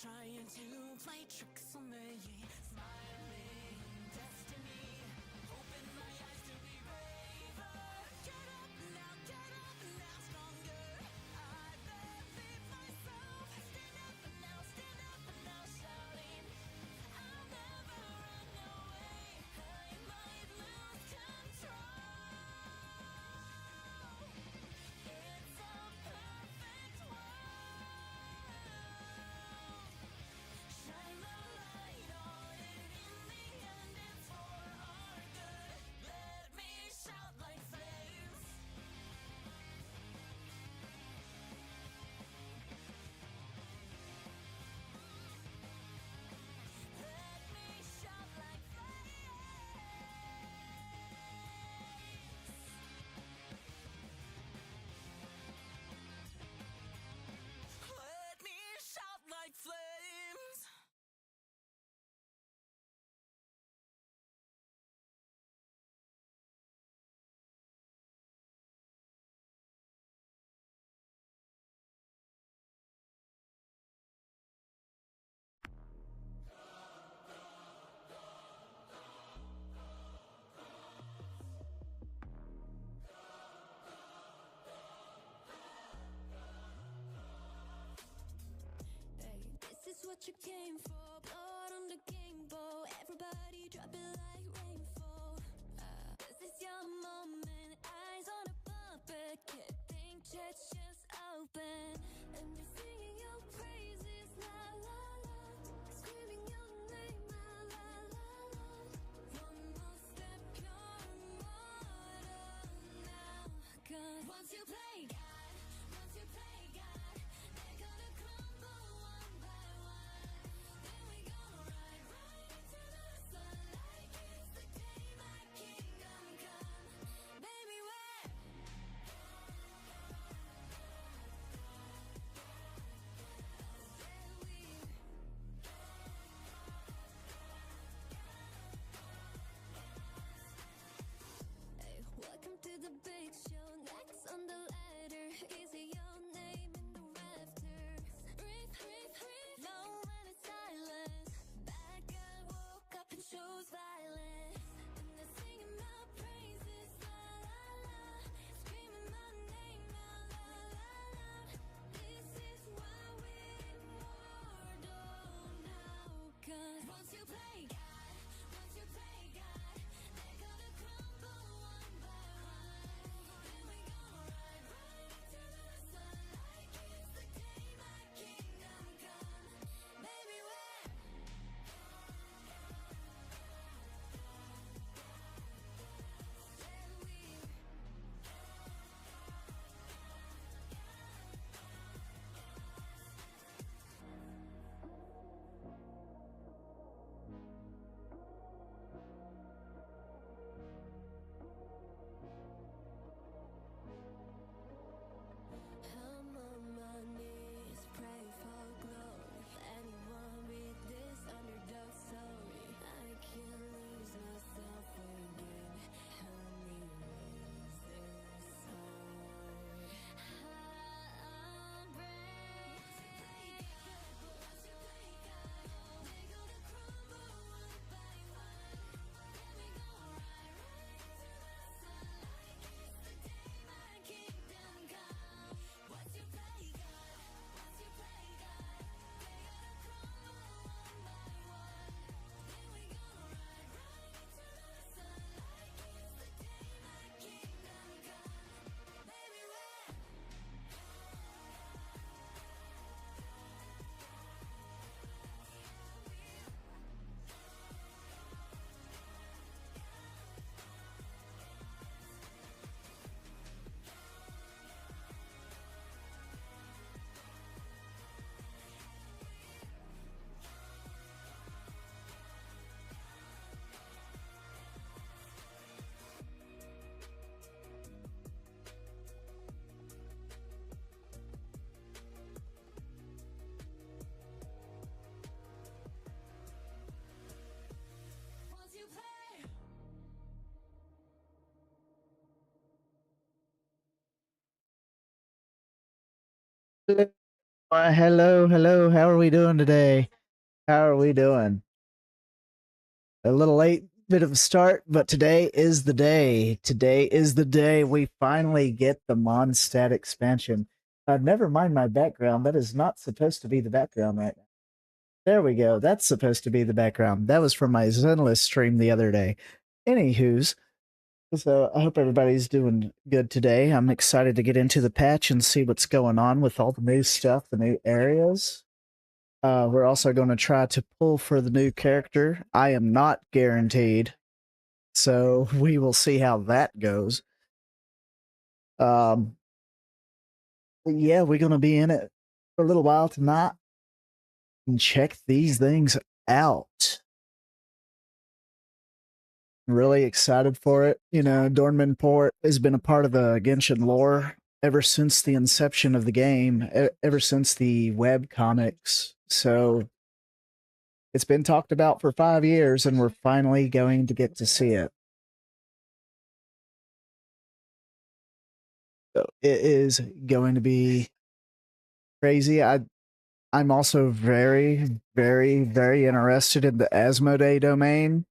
trying to play tricks on me, smiling destiny, open my eyes to be braver. Get up now, stronger. I believe myself. Stand up now, shouting. I'll never run away. I might lose control. It's a perfect world. Shine the light on it. In the end, it's for our good. Let me shout like flames. Let me shout like flames. Let me shout like flames. Hey, this is what you came for. Blood on the game bow. Everybody drop it like rainfall. This is your moment. Eyes on a puppet. Keeping church just open. And we're singing your praises. La la la. Screaming your name. La la la la. One more step, you're immortal now. 'Cause once you play God, they're gonna crumble one by one. Then we gonna ride right into the sun like it's the day my kingdom come. Baby, where? Hey, welcome to the big show. Next on the ladder, is it your name in the rafters? Breathe, breathe, breathe. No one is silent. Bad girl woke up and chose violence. And they're singing my praises, la la la. Screaming my name, la la la la. This is why we're immortal now. 'Cause once you play God, they're gonna crumble one by one. Then we gonna ride right into the sun like it's the day my kingdom come. Baby, where? I'm on my knees, pray for glory. Anyone read this underdog story? I can't lose myself again. Help me raise this sword. I'm brave. Once you play God, they're gonna crumble one by one. Then we gonna ride right into the sun like it's the day my kingdom come. Once you play God, they're gonna crumble one by one. Then we gonna ride right into the sun like it's the day my kingdom come. Baby, where? Once you play. Hello, hello. How are we doing today? How are we doing? A little late, bit of a start, but today is the day. Today is the day we finally get the Mondstadt expansion. Never mind my background. That is not supposed to be the background right now. There we go. That's supposed to be the background. That was from my Zenless stream the other day. Anywho's, so I hope everybody's doing good today. I'm excited to get into the patch and see what's going on with all the new stuff, the new areas. We're also going to try to pull for the new character. I am not guaranteed, so we will see how that goes. Um, yeah, we're going to be in it for a little while tonight and check these things out. Really excited for it. You know, Dornman Port has been a part of the Genshin lore ever since the inception of the game, ever since the web comics. So it's been talked about for 5 years, and we're finally going to get to see it. So it is going to be crazy. I'm also very, very, very interested in the Asmodee domain.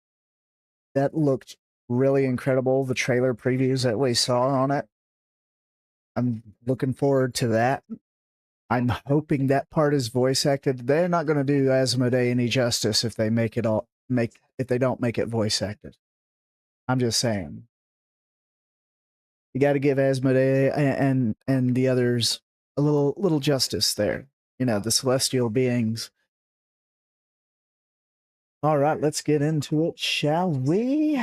That looked really incredible. The trailer previews that we saw on it. I'm looking forward to that. I'm hoping that part is voice acted. They're not going to do Asmodee any justice if they if they don't make it voice acted. I'm just saying. You got to give Asmodee and the others a little justice there. You know, the celestial beings. All right, let's get into it, shall we?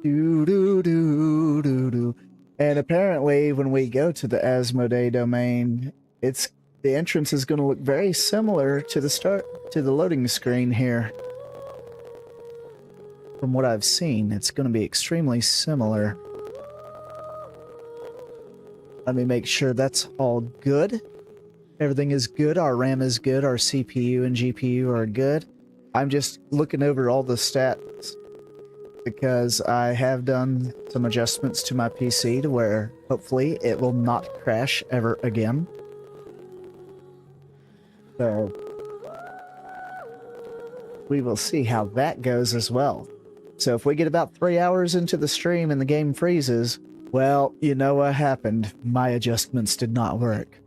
Do do do do do. And apparently, when we go to the Asmodee domain, the entrance is going to look very similar to the loading screen here. From what I've seen, it's going to be extremely similar. Let me make sure that's all good. Everything is good. Our RAM is good. Our CPU and GPU are good. I'm just looking over all the stats because I have done some adjustments to my PC to where hopefully it will not crash ever again. So we will see how that goes as well. So if we get about 3 hours into the stream and the game freezes, well, you know what happened. My adjustments did not work.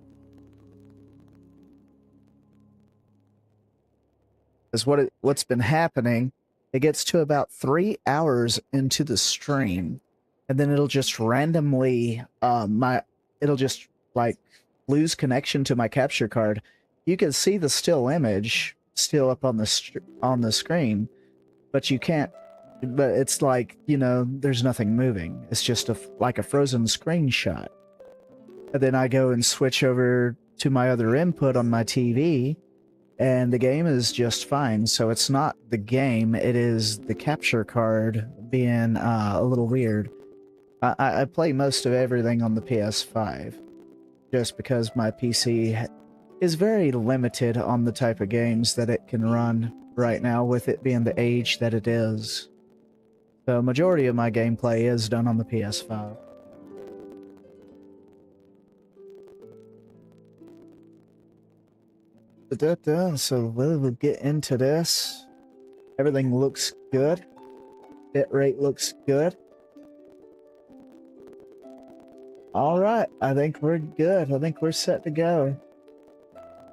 Is what's been happening. It gets to about 3 hours into the stream, and then it'll just randomly it'll just like lose connection to my capture card. You can see the still image still up on the screen, but you can't. But it's like, you know, there's nothing moving. It's just like a frozen screenshot. And then I go and switch over to my other input on my TV, and the game is just fine. So it's not the game, it is the capture card being a little weird. I play most of everything on the PS5 just because my PC is very limited on the type of games that it can run right now, with it being the age that it is. So majority of my gameplay is done on the PS5. So we'll get into this. Everything looks good. Bit rate looks good. All right, I think we're good. I think we're set to go.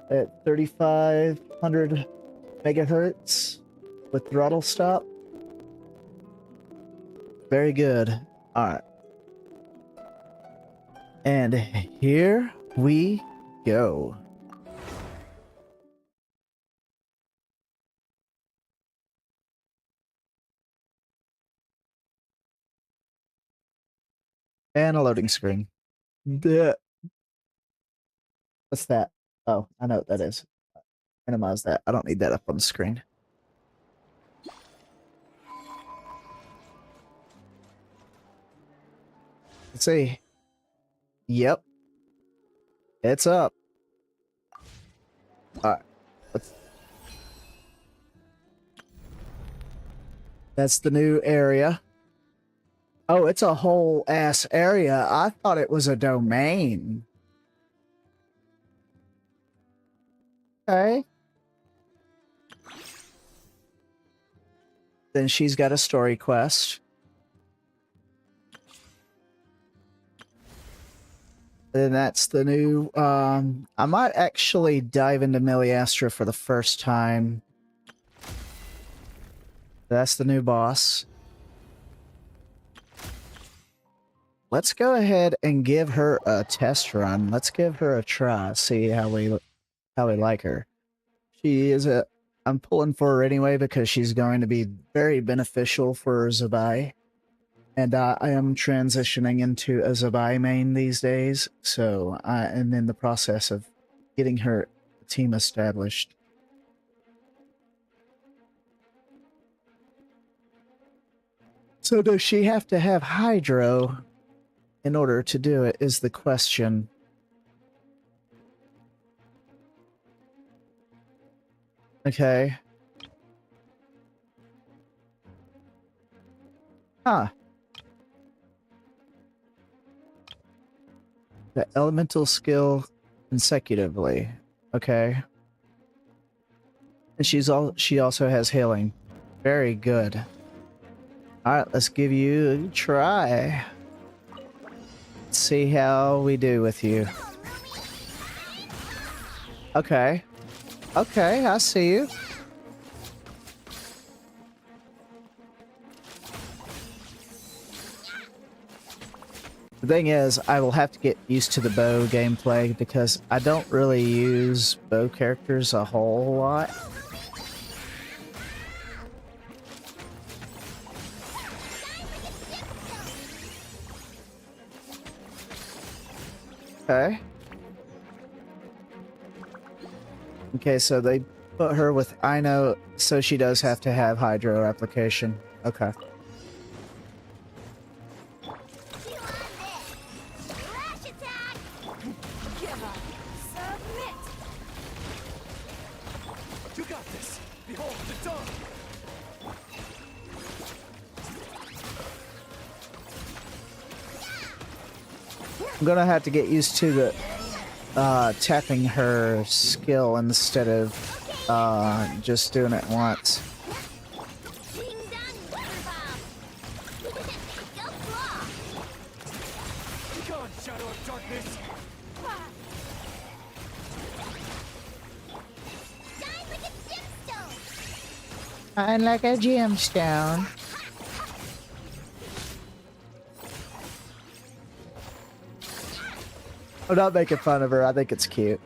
At 3,500 megahertz with throttle stop. Very good. All right. And here we go. And a loading screen. What's that? Oh, I know what that is. Minimize that. I don't need that up on the screen. Let's see. Yep. It's up. Alright. That's the new area. Oh, it's a whole ass area. I thought it was a domain. Okay. Then she's got a story quest. Then that's the new, I might actually dive into Miliastra for the first time. That's the new boss. Let's go ahead and give her a test run. Let's give her a try. See how we like her. She is I'm pulling for her anyway because she's going to be very beneficial for Zabai. And I am transitioning into a Zabai main these days, so I am in the process of getting her team established. So does she have to have Hydro in order to do it is the question. Okay. Huh. The elemental skill consecutively. Okay. And she also has healing. Very good. Alright, let's give you a try. Let's see how we do with you. Okay. Okay, I see you. The thing is, I will have to get used to the bow gameplay because I don't really use bow characters a whole lot. Okay. Okay, so they put her with Ino, so she does have to have Hydro application. Okay. I'm gonna have to get used to the tapping her skill instead of just doing it once. Shine like a gemstone. I'm not making fun of her. I think it's cute.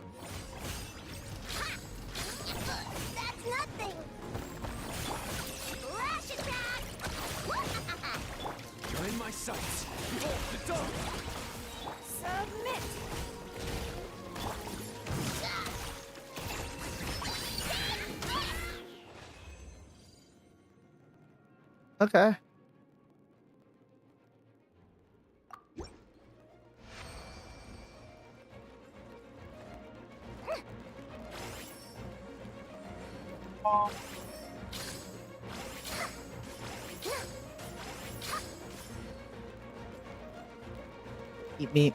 That's nothing. Flash attack. You're in my sights. Behold the dawn. Submit. Okay. Eat meat.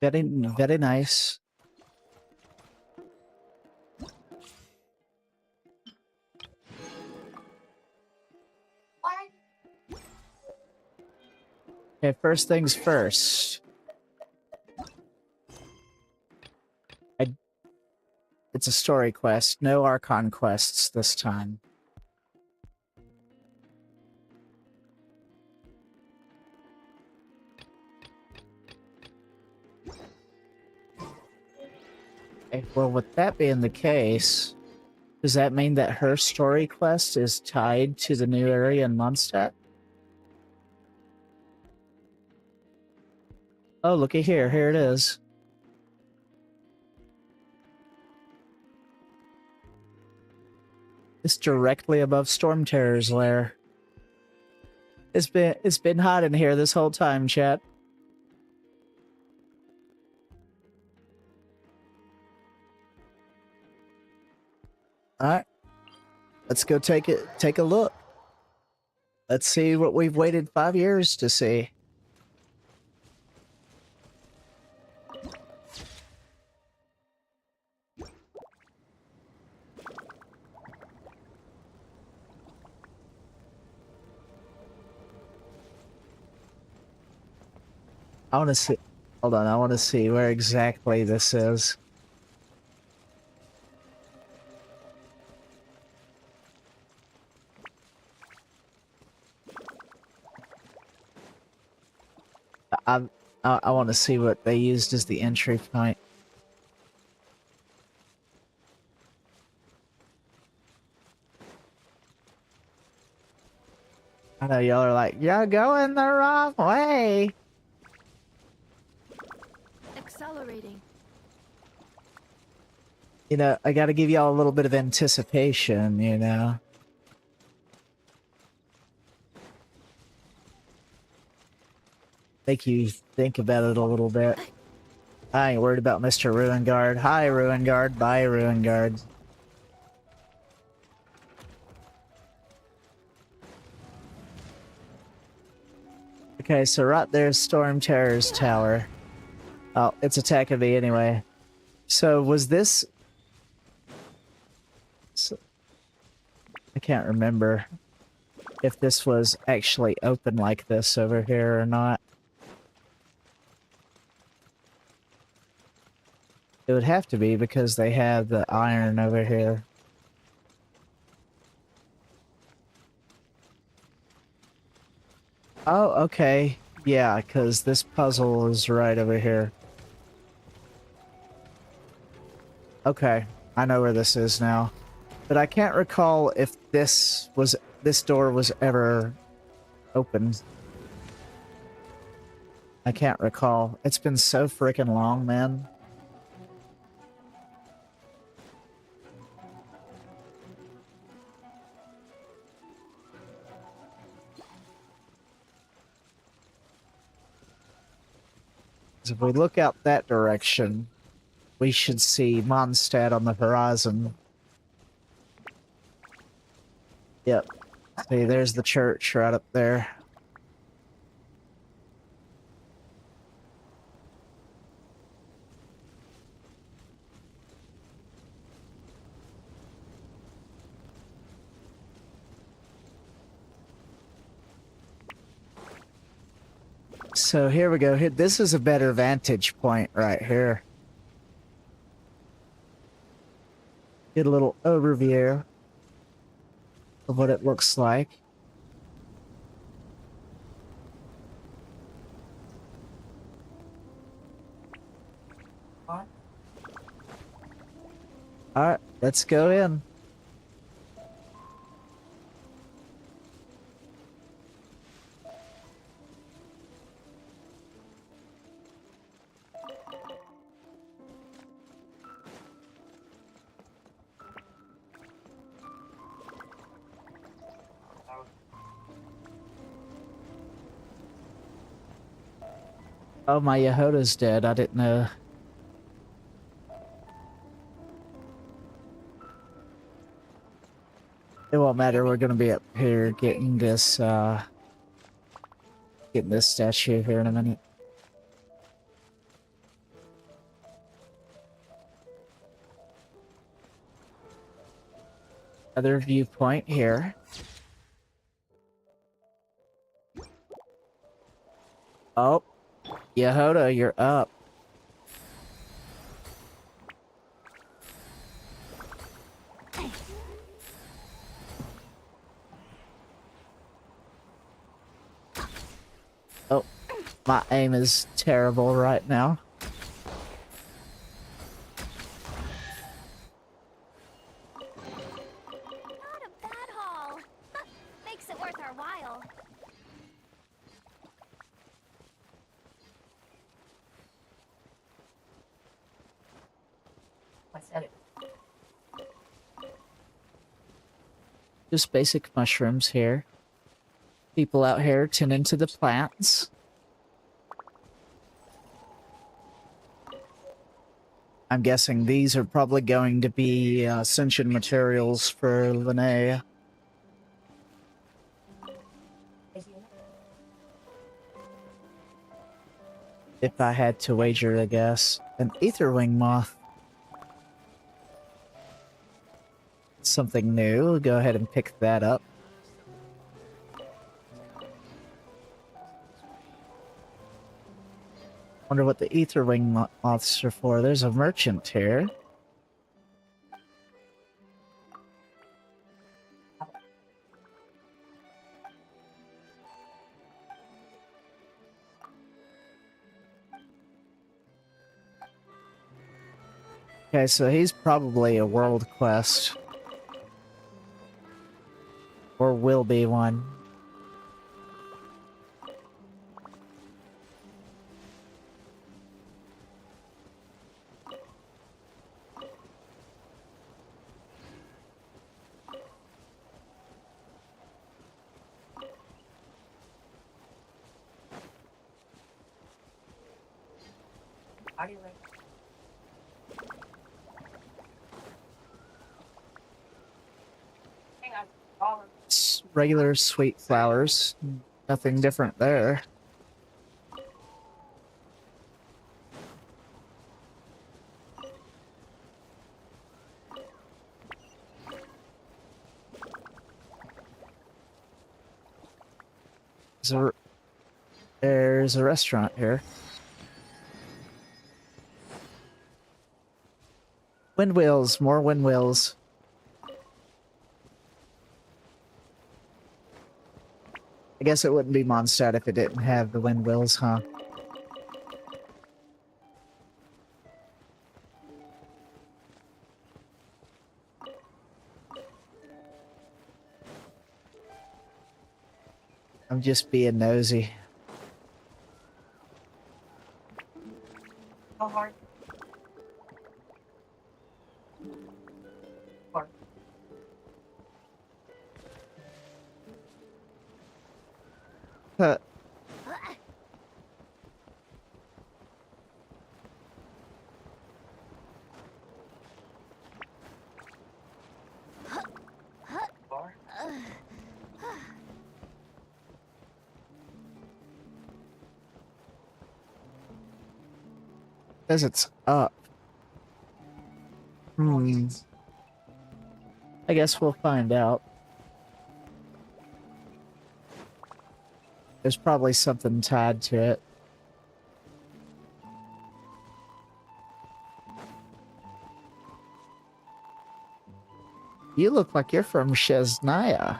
Very, very nice. Okay, first things first. It's a story quest. No Archon quests this time. Okay, well, with that being the case, does that mean that her story quest is tied to the new area in Mondstadt? Oh, looky here. Here it is. It's directly above Storm Terror's lair. It's been hot in here this whole time, chat. Alright. Let's go take a look. Let's see what we've waited 5 years to see. I want to see. Hold on, I want to see where exactly this is. I want to see what they used as the entry point. I know y'all are like, you're going the wrong way. Accelerating. You know, I gotta give y'all a little bit of anticipation, you know? Make you think about it a little bit. I ain't worried about Mr. Ruin Guard. Hi, Ruin Guard. Bye, Ruin Guard. Okay, so right there's Storm Terror's tower. Oh, it's attacking me anyway. So was this... I can't remember if this was actually open like this over here or not. It would have to be because they have the iron over here. Oh, okay. Yeah, because this puzzle is right over here. Okay, I know where this is now. But I can't recall if this door was ever opened. I can't recall. It's been so freaking long, man. If we look out that direction, we should see Mondstadt on the horizon. Yep. See, there's the church right up there. So here we go. Here, this is a better vantage point right here. Get a little overview of what it looks like. Alright, let's go in. Oh, my Yehoda's dead. I didn't know. It won't matter. We're gonna be up here getting this statue here in a minute. Other viewpoint here. Oh. Yehoda, you're up. Oh, my aim is terrible right now. Not a bad haul. Makes it worth our while. Just basic mushrooms here. People out here tending to the plants. I'm guessing these are probably going to be ascension materials for Linnea. If I had to wager a guess. An Aetherwing Moth. Something new. Go ahead and pick that up. Wonder what the Aetherwing Moths are for. There's a merchant here. Okay, so he's probably a world quest. Or will be one. Regular sweet flowers. Nothing different there. There's a restaurant here. Windwheels, more windwheels. I guess it wouldn't be Mondstadt if it didn't have the windwheels, huh? I'm just being nosy. How hard? Huh. Says it's up. I guess we'll find out. There's probably something tied to it. You look like you're from Chasca.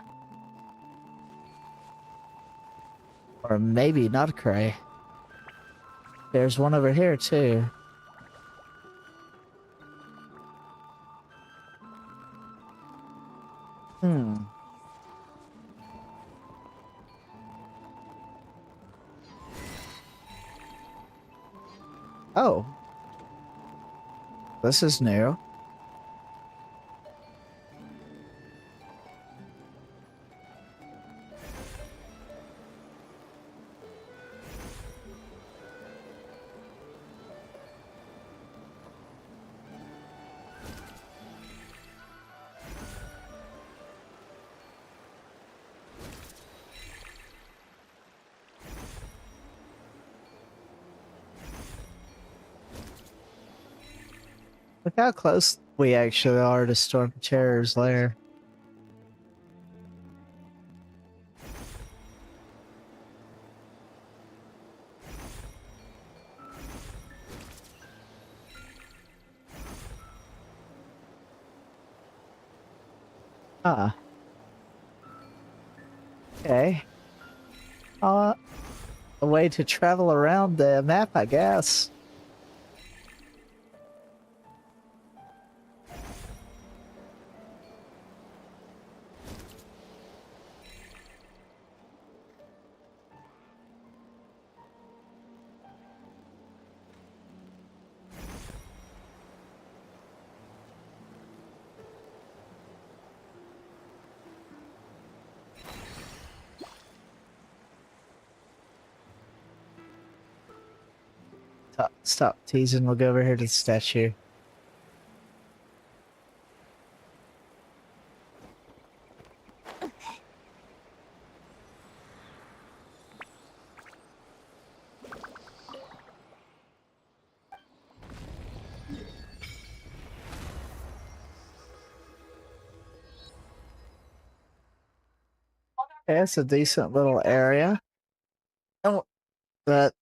Or maybe Nod-Krai. There's one over here, too. Oh. This is new. Look how close we actually are to Storm Terror's lair. Ah. Okay. A way to travel around the map, I guess. Stop teasing, we'll go over here to the statue. Yeah, it's a decent little area. Oh, but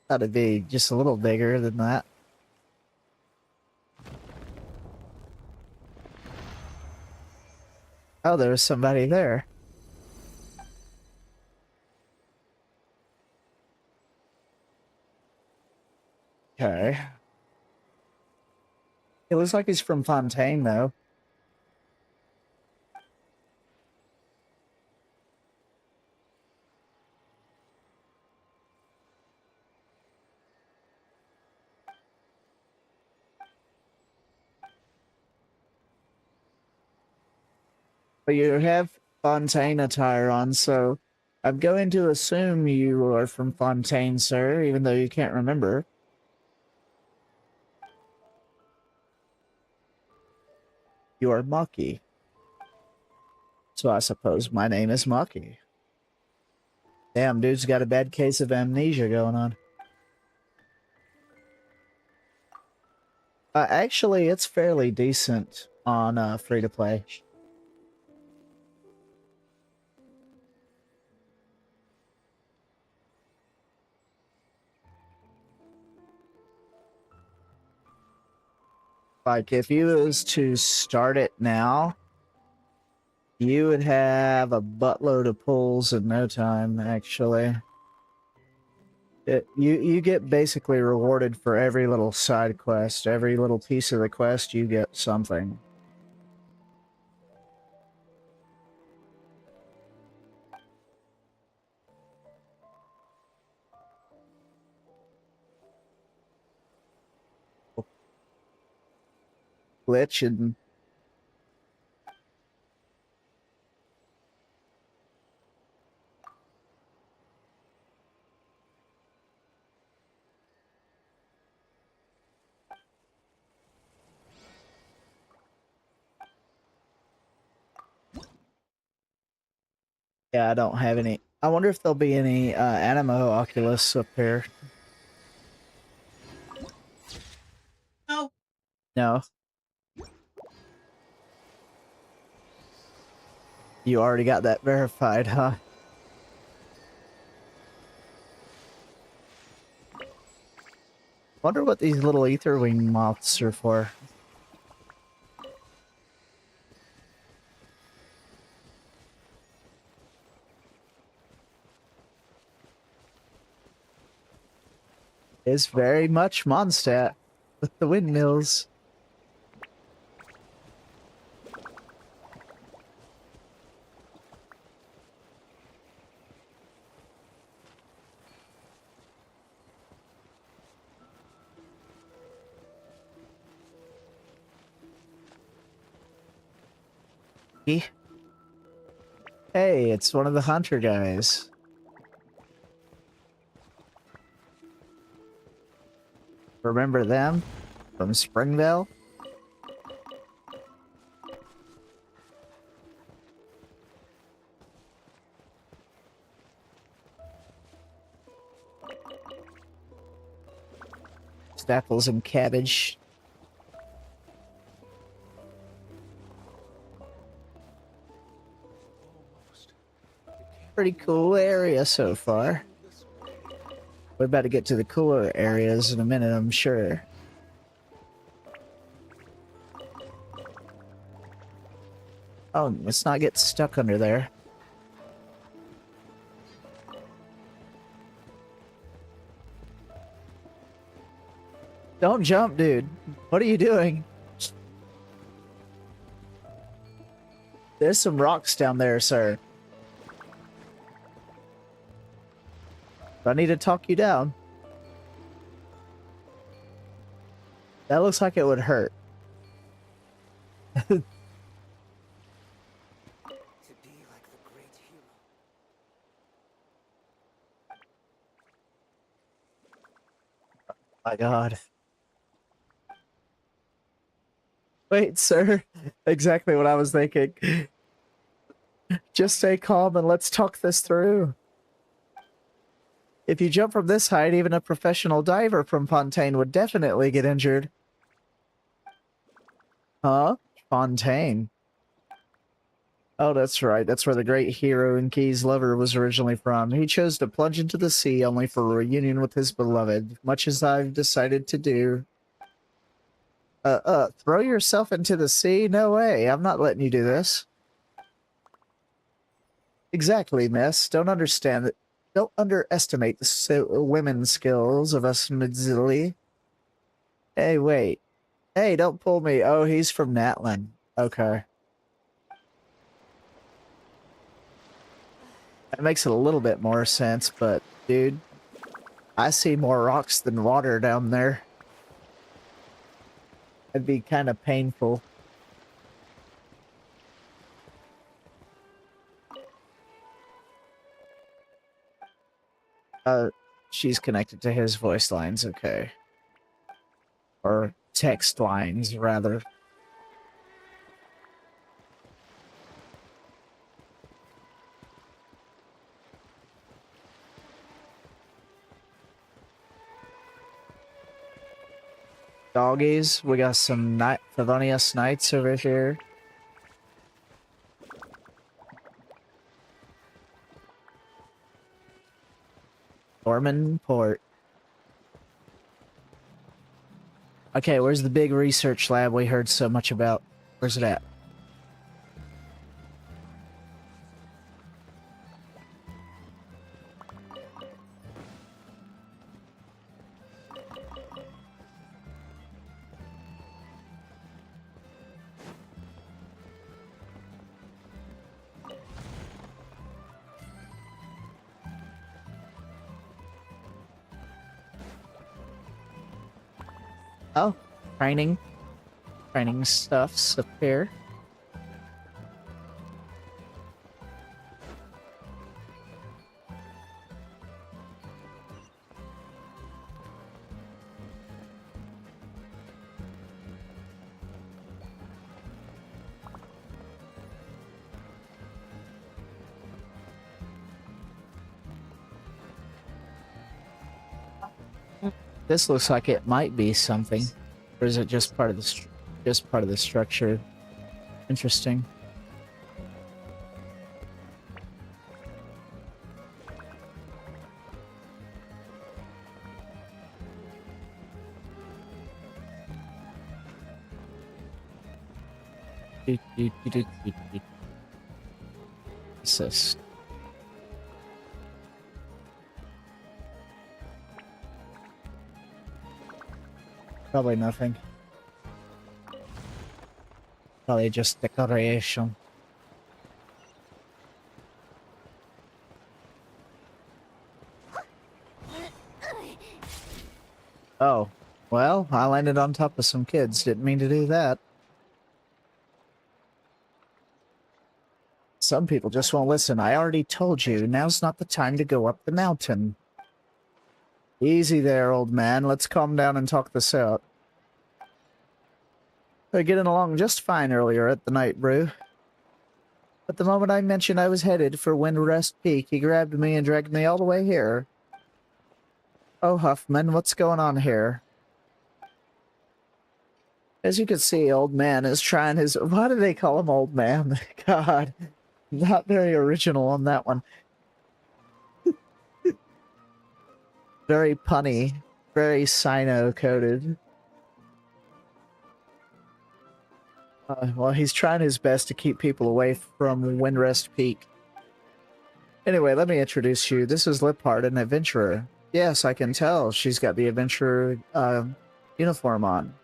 thought it'd be just a little bigger than that. Oh, there's somebody there. Okay. It looks like he's from Fontaine, though. But you have Fontaine attire on, so I'm going to assume you are from Fontaine, sir, even though you can't remember. You are Maki. So I suppose my name is Maki. Damn, dude's got a bad case of amnesia going on. Actually, it's fairly decent on free-to-play. Like, if you was to start it now, you would have a buttload of pulls in no time, actually. You get basically rewarded for every little side quest. Every little piece of the quest, you get something. Glitch and... Yeah, I don't have any. I wonder if there'll be any Animo Oculus up here. No. No. You already got that verified, huh? Wonder what these little etherwing moths are for. It's very much Mondstadt with the windmills. Hey, it's one of the hunter guys. Remember them from Springvale? Apples and cabbage. Pretty cool area so far. We're about to get to the cooler areas in a minute, I'm sure. Oh, let's not get stuck under there. Don't jump, dude. What are you doing? There's some rocks down there, sir. Do I need to talk you down? That looks like it would hurt. To be like the great hero. My God. Wait, sir. Exactly what I was thinking. Just stay calm and let's talk this through. If you jump from this height, even a professional diver from Fontaine would definitely get injured. Huh? Fontaine. Oh, that's right. That's where the great hero and Key's lover was originally from. He chose to plunge into the sea only for a reunion with his beloved, much as I've decided to do. Throw yourself into the sea? No way. I'm not letting you do this. Exactly, miss. Don't underestimate the women's skills of us Midzili. Hey, wait. Hey, don't pull me. Oh, he's from Natlin. Okay. That makes it a little bit more sense, but dude, I see more rocks than water down there. It'd be kind of painful. She's connected to his voice lines, okay. Or text lines, rather. Doggies, we got some Favonius Knights over here. Dornman Port. Okay, where's the big research lab we heard so much about? Where's it at? Oh, training. Training stuff's up here. This looks like it might be something, or is it just part of the structure? Interesting. Assist. Probably nothing. Probably just decoration. Oh, well, I landed on top of some kids. Didn't mean to do that. Some people just won't listen. I already told you, now's not the time to go up the mountain. Easy there, old man. Let's calm down and talk this out. They're getting along just fine earlier at the night brew. But the moment I mentioned I was headed for Windrest Peak, he grabbed me and dragged me all the way here. Oh, Huffman, what's going on here? As you can see, old man is trying his... Why do they call him old man? God, not very original on that one. Very punny, very Sino-coded. Well, he's trying his best to keep people away from Windrest Peak. Anyway, let me introduce you. This is Liphart, an adventurer. Yes, I can tell. She's got the adventurer uniform on.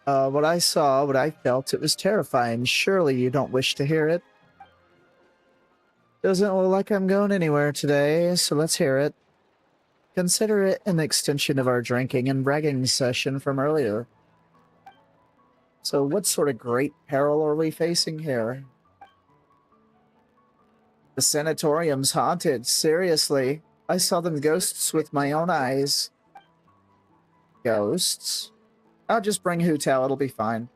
What I saw, what I felt, it was terrifying. Surely you don't wish to hear it? Doesn't look like I'm going anywhere today, so let's hear it. Consider it an extension of our drinking and bragging session from earlier. So what sort of great peril are we facing here? The sanatorium's haunted. Seriously. I saw them ghosts with my own eyes. Ghosts? I'll just bring Hu Tao, it'll be fine.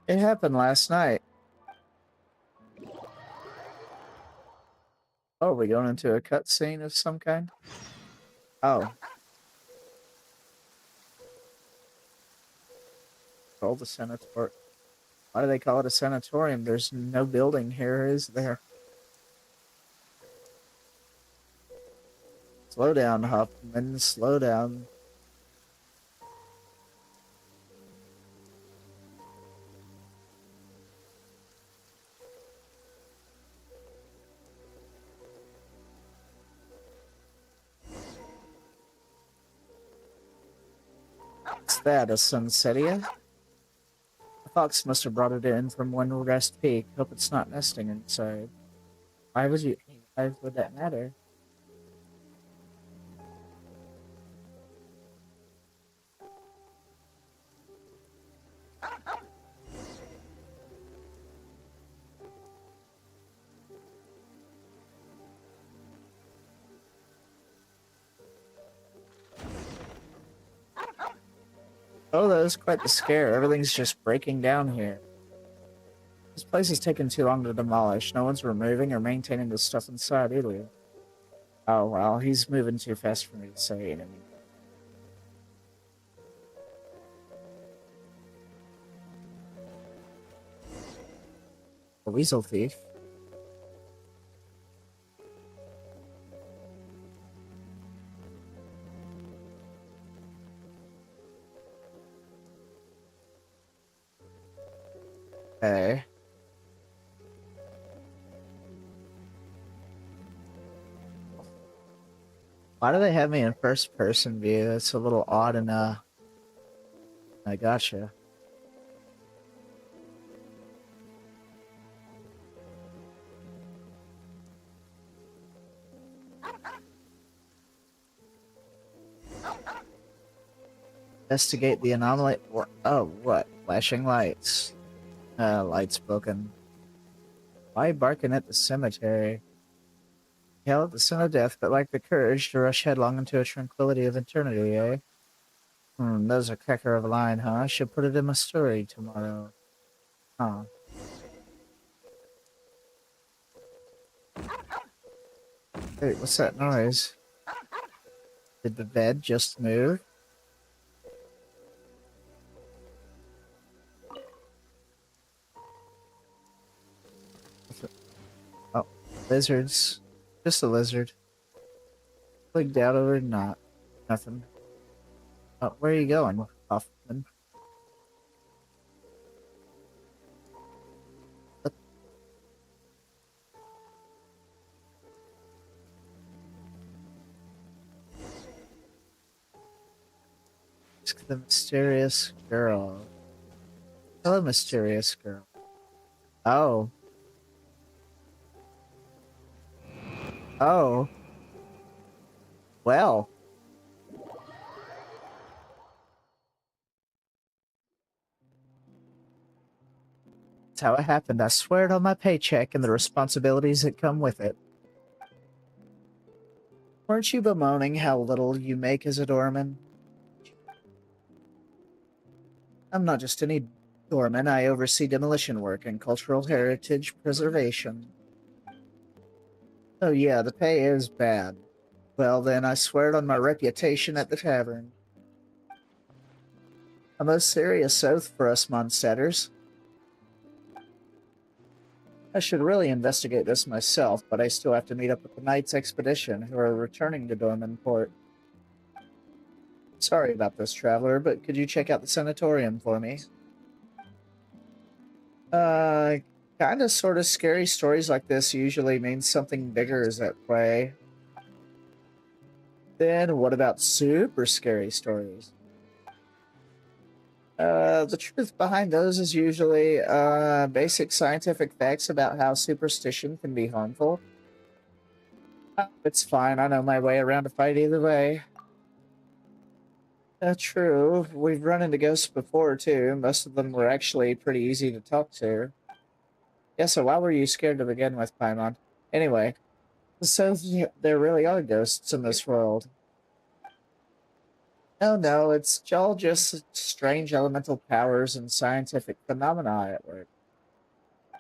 It happened last night. Oh, are we going into a cutscene of some kind? Oh. Called the sanatorium. Why do they call it a sanatorium? There's no building here, is there? Slow down, Huffman. Slow down. What's that, a sunsetia? The fox must have brought it in from one rest peak. Hope it's not nesting inside. Why would that matter? Oh, that was quite the scare. Everything's just breaking down here. This place is taking too long to demolish. No one's removing or maintaining the stuff inside either. Oh, well, he's moving too fast for me to say anything. A weasel thief? Okay. Why do they have me in first person view? It's a little odd and I gotcha. Investigate the anomaly. Oh, what? Flashing lights. Lights broken. Why barking at the cemetery? Hell at the son of death, but like the courage to rush headlong into a tranquility of eternity, eh? That was a cracker of a line, huh? I should put it in my story tomorrow. Huh. Wait, what's that noise? Did the bed just move? Oh, lizards. Just a lizard. Clicked out over not. Nothing. Oh, where are you going, Hoffman? The mysterious girl. Hello, mysterious girl. Oh. Oh. Well. That's how it happened. I swear it on my paycheck and the responsibilities that come with it. Weren't you bemoaning how little you make as a doorman? I'm not just any doorman. I oversee demolition work and cultural heritage preservation. Oh yeah, the pay is bad. Well then, I swear it on my reputation at the tavern. A most serious oath for us Mondstadters. I should really investigate this myself, but I still have to meet up with the Knights Expedition, who are returning to Dornman Port. Sorry about this, traveler, but could you check out the sanatorium for me? Kinda sorta scary stories like this usually means something bigger is at play. Then what about super scary stories? The truth behind those is usually, basic scientific facts about how superstition can be harmful. It's fine, I know my way around a fight either way. True. We've run into ghosts before, too. Most of them were actually pretty easy to talk to. Yeah, so why were you scared to begin with, Paimon? Anyway, so there really are ghosts in this world. No, it's all just strange elemental powers and scientific phenomena at work. In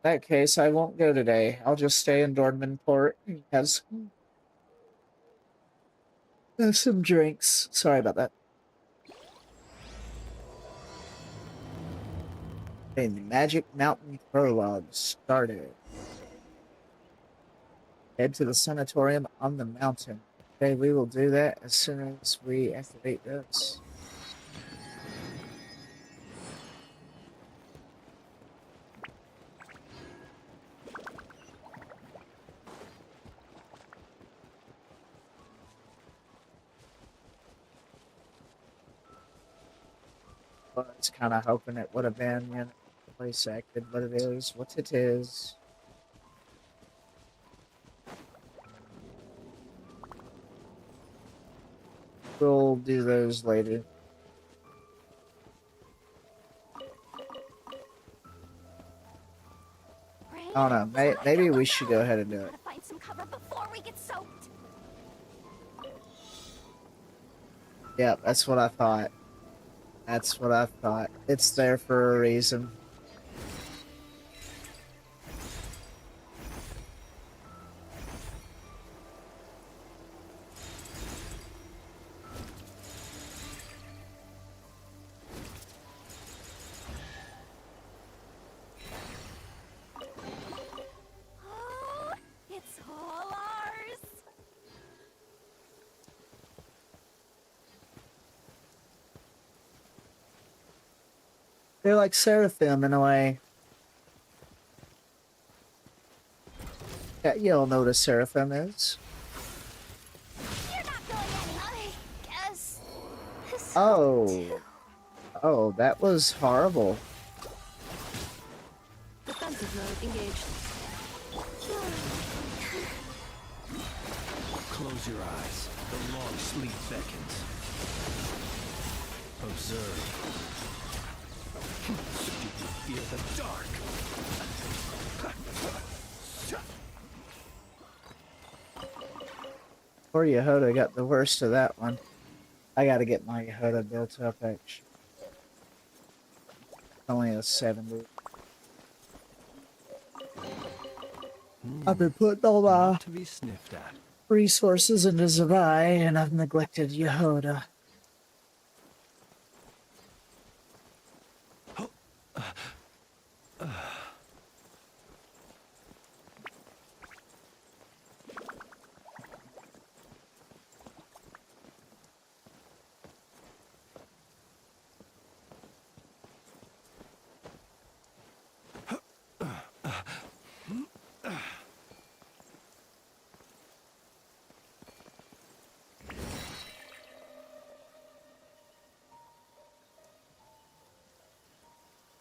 that case, I won't go today. I'll just stay in Dornman Port and have some drinks. Sorry about that. Okay, the Magic Mountain prologue started. Head to the sanatorium on the mountain. Okay, we will do that as soon as we activate this. I was kind of hoping it would have been, you know, place acted, but it is what it is. We'll do those later. I don't know. Maybe we should go ahead and do it. Gotta find some cover before we get soaked. Yeah, that's what I thought. That's what I thought. It's there for a reason. Oh, it's all ours. They're like Seraphim in a way. Yeah, you all know what a Seraphim is. You're not going anywhere. I guess. This Oh. too. Oh, that was horrible. Defensive mode engaged. Close your eyes. The long sleep beckons. Observe. Do you fear the dark? Poor Yehoda got the worst of that one. I gotta get my Yehoda built up, actually. Only a 70. I've been putting all my Not to be sniffed at. resources into Zavai, and I've neglected Yehoda.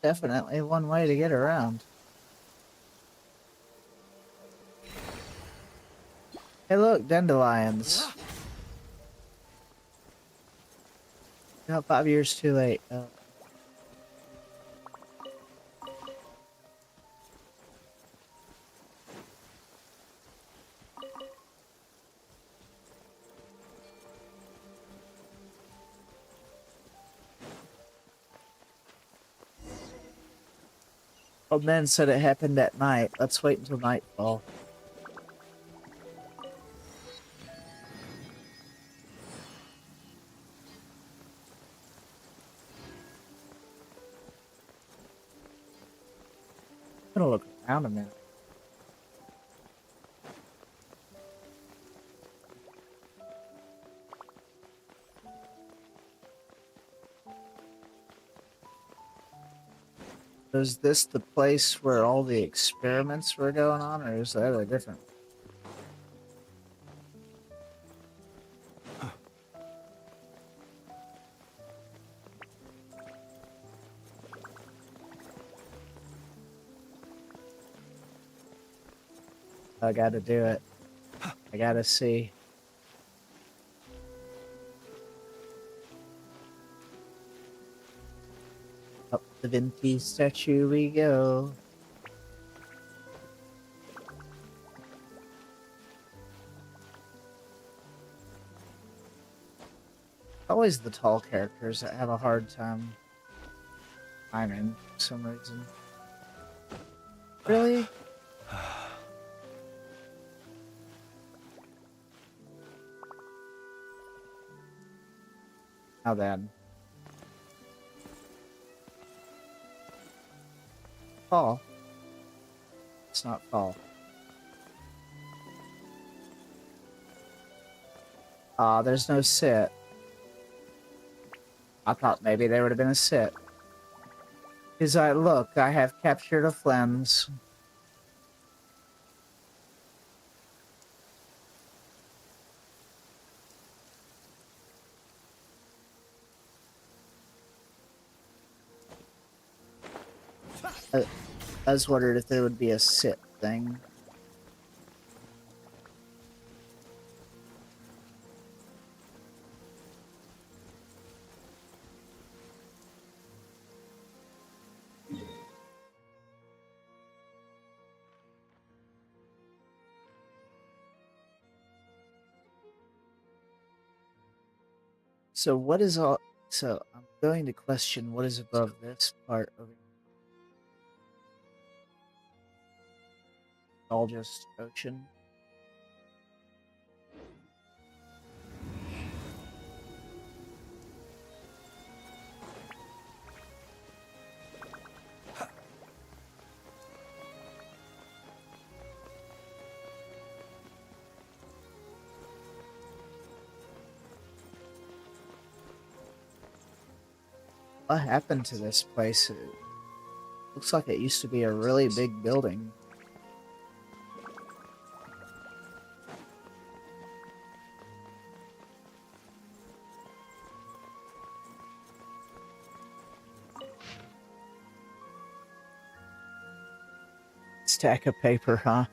Definitely one way to get around. Hey look, dandelions. About 5 years too late. Old man said it happened at night. Let's wait until nightfall. I'm gonna look around a minute. Is this the place where all the experiments were going on, or is that a different? I gotta do it. I gotta see. Up the Vinti statue we go. Always the tall characters that have a hard time climbing for some reason. Really? How bad? fall. It's not fall. Ah, there's no sit. I thought maybe there would have been a sit. Because look, I have captured a Flems. I was wondering if there would be a sit thing. So what is all... So I'm going to question what is above this part over here. All just ocean. What happened to this place? It looks like it used to be a really big building. Stack of paper, huh?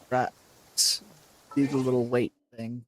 Right. Let's do the little weight thing.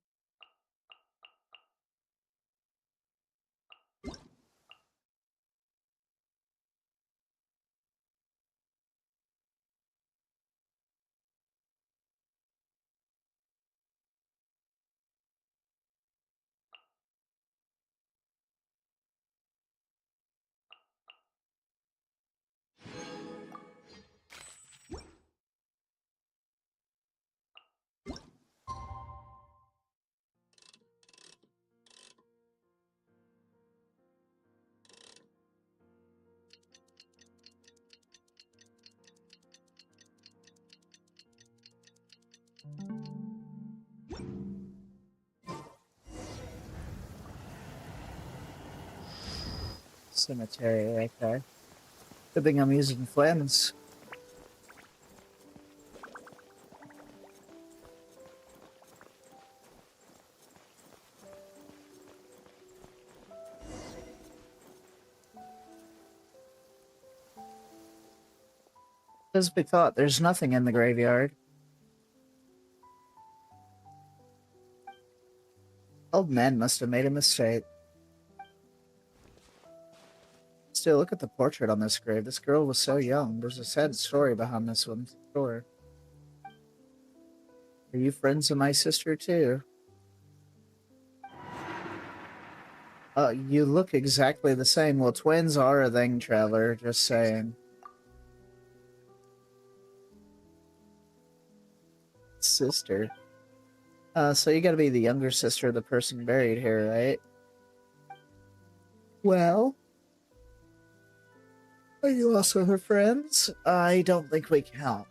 Cemetery right there. Good thing I'm using Flynn's. As we thought, there's nothing in the graveyard. Old man must have made a mistake. Still, look at the portrait on this grave. This girl was so young. There's a sad story behind this one, sure. Are you friends with my sister, too? You look exactly the same. Well, twins are a thing, Traveler. Just saying. Sister. So you gotta be the younger sister of the person buried here, right? Well... Are you also her friends? I don't think we count.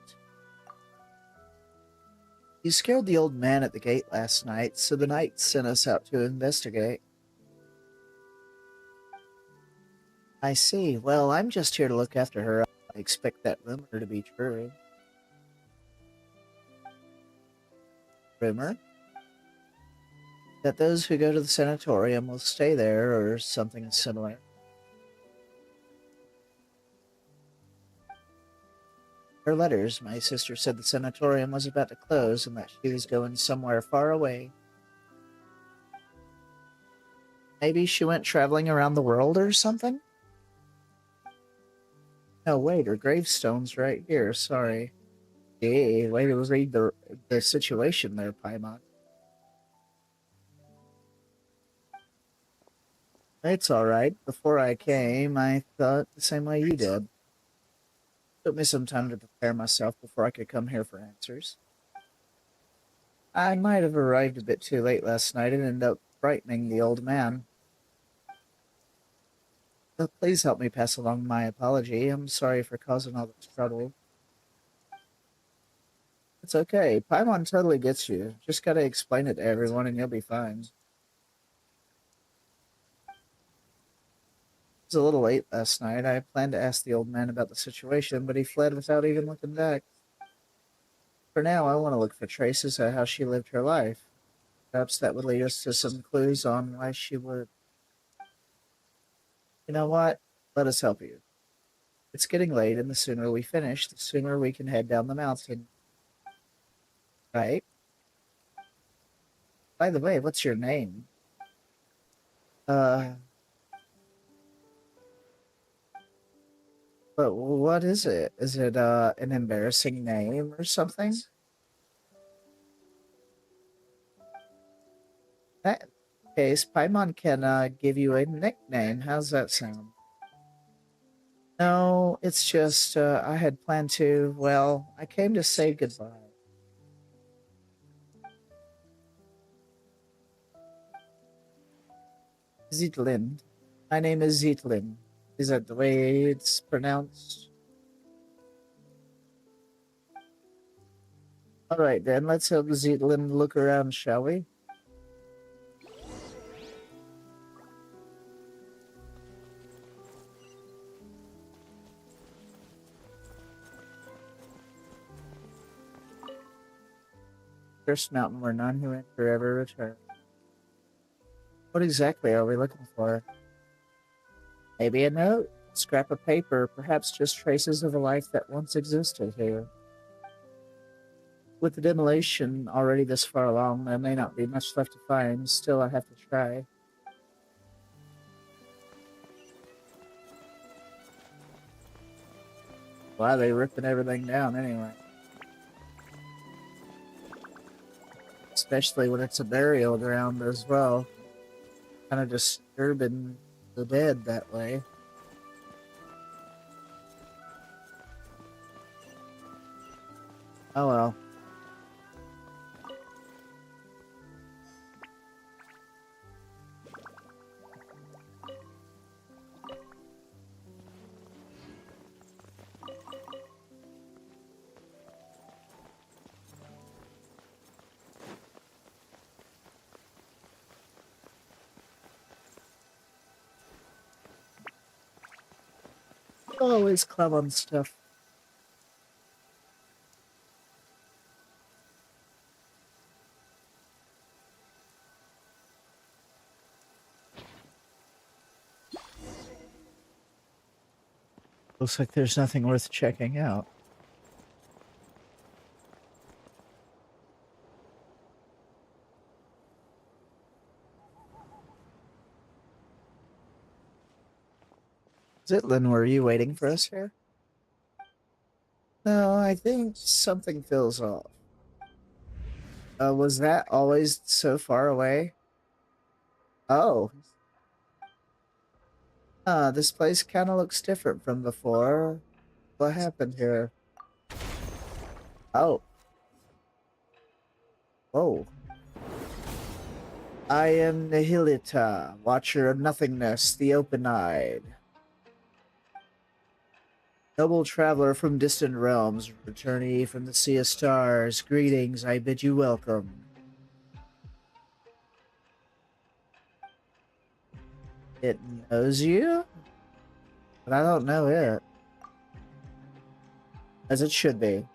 You scared the old man at the gate last night, so the knight sent us out to investigate. I see. Well, I'm just here to look after her. I expect that rumor to be true. Rumor? That those who go to the sanatorium will stay there or something similar. Her letters, my sister said the sanatorium was about to close and that she was going somewhere far away. Maybe she went traveling around the world or something? No, wait, her gravestone's right here, sorry. Hey, way to read the situation there, Paimon. It's alright. Before I came, I thought the same way you did. Took me some time to prepare myself before I could come here for answers. I might have arrived a bit too late last night and ended up frightening the old man. So please help me pass along my apology. I'm sorry for causing all this trouble. It's okay. Paimon totally gets you. Just gotta explain it to everyone and you'll be fine. It was a little late last night. I planned to ask the old man about the situation, but he fled without even looking back. For now, I want to look for traces of how she lived her life. Perhaps that would lead us to some clues on why she would... You know what? Let us help you. It's getting late, and the sooner we finish, the sooner we can head down the mountain. Right? By the way, what's your name? But what is it? Is it, an embarrassing name or something? In that case, Paimon can, give you a nickname. How's that sound? No, it's just, I had planned to, well, I came to say goodbye. Zietlin. My name is Zietlin. Is that the way it's pronounced? Alright then, let's help Zietlin look around, shall we? First mountain where none who enter ever return. What exactly are we looking for? Maybe a note, a scrap of paper, perhaps just traces of a life that once existed here. With the demolition already this far along, there may not be much left to find. Still, I have to try. Why are they ripping everything down anyway? Especially when it's a burial ground as well. Kind of disturbing the dead that way. Oh well. Always club on stuff. Looks like there's nothing worth checking out. Zitlin, were you waiting for us here? No, I think something feels off. Was that always so far away? Oh. This place kind of looks different from before. What happened here? Oh. Whoa. I am Nihilita, Watcher of Nothingness, the Open-Eyed. Noble traveler from distant realms, returnee from the Sea of Stars, greetings, I bid you welcome. It knows you? But I don't know it. as it should be.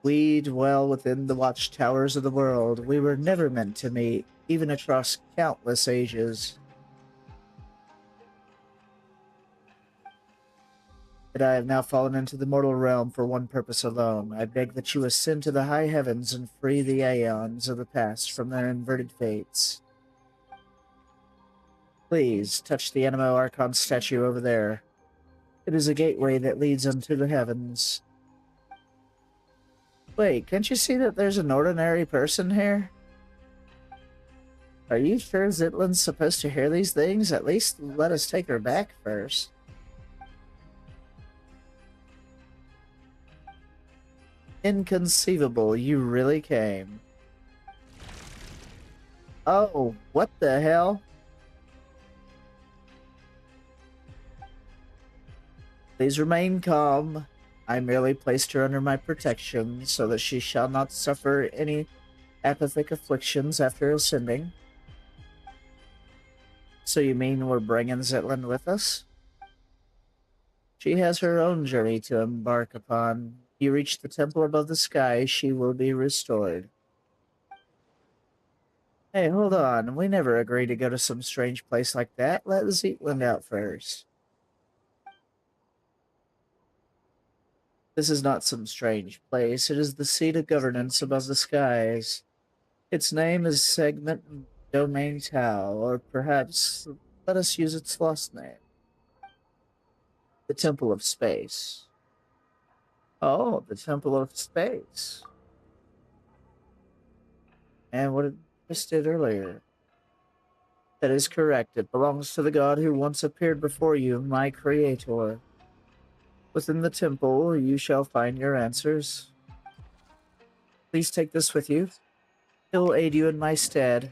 We dwell within the watchtowers of the world. We were never meant to meet, even across countless ages. But I have now fallen into the mortal realm for one purpose alone. I beg that you ascend to the high heavens and free the aeons of the past from their inverted fates. Please, touch the Animo Archon statue over there. It is a gateway that leads unto the heavens. Wait, can't you see that there's an ordinary person here? Are you sure Zitlin's supposed to hear these things? At least let us take her back first. Inconceivable, you really came. Oh, what the hell? Please remain calm. I merely placed her under my protection so that she shall not suffer any apathic afflictions after ascending. So you mean we're bringing Zitlin with us? She has her own journey to embark upon. You reach the temple above the sky, she will be restored. Hey, hold on. We never agreed to go to some strange place like that. Let Zitlin out first. This is not some strange place. It is the seat of governance above the skies. Its name is Segment Domain Tau, or perhaps let us use its lost name. The Temple of Space. Oh, the Temple of Space. And what it just did earlier. That is correct. It belongs to the god who once appeared before you, my creator. Within the temple, you shall find your answers. Please take this with you. It will aid you in my stead.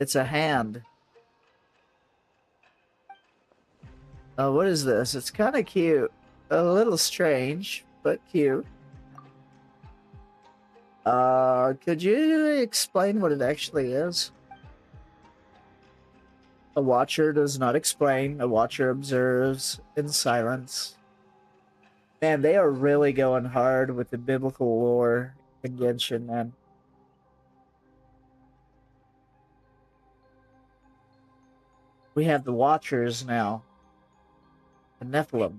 It's a hand. Oh, what is this? It's kind of cute. A little strange, but cute. Could you explain what it actually is? A watcher does not explain. A watcher observes in silence. Man, they are really going hard with the biblical lore in Genshin, man. We have the Watchers now. The Nephilim.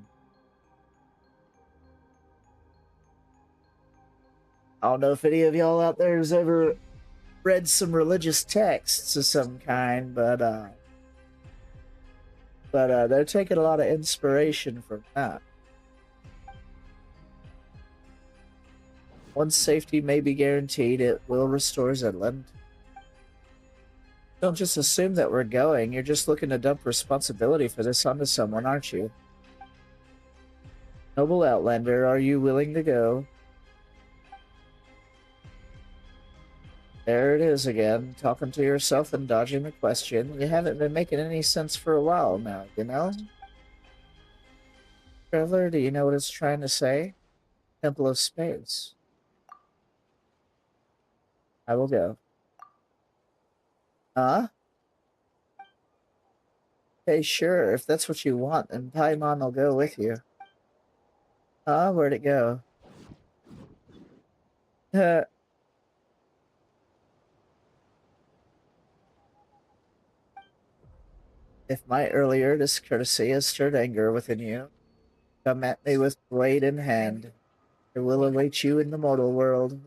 I don't know if any of y'all out there has ever read some religious texts of some kind, but they're taking a lot of inspiration from that. Once safety may be guaranteed, it will restore Zedland. Don't just assume that we're going. You're just looking to dump responsibility for this onto someone, aren't you? Noble Outlander, are you willing to go? There it is again, talking to yourself and dodging the question. You haven't been making any sense for a while now, you know? Traveler, do you know what it's trying to say? Temple of Space. I will go. Huh? Hey, sure, if that's what you want, then Paimon will go with you. Huh? Where'd it go? If my earlier discourtesy has stirred anger within you, come at me with blade in hand. I will await you in the mortal world.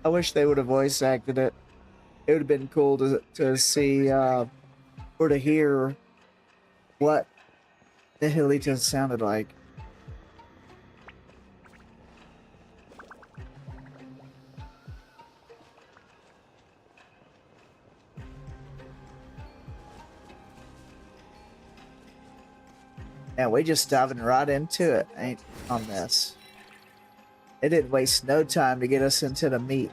I wish they would have voice acted it. It would have been cool to see or to hear what the Hilitas sounded like. And we just diving right into it, ain't on this. It didn't waste no time to get us into the meat.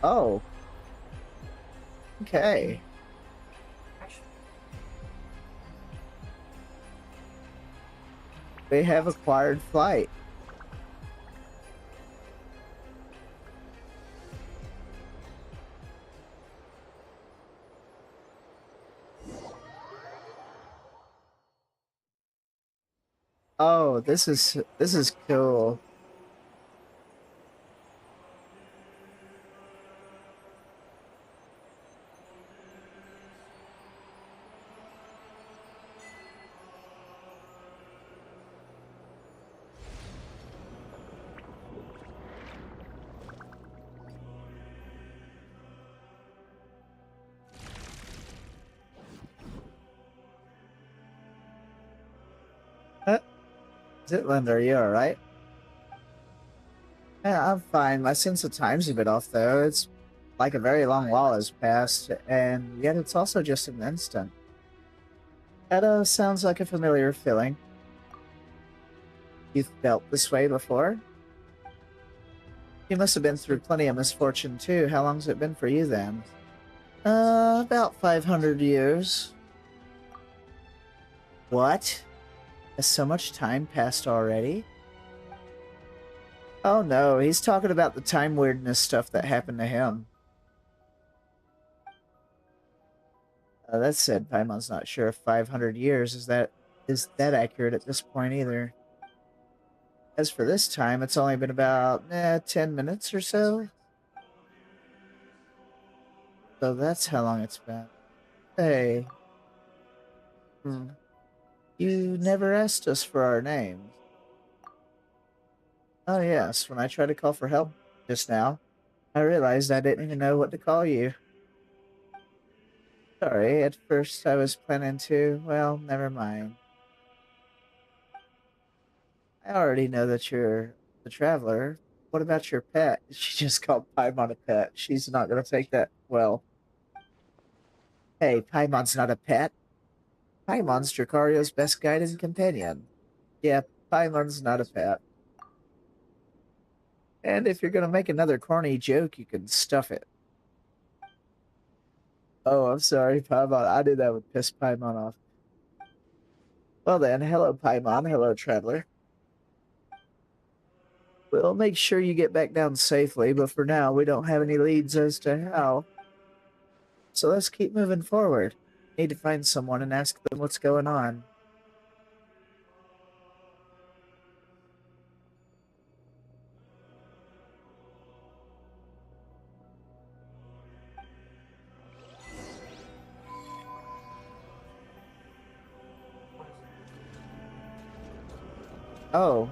Oh, okay. They have acquired flight. Oh, this is cool. Is it, Linda? Are you alright? Yeah, I'm fine. My sense of time's a bit off, though. It's like a very long while has passed, and yet it's also just an instant. That sounds like a familiar feeling. You felt this way before? You must have been through plenty of misfortune, too. How long's it been for you, then? About 500 years. What? Has so much time passed already? Oh no, he's talking about the time weirdness stuff that happened to him. That said, Paimon's not sure if 500 years is that accurate at this point either. As for this time, it's only been about 10 minutes or so. So that's how long it's been. Hey, you never asked us for our names. Oh yes, when I tried to call for help just now, I realized I didn't even know what to call you. Sorry, at first I was planning to, well, never mind. I already know that you're the traveler. What about your pet? She just called Paimon a pet. She's not gonna take that well. Hey, Paimon's not a pet. Paimon's Dracario's best guide and companion. Yeah, Paimon's not a pet. And if you're gonna make another corny joke, you can stuff it. Oh, I'm sorry, Paimon. I knew that would piss Paimon off. Well then, hello Paimon, hello traveler. We'll make sure you get back down safely, but for now, we don't have any leads as to how. So let's keep moving forward. Need to find someone and ask them what's going on. Oh,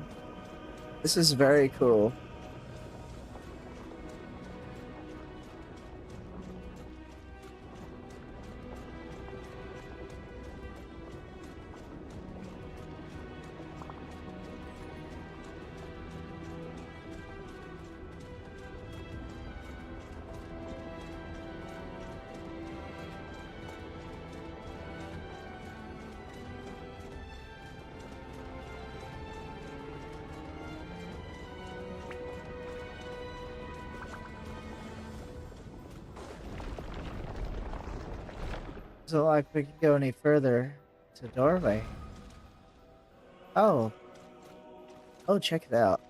this is very cool. So like we can go any further to doorway. Oh. Oh, check it out.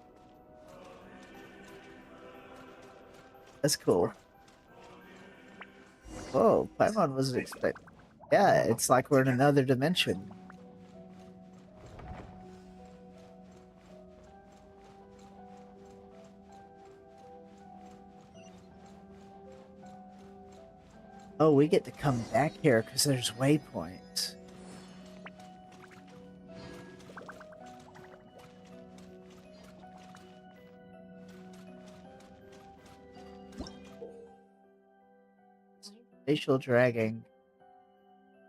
That's cool. Whoa, Paimon wasn't expecting. Yeah, it's like we're in another dimension. Oh, we get to come back here because there's waypoints. Spatial dragging.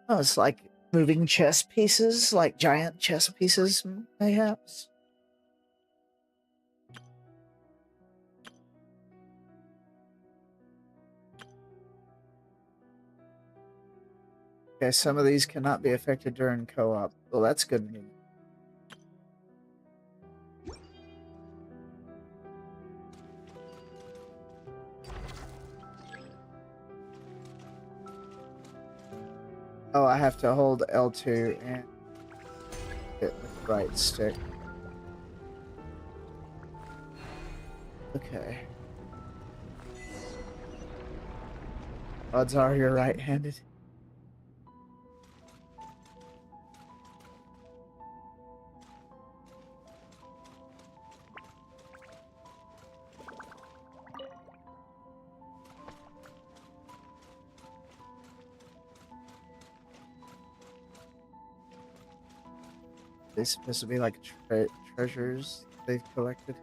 Oh, it's like moving chess pieces, like giant chess pieces, mayhaps. Okay, some of these cannot be affected during co-op. Well, that's good news. Oh, I have to hold L2 and hit with the right stick. Okay. Odds are you're right-handed. They're supposed to be like treasures they've collected.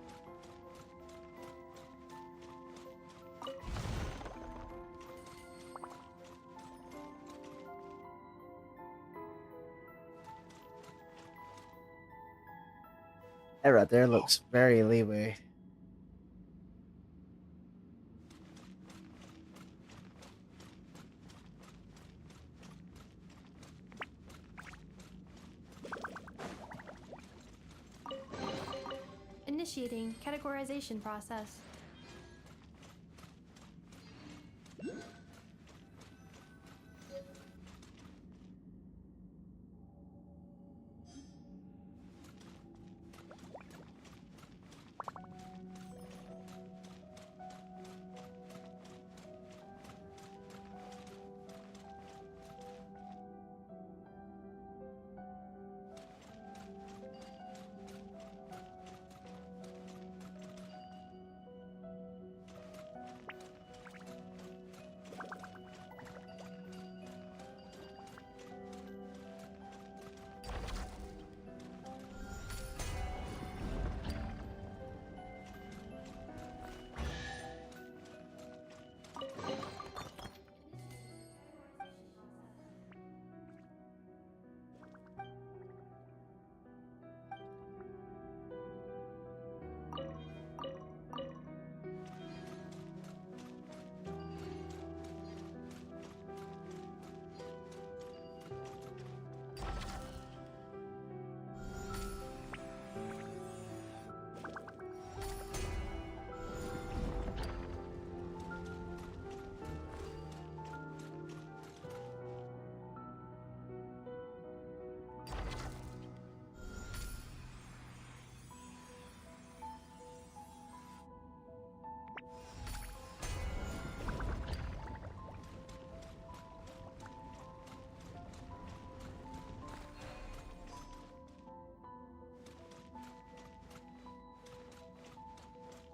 That right there looks very leeway. Initiating categorization process.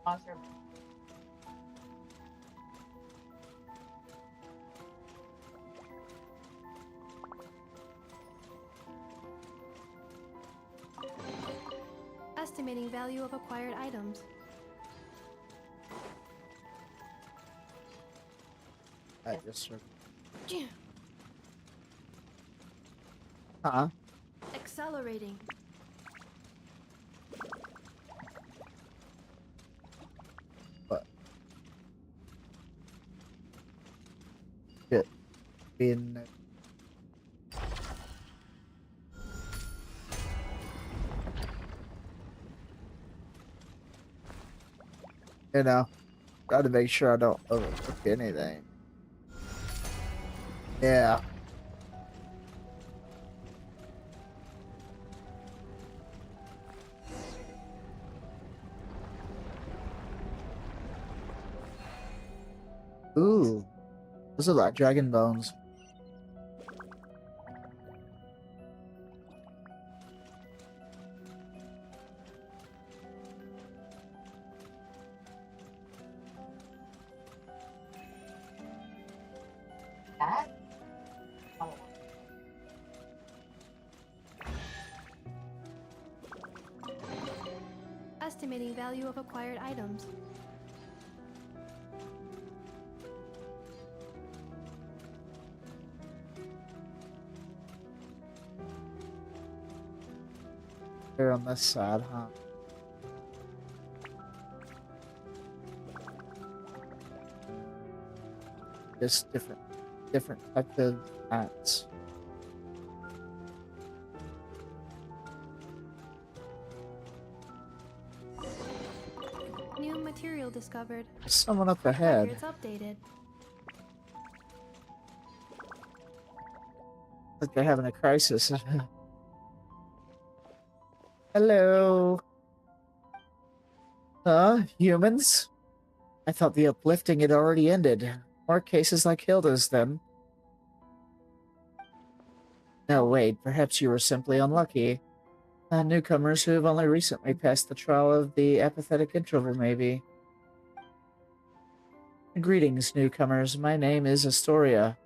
Awesome. Estimating value of acquired items. I just sort of... Huh? Accelerating. What? Shit. Being... You know, gotta make sure I don't overlook anything. Yeah. Ooh. Those are like dragon bones. Estimating value of acquired items. Here on this side, huh? Just different type of hats. New material discovered. There's someone up ahead. Records updated. Like they're having a crisis. Hello. Huh? Humans? I thought the uplifting had already ended. More cases like Hilda's, then. No, wait. Perhaps you were simply unlucky. Newcomers who have only recently passed the trial of the apathetic interval, maybe. Greetings, newcomers. My name is Astoria.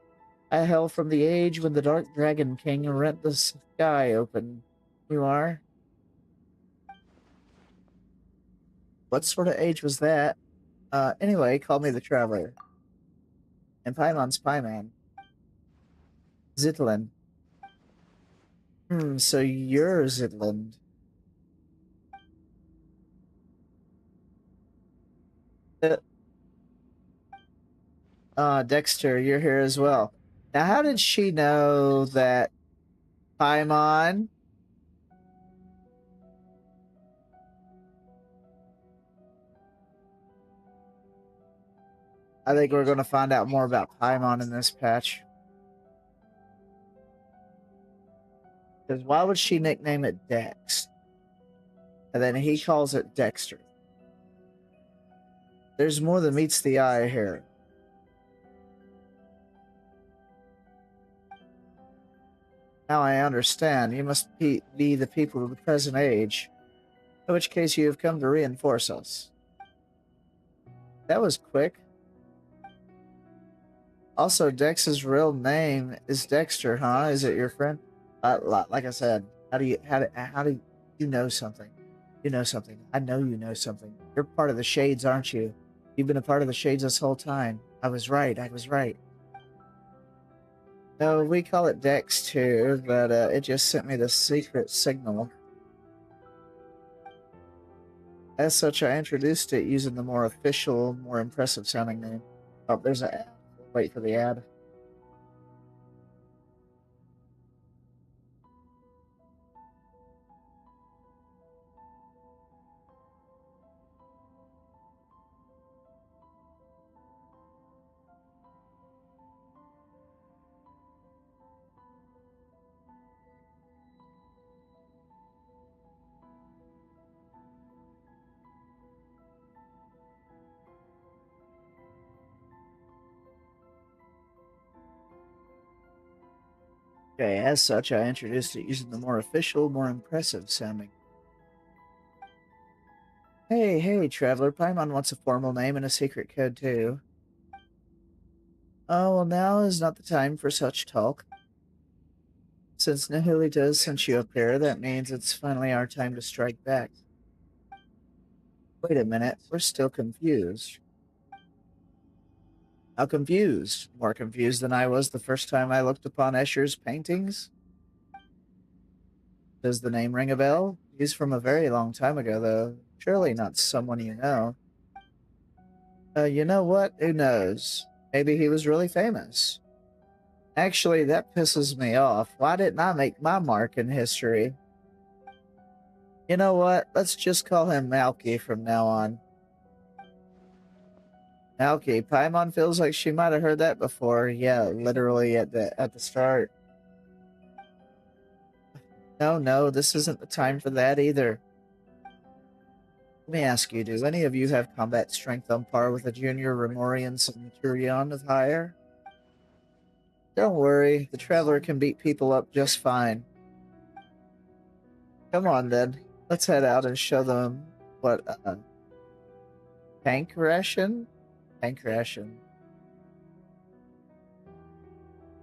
I hail from the age when the Dark Dragon King rent the sky open. You are? What sort of age was that? Anyway, call me the Traveler. And Paimon's Paiman. Zitland. So you're Zitland. Dexter, you're here as well. Now, how did she know that Paimon? I think we're going to find out more about Paimon in this patch. Because why would she nickname it Dex? And then he calls it Dexter. There's more than meets the eye here. Now I understand. You must be the people of the present age. In which case you have come to reinforce us. That was quick. Also, Dex's real name is Dexter, huh? Is it your friend? Like I said, how do you know something? You know something. I know you know something. You're part of the Shades, aren't you? You've been a part of the Shades this whole time. I was right. I was right. No, we call it Dex too, but it just sent me the secret signal. As such, I introduced it using the more official, more impressive sounding name. Oh, there's an ad. Wait for the ad. Okay, as such, I introduced it using the more official, more impressive sounding. Hey, Traveler. Paimon wants a formal name and a secret code, too. Oh, well, now is not the time for such talk. Since Nihilita sent you up here, that means it's finally our time to strike back. Wait a minute, we're still confused. How confused? More confused than I was the first time I looked upon Escher's paintings? Does the name ring a bell? He's from a very long time ago, though. Surely not someone you know. You know what? Who knows? Maybe he was really famous. Actually, that pisses me off. Why didn't I make my mark in history? You know what? Let's just call him Malky from now on. Malky, Paimon feels like she might have heard that before. Yeah, literally at the start. No, this isn't the time for that either. Let me ask you, do any of you have combat strength on par with a junior Remorian Centurion of higher? Don't worry, the Traveler can beat people up just fine. Come on then, let's head out and show them what, tank ration? Tank ration.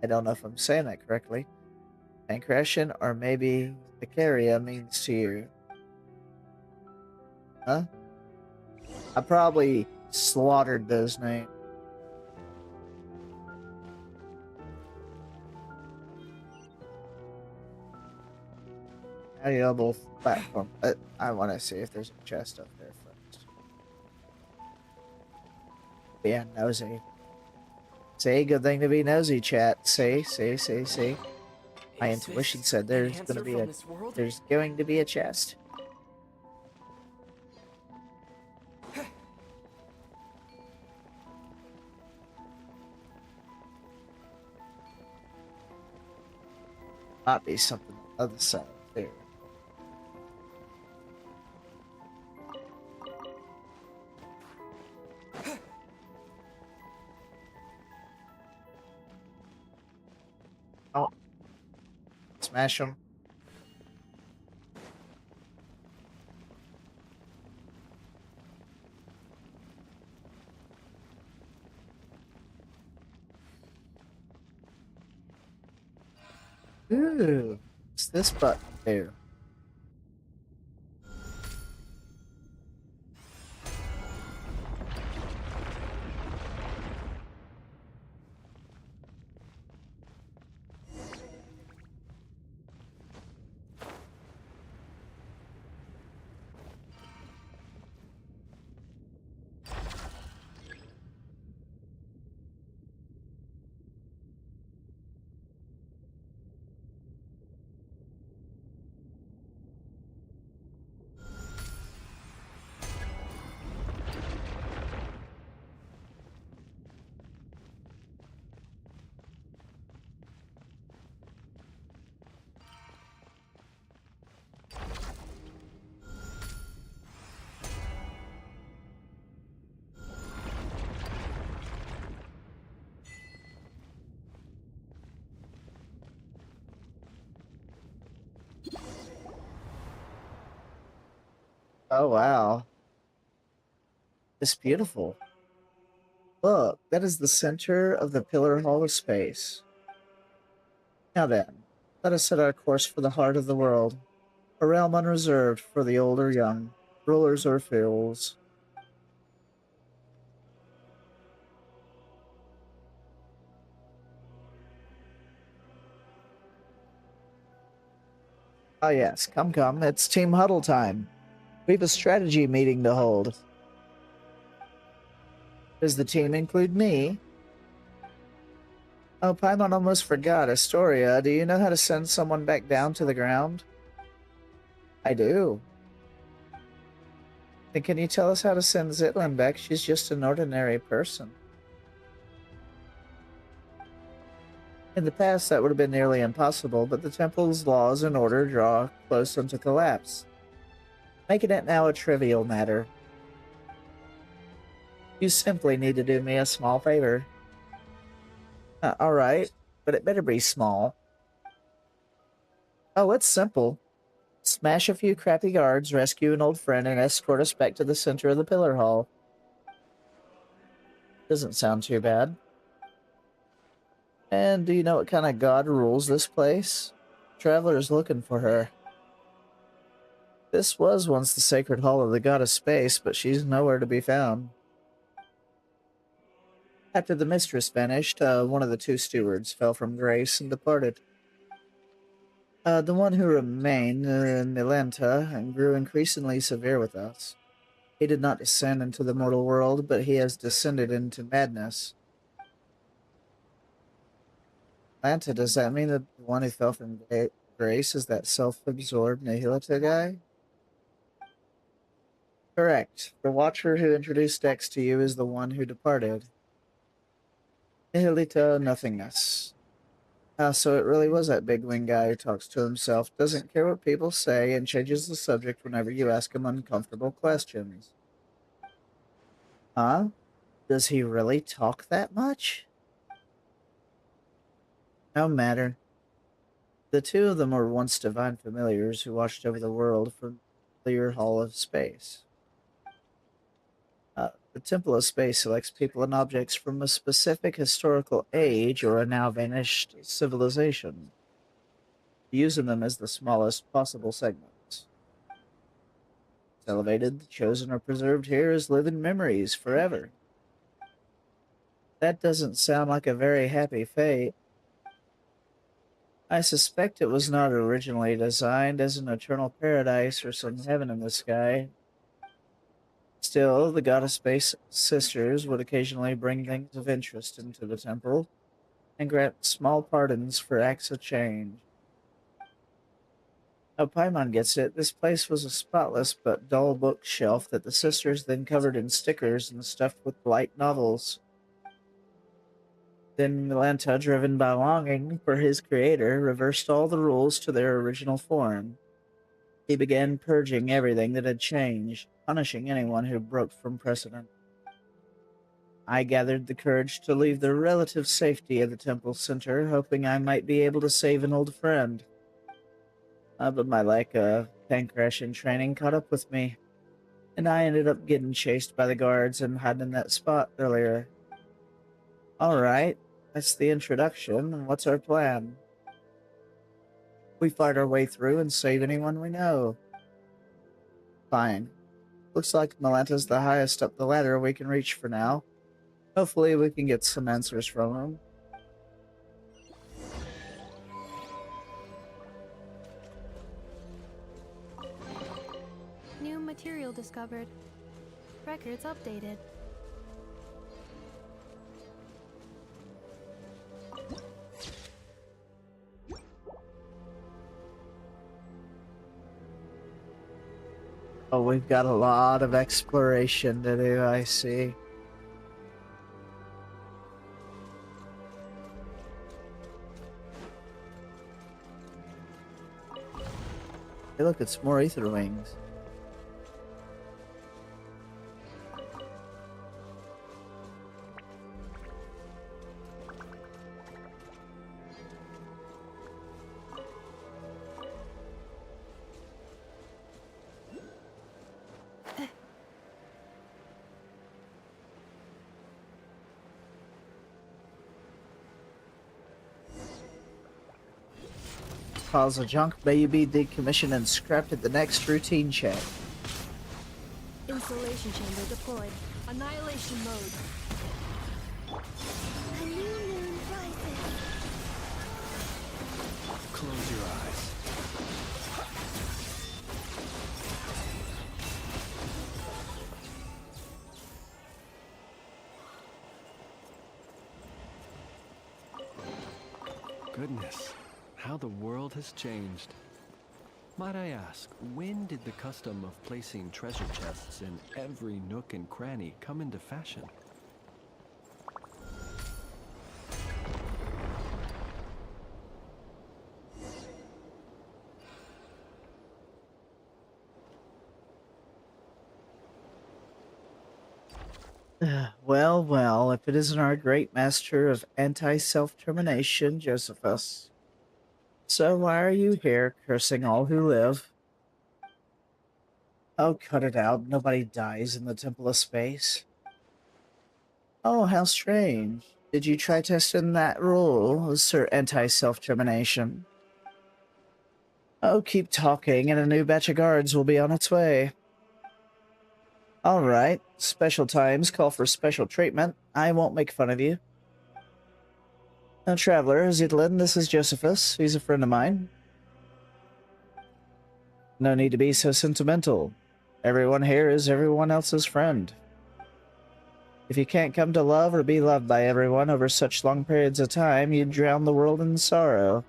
I don't know if I'm saying that correctly. Tank ration, or maybe Vicaria means to you. Huh? I probably slaughtered those names. Valuable platform. I want to see if there's a chest up there first. Yeah, nosy. See, good thing to be nosy, chat. See. My intuition said there's going to be a chest. Might be something on the other side there. Oh, smash them. Ooh, what's this button do? Oh, wow. It's beautiful. Look, that is the center of the Pillar Hall of Space. Now then, let us set our course for the heart of the world, a realm unreserved for the old or young, rulers or fools. Ah yes, come, it's Team Huddle time. We have a strategy meeting to hold. Does the team include me? Oh, Paimon almost forgot. Astoria, do you know how to send someone back down to the ground? I do. Then can you tell us how to send Zitlin back? She's just an ordinary person. In the past, that would have been nearly impossible, but the temple's laws and order draw close unto collapse, making it now a trivial matter. You simply need to do me a small favor. Alright, but it better be small. Oh, it's simple. Smash a few crappy guards, rescue an old friend, and escort us back to the center of the Pillar Hall. Doesn't sound too bad. And do you know what kind of god rules this place? Traveler's looking for her. This was once the sacred hall of the goddess Space, but she's nowhere to be found. After the mistress vanished, one of the two stewards fell from grace and departed. The one who remained, Nilenta, and grew increasingly severe with us. He did not descend into the mortal world, but he has descended into madness. Atlanta, does that mean that the one who fell from grace is that self-absorbed Nihilita guy? Correct. The Watcher who introduced Dex to you is the one who departed. Nihilita nothingness. So it really was that big wing guy who talks to himself, doesn't care what people say, and changes the subject whenever you ask him uncomfortable questions. Huh? Does he really talk that much? No matter. The two of them were once divine familiars who watched over the world from the clear hall of space. The Temple of Space selects people and objects from a specific historical age or a now vanished civilization, using them as the smallest possible segments. It's elevated, the chosen are preserved here as living memories forever. That doesn't sound like a very happy fate. I suspect it was not originally designed as an eternal paradise or some heaven in the sky. Still, the goddess Space sisters would occasionally bring things of interest into the temple and grant small pardons for acts of change. Oh, Paimon gets it. This place was a spotless but dull bookshelf that the sisters then covered in stickers and stuffed with light novels. Then Milanta, driven by longing for his creator, reversed all the rules to their original form. He began purging everything that had changed, punishing anyone who broke from precedent. I gathered the courage to leave the relative safety of the temple center, hoping I might be able to save an old friend. But my lack of pancration training caught up with me, and I ended up getting chased by the guards and hiding in that spot earlier. Alright, that's the introduction. What's our plan? We fight our way through and save anyone we know. Fine. Looks like Milanta's the highest up the ladder we can reach for now. Hopefully we can get some answers from him. New material discovered. Records updated. Oh, we've got a lot of exploration to do, I see. Hey, look, it's more ether wings. Piles of junk may be decommissioned and scrapped at the next routine check. Installation chamber deployed. Annihilation mode. A new moon rises. Close your eyes. Goodness, how the world has changed. Might I ask, when did the custom of placing treasure chests in every nook and cranny come into fashion? Well, well, if it isn't our great master of anti-self-termination, Josephus. So why are you here, cursing all who live? Oh, cut it out. Nobody dies in the Temple of Space. Oh, how strange. Did you try testing that rule, Sir Anti-Self-Termination? Oh, keep talking, and a new batch of guards will be on its way. Alright, special times call for special treatment. I won't make fun of you. Now, traveler, Zidlin, this is Josephus. He's a friend of mine. No need to be so sentimental. Everyone here is everyone else's friend. If you can't come to love or be loved by everyone over such long periods of time, you'd drown the world in sorrow.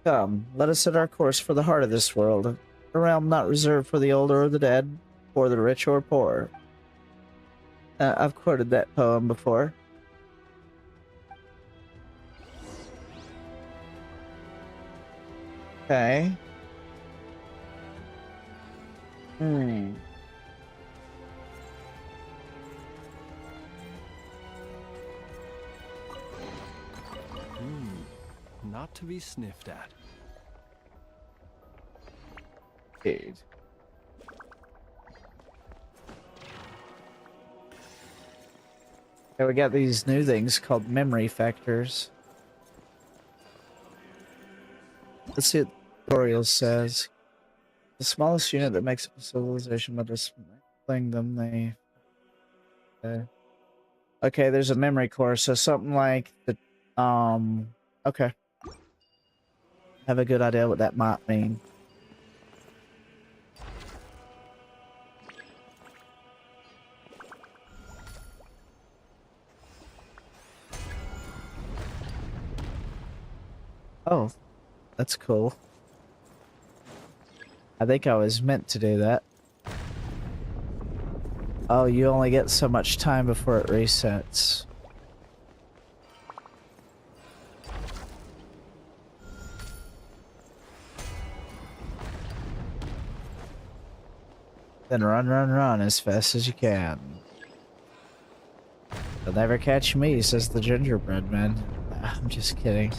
Come, let us set our course for the heart of this world, a realm not reserved for the old or the dead, or the rich or poor. I've quoted that poem before. Okay. Not to be sniffed at. Dude. Okay, we got these new things called memory factors. Let's see what the tutorial says. The smallest unit that makes up a civilization by displaying them, they... Okay, there's a memory core, so something like the... Okay. Have a good idea what that might mean. Oh, that's cool. I think I was meant to do that. Oh, you only get so much time before it resets. Then run, run, run as fast as you can. They'll never catch me, says the gingerbread man. Nah, I'm just kidding.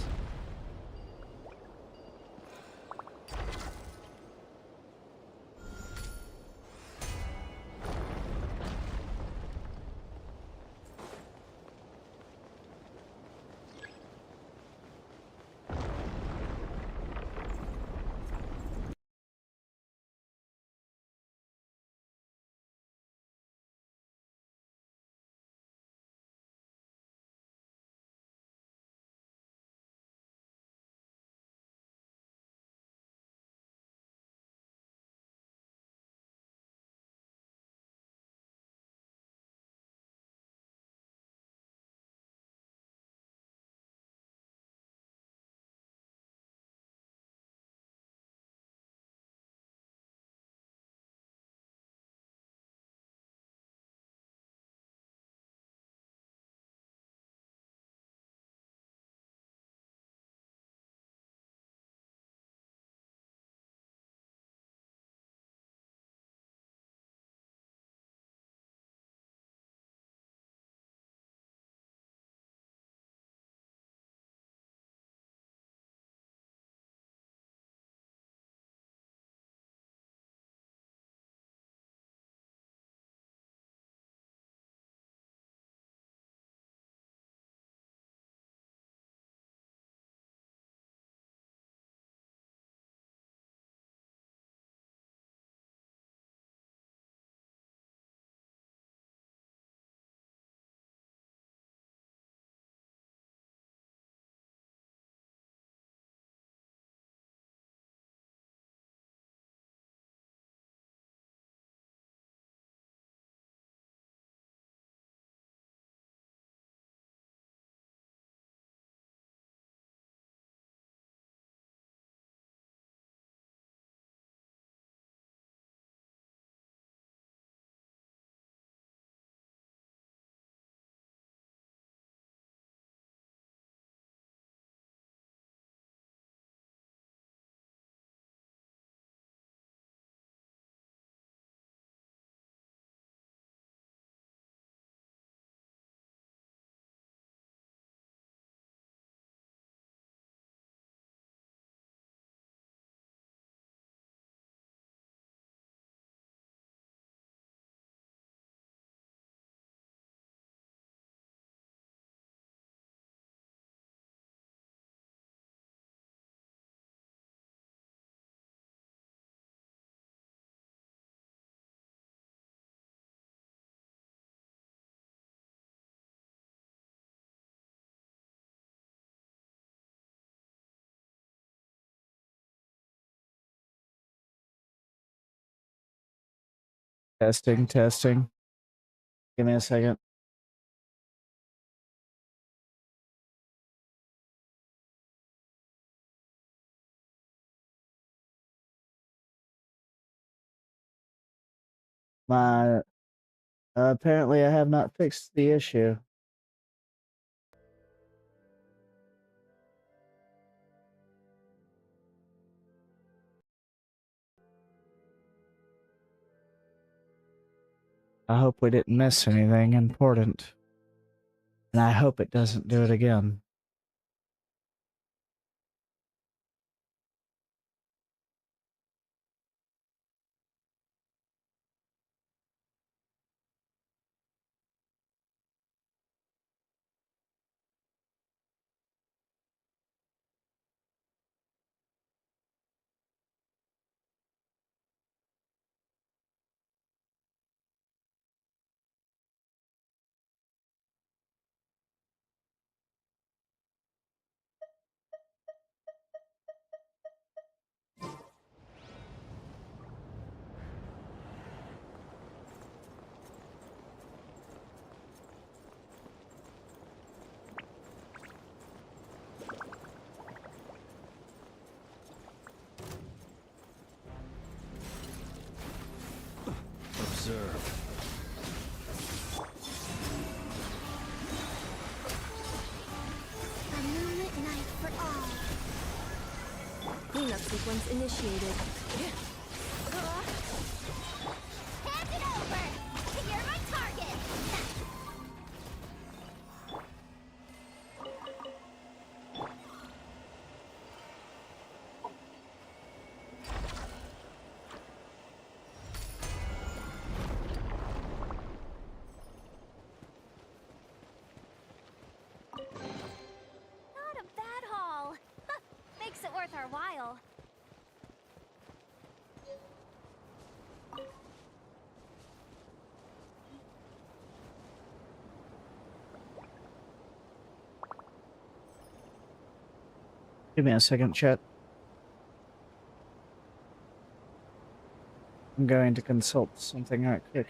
Testing, testing. Give me a second. My apparently I have not fixed the issue. I hope we didn't miss anything important. And I hope it doesn't do it again. Observe. A moonlit night for all. Cleanup sequence initiated. Give me a second, chat. I'm going to consult something right quick.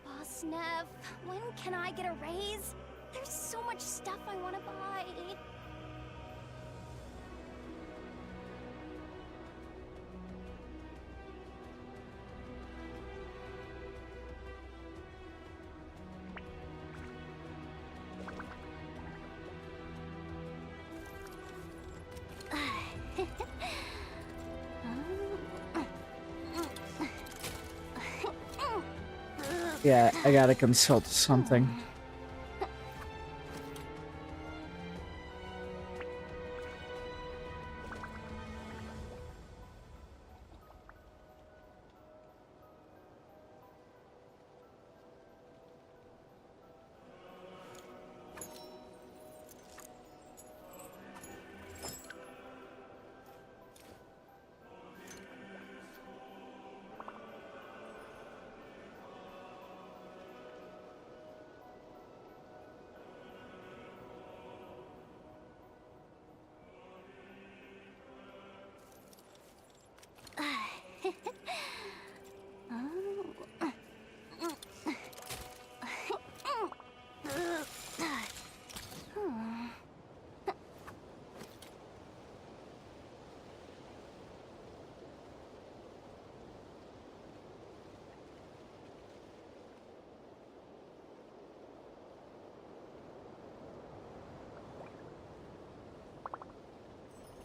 Boss Nev, when can I get a raise? There's so much stuff I want to buy. Yeah, I gotta consult something.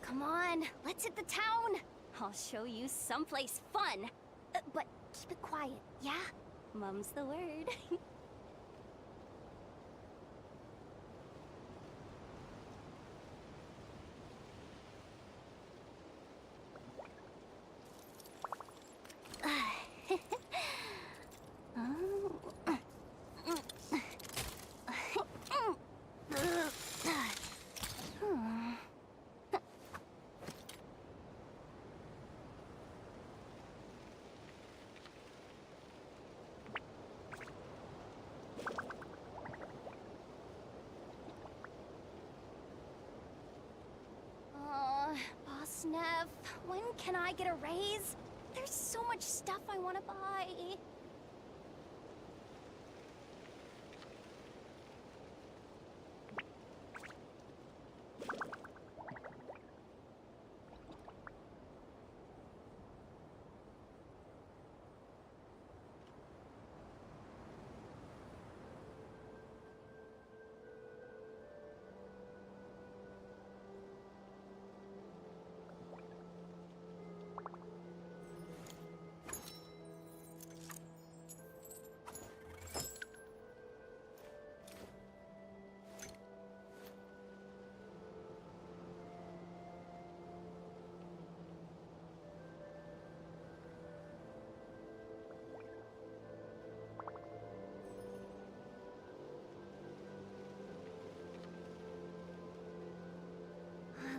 Come on, let's hit the town. I'll show you someplace fun. But keep it quiet, yeah? Mum's the word. Boss Nev, when can I get a raise? There's so much stuff I want to buy.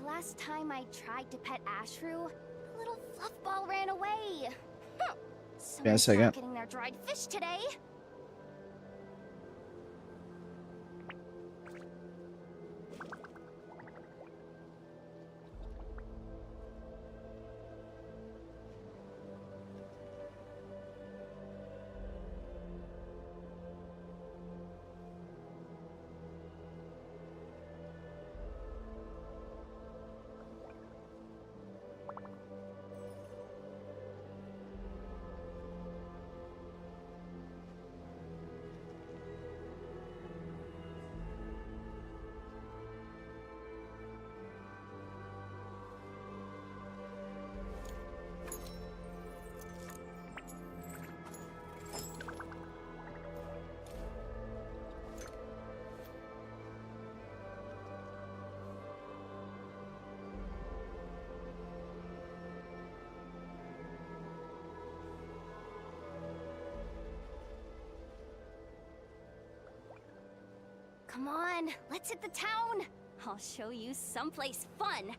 Last time I tried to pet Ashru, the little fluffball ran away. Someone's not getting their dried fish today. Come on, let's hit the town. I'll show you someplace fun.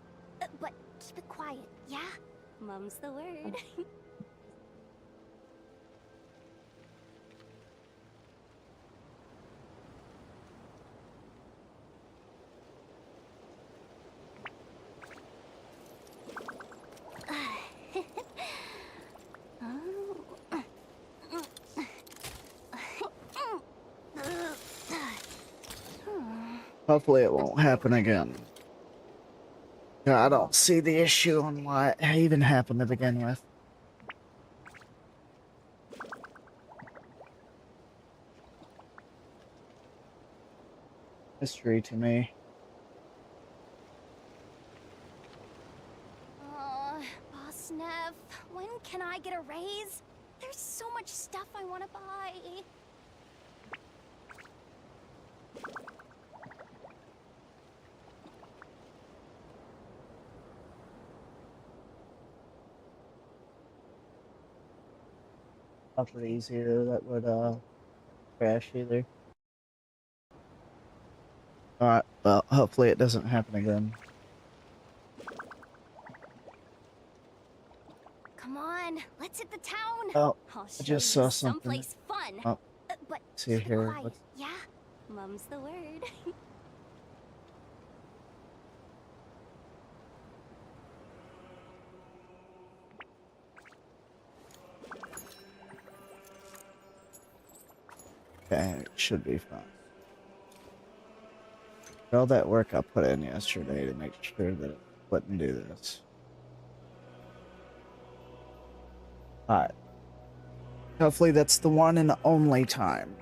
But keep it quiet, yeah? Mum's the word. Hopefully it won't happen again. Yeah, I don't see the issue on why it even happened to begin with. Mystery to me. Boss Neff, when can I get a raise? There's so much stuff I want to buy. Nothing easier that would crash either. Alright, well, hopefully it doesn't happen again. Come on, let's hit the town. Oh, I'll I show just you saw something. someplace fun. Oh, But see keep it here. quiet, What's... yeah? Mum's the word. Okay, it should be fine. All that work I put in yesterday to make sure that it wouldn't do this. Alright. Hopefully that's the one and only time.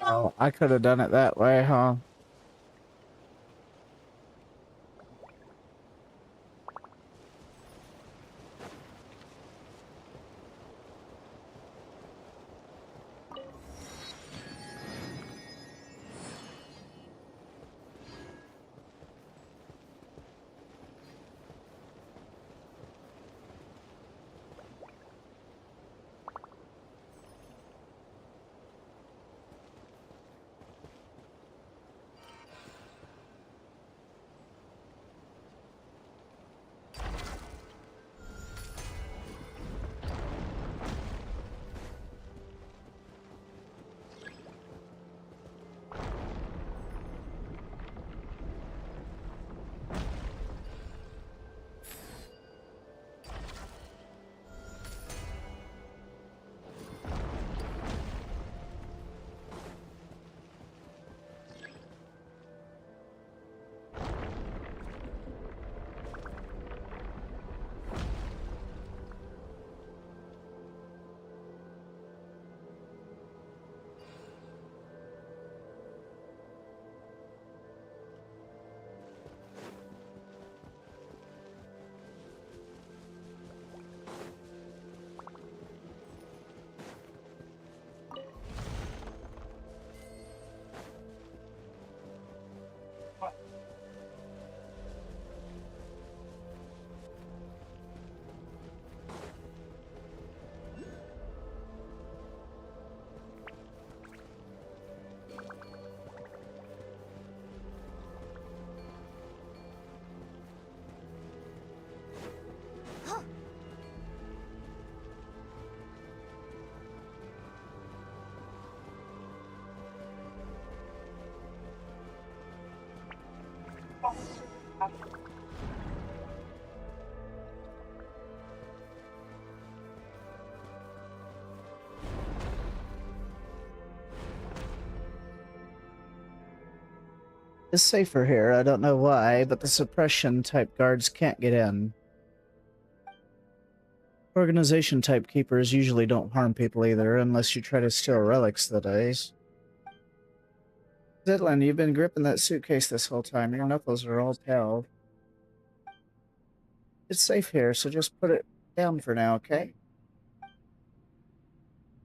Oh, I could have done it that way, huh? It's safer here. I don't know why, but the suppression type guards can't get in. Organization type keepers usually don't harm people either, unless you try to steal relics that days. Zidlin, you've been gripping that suitcase this whole time. Your knuckles are all pale. It's safe here, so just put it down for now, okay?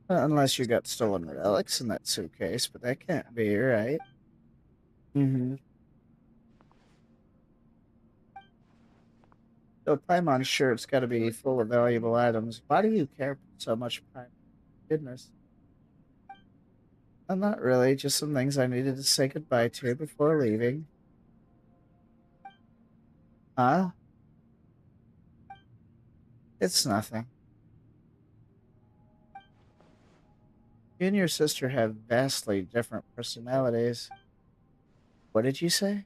Unless you got stolen relics in that suitcase, but that can't be, right? Mm-hmm. So Paimon's sure it's got to be full of valuable items. Why do you care so much, Paimon? Goodness. Not really, just some things I needed to say goodbye to before leaving. Huh? It's nothing. You and your sister have vastly different personalities. What did you say?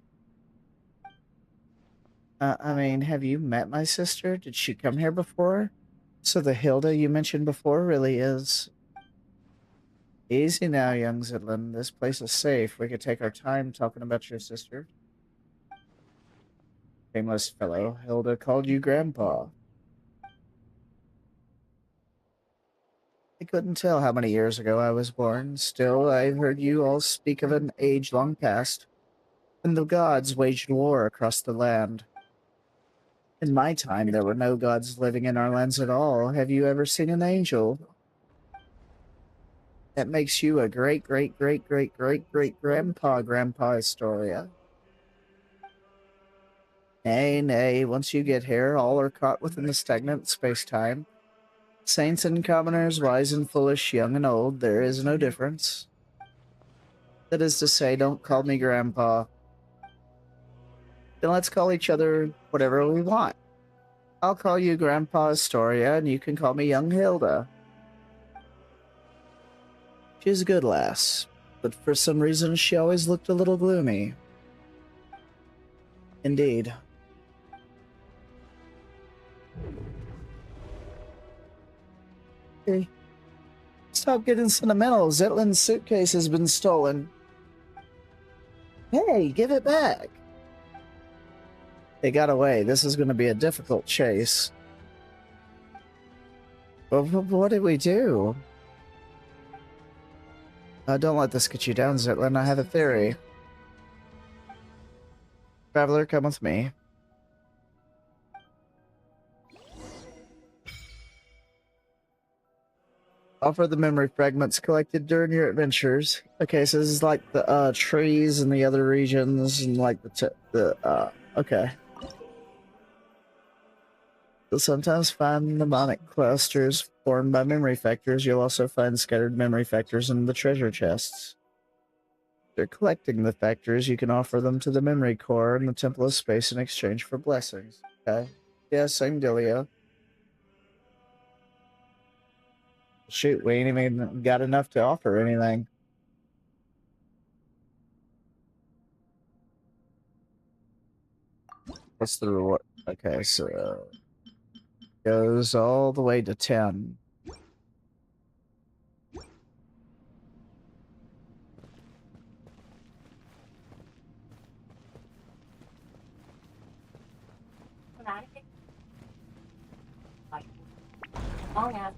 I mean, have you met my sister? Did she come here before? So the Hilda you mentioned before really is... Easy now, young Zidlin. This place is safe. We could take our time talking about your sister. Shameless fellow, Hilda called you Grandpa. I couldn't tell how many years ago I was born. Still, I heard you all speak of an age long past, when the gods waged war across the land. In my time, there were no gods living in our lands at all. Have you ever seen an angel? That makes you a great-great-great-great-great-great-grandpa Astoria. Nay, nay, once you get here, all are caught within the stagnant space-time. Saints and commoners, wise and foolish, young and old, there is no difference. That is to say, don't call me Grandpa. Then let's call each other whatever we want. I'll call you Grandpa Astoria, and you can call me Young Hilda. She's a good lass, but for some reason she always looked a little gloomy. Indeed. Hey, stop getting sentimental. Zetlin's suitcase has been stolen. Hey, give it back. They got away. This is going to be a difficult chase. But what did we do? Don't let this get you down, Zitlin. I have a theory. Traveler, come with me. Offer the memory fragments collected during your adventures. Okay, so this is like the trees and the other regions and like okay. You'll sometimes find mnemonic clusters formed by memory factors. You'll also find scattered memory factors in the treasure chests. After collecting the factors, you can offer them to the memory core in the Temple of Space in exchange for blessings. Okay? Yeah, same dealio. Shoot, we ain't even got enough to offer anything. What's the reward? Okay, so... goes all the way to 10. Smash and grab! I'm gonna...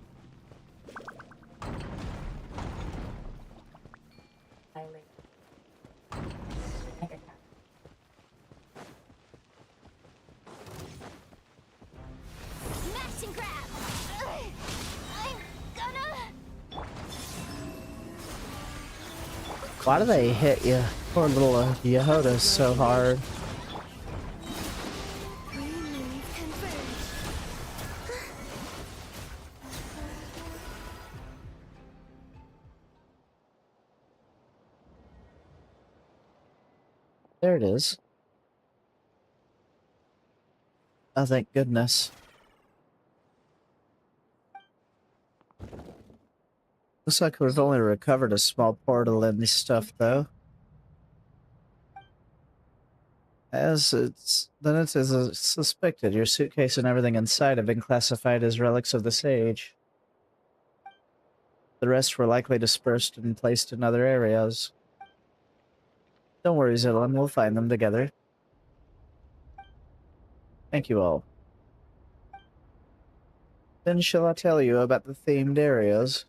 Why do they hit you? Poor little Yehoda so hard. There it is. Oh, thank goodness. Looks like we've only recovered a small portal in this stuff, though. As it is suspected, your suitcase and everything inside have been classified as relics of the sage. The rest were likely dispersed and placed in other areas. Don't worry, Zillan, we'll find them together. Thank you all. Then shall I tell you about the themed areas?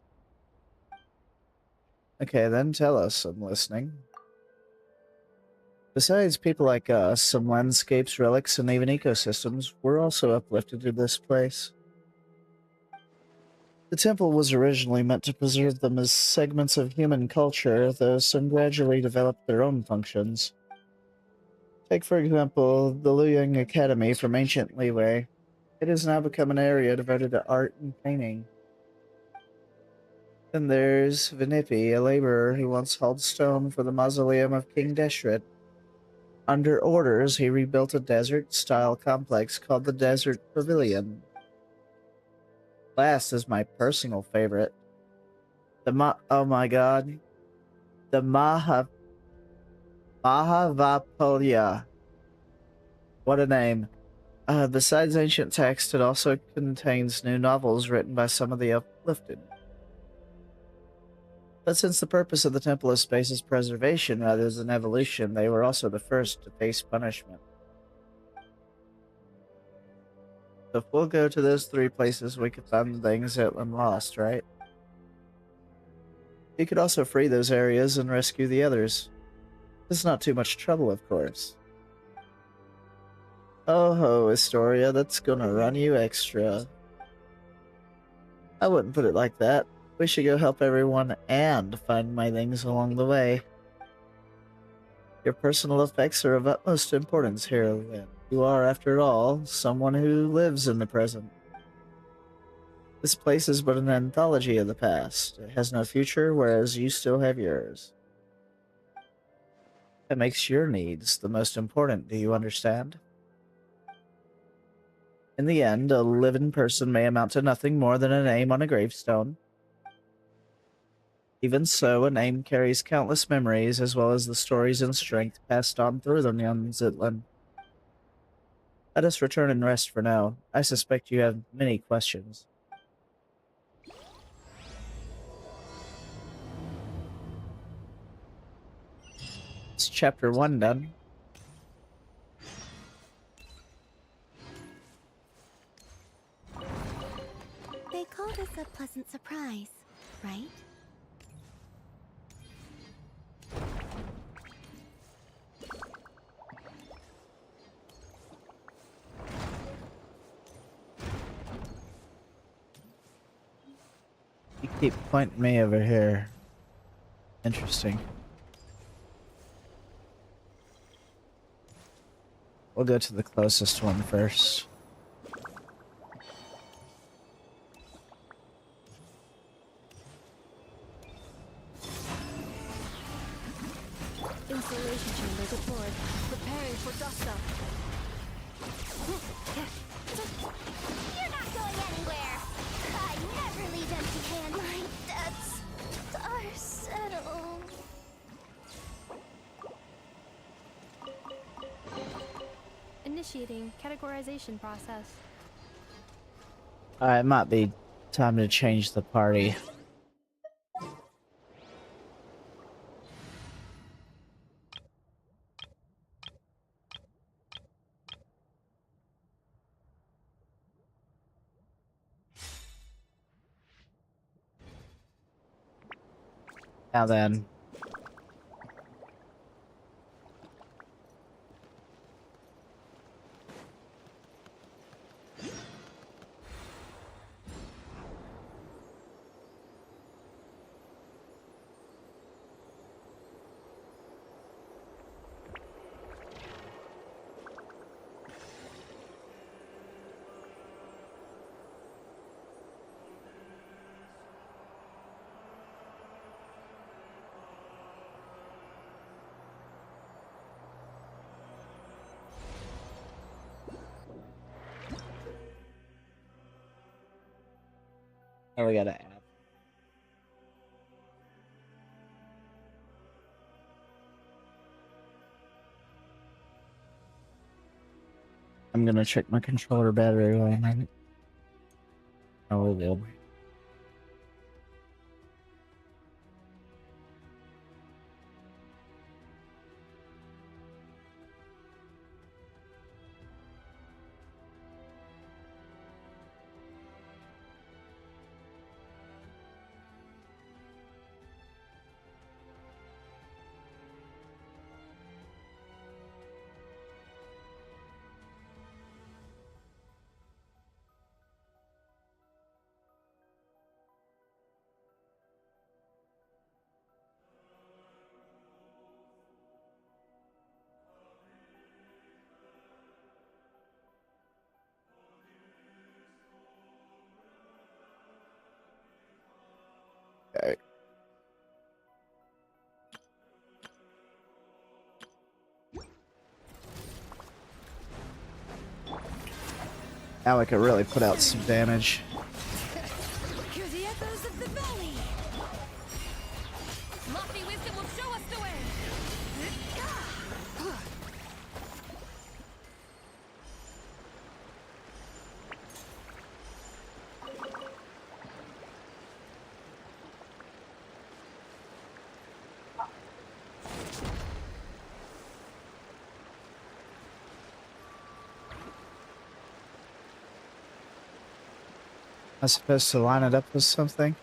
Okay, then tell us. I'm listening. Besides people like us, some landscapes, relics, and even ecosystems were also uplifted to this place. The temple was originally meant to preserve them as segments of human culture, though some gradually developed their own functions. Take, for example, the Luyang Academy from ancient Liyue. It has now become an area devoted to art and painting. Then there's Vinipi, a laborer who once hauled stone for the mausoleum of King Deshret. Under orders, he rebuilt a desert-style complex called the Desert Pavilion. Last is my personal favorite. Oh my god. The Mahavapalya. What a name. Besides ancient text, it also contains new novels written by some of the uplifted. But since the purpose of the Temple of Space is preservation rather than evolution, they were also the first to face punishment. So if we'll go to those 3 places, we could find the things that were lost, right? You could also free those areas and rescue the others. It's not too much trouble, of course. Oh ho, Astoria, that's gonna run you extra. I wouldn't put it like that. We should go help everyone and find my things along the way. Your personal effects are of utmost importance here, Lynn. You are, after all, someone who lives in the present. This place is but an anthology of the past. It has no future, whereas you still have yours. That makes your needs the most important, do you understand? In the end, a living person may amount to nothing more than a name on a gravestone. Even so, a name carries countless memories, as well as the stories and strength passed on through them, young Zitlan. Let us return and rest for now. I suspect you have many questions. It's chapter 1 done. They called us a pleasant surprise, right? You keep pointing me over here. Interesting. We'll go to the closest one first. Installation chamber deployed. Preparing for dust up. You're not going anywhere! I never leave empty-handed. My debts are settled. Initiating categorization process. It might be time to change the party. Now then. Oh, we gotta add. I'm gonna check my controller battery while I'm at it. Oh, it will. Okay. Now I could really put out some damage. Hear the echoes of the valley. Lofty wisdom will show us the way. I'm supposed to line it up with something.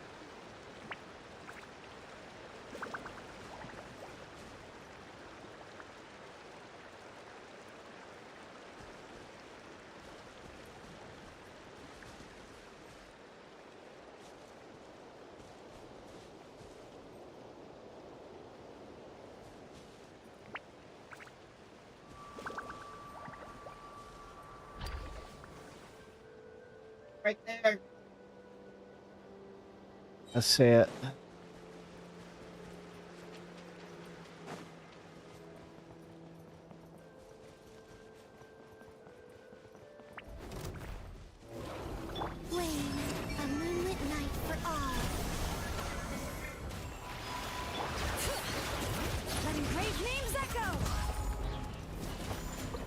Right there. I see it. Rain, a moonlit night for all. Letting brave names echo.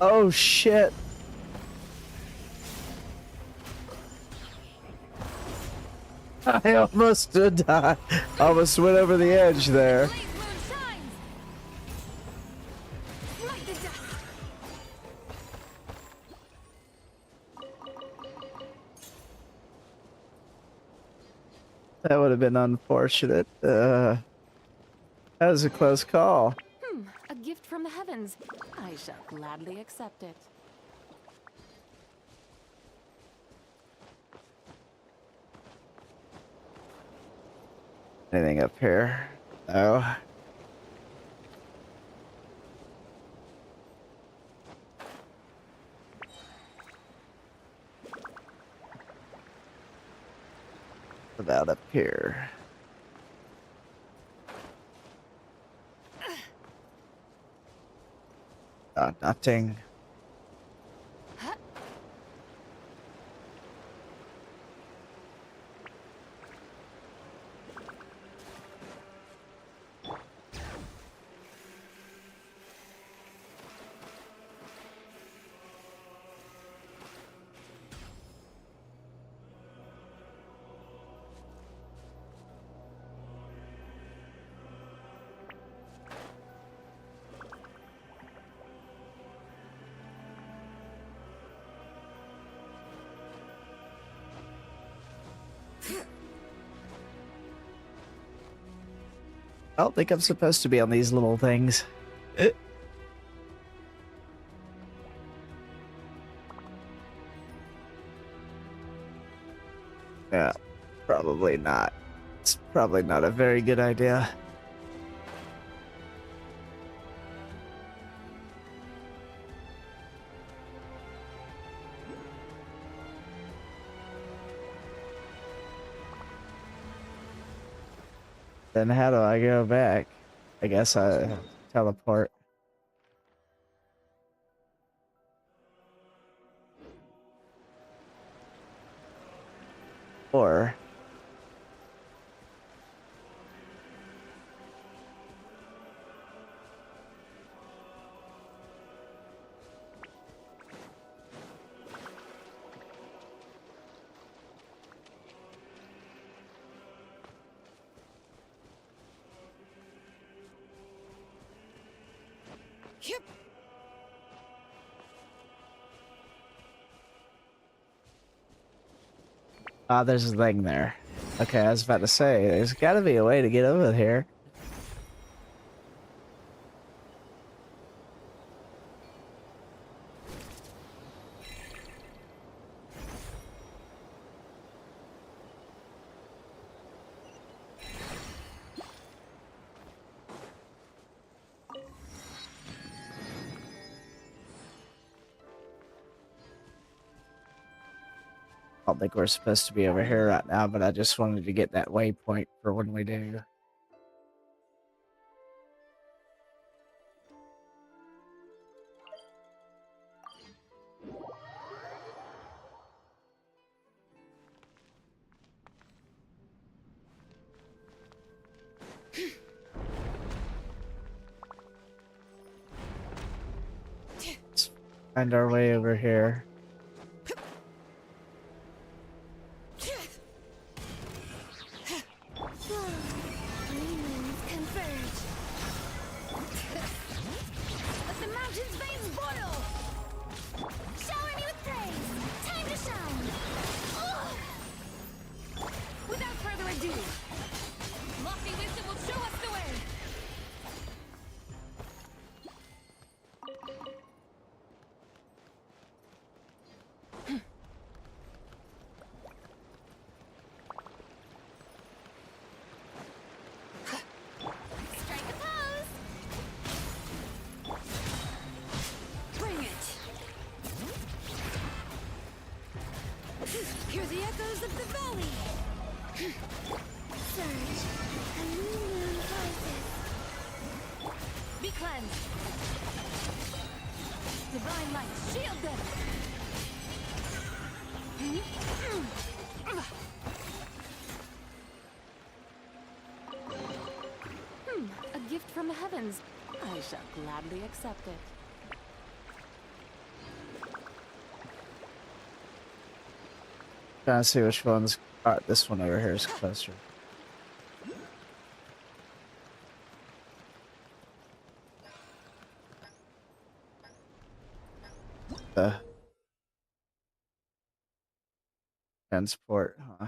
Oh shit. I almost did die. Almost went over the edge there. Blaze moon shines. Light the dust. That would have been unfortunate. That was a close call. A gift from the heavens. I shall gladly accept it. Anything up here? No. What about up here? Nothing. I don't think I'm supposed to be on these little things. Yeah, probably not. It's probably not a very good idea. Then how do I go back? I guess I teleport. Or Yep. Ah, there's a thing there. Okay, I was about to say, there's got to be a way to get over here. I don't think we're supposed to be over here right now, but I just wanted to get that waypoint for when we do. Let's find our way over here. Demons converge. Let the mountain's veins boil. Shower me with praise. Time to shine. Ugh. Without further ado, lofty wisdom will show us the way. Strike a pose. Bring it. Hear the echoes of the valley. Surge. A new moon rises. Be cleansed. Divine light, shield them. A gift from the heavens. I shall gladly accept it. Trying to see which one's. Alright, this one over here is closer. The transport, huh?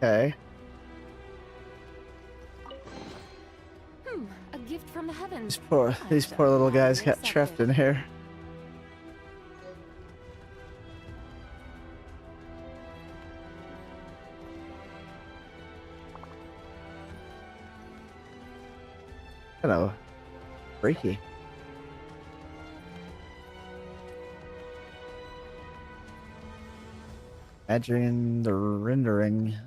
Okay. A gift from the heavens. These poor little guys got trapped in here. Hello. Freaky. Imagine the rendering.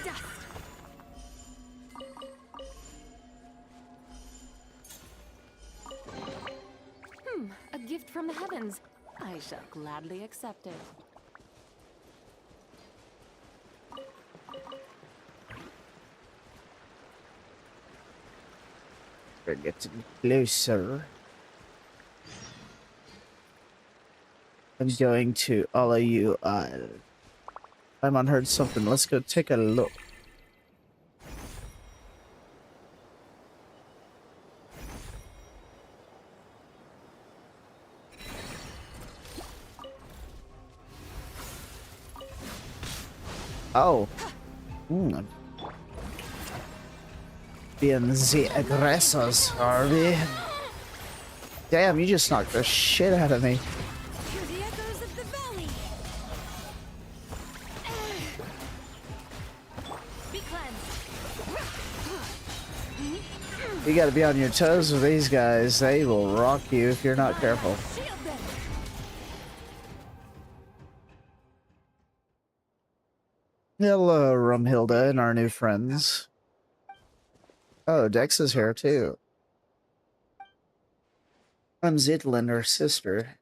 dust. A gift from the heavens. I shall gladly accept it. We're getting closer. I'm going to follow you. Paimon heard something. Let's go take a look. Oh. Being the aggressors, are we? Damn, you just knocked the shit out of me. Hear the echoes of the valley. Be cleansed. You gotta be on your toes with these guys. They will rock you if you're not careful. Shield them. Hello, Rumhilda and our new friends. Oh, Dex is here too. I'm Zitlin, her sister.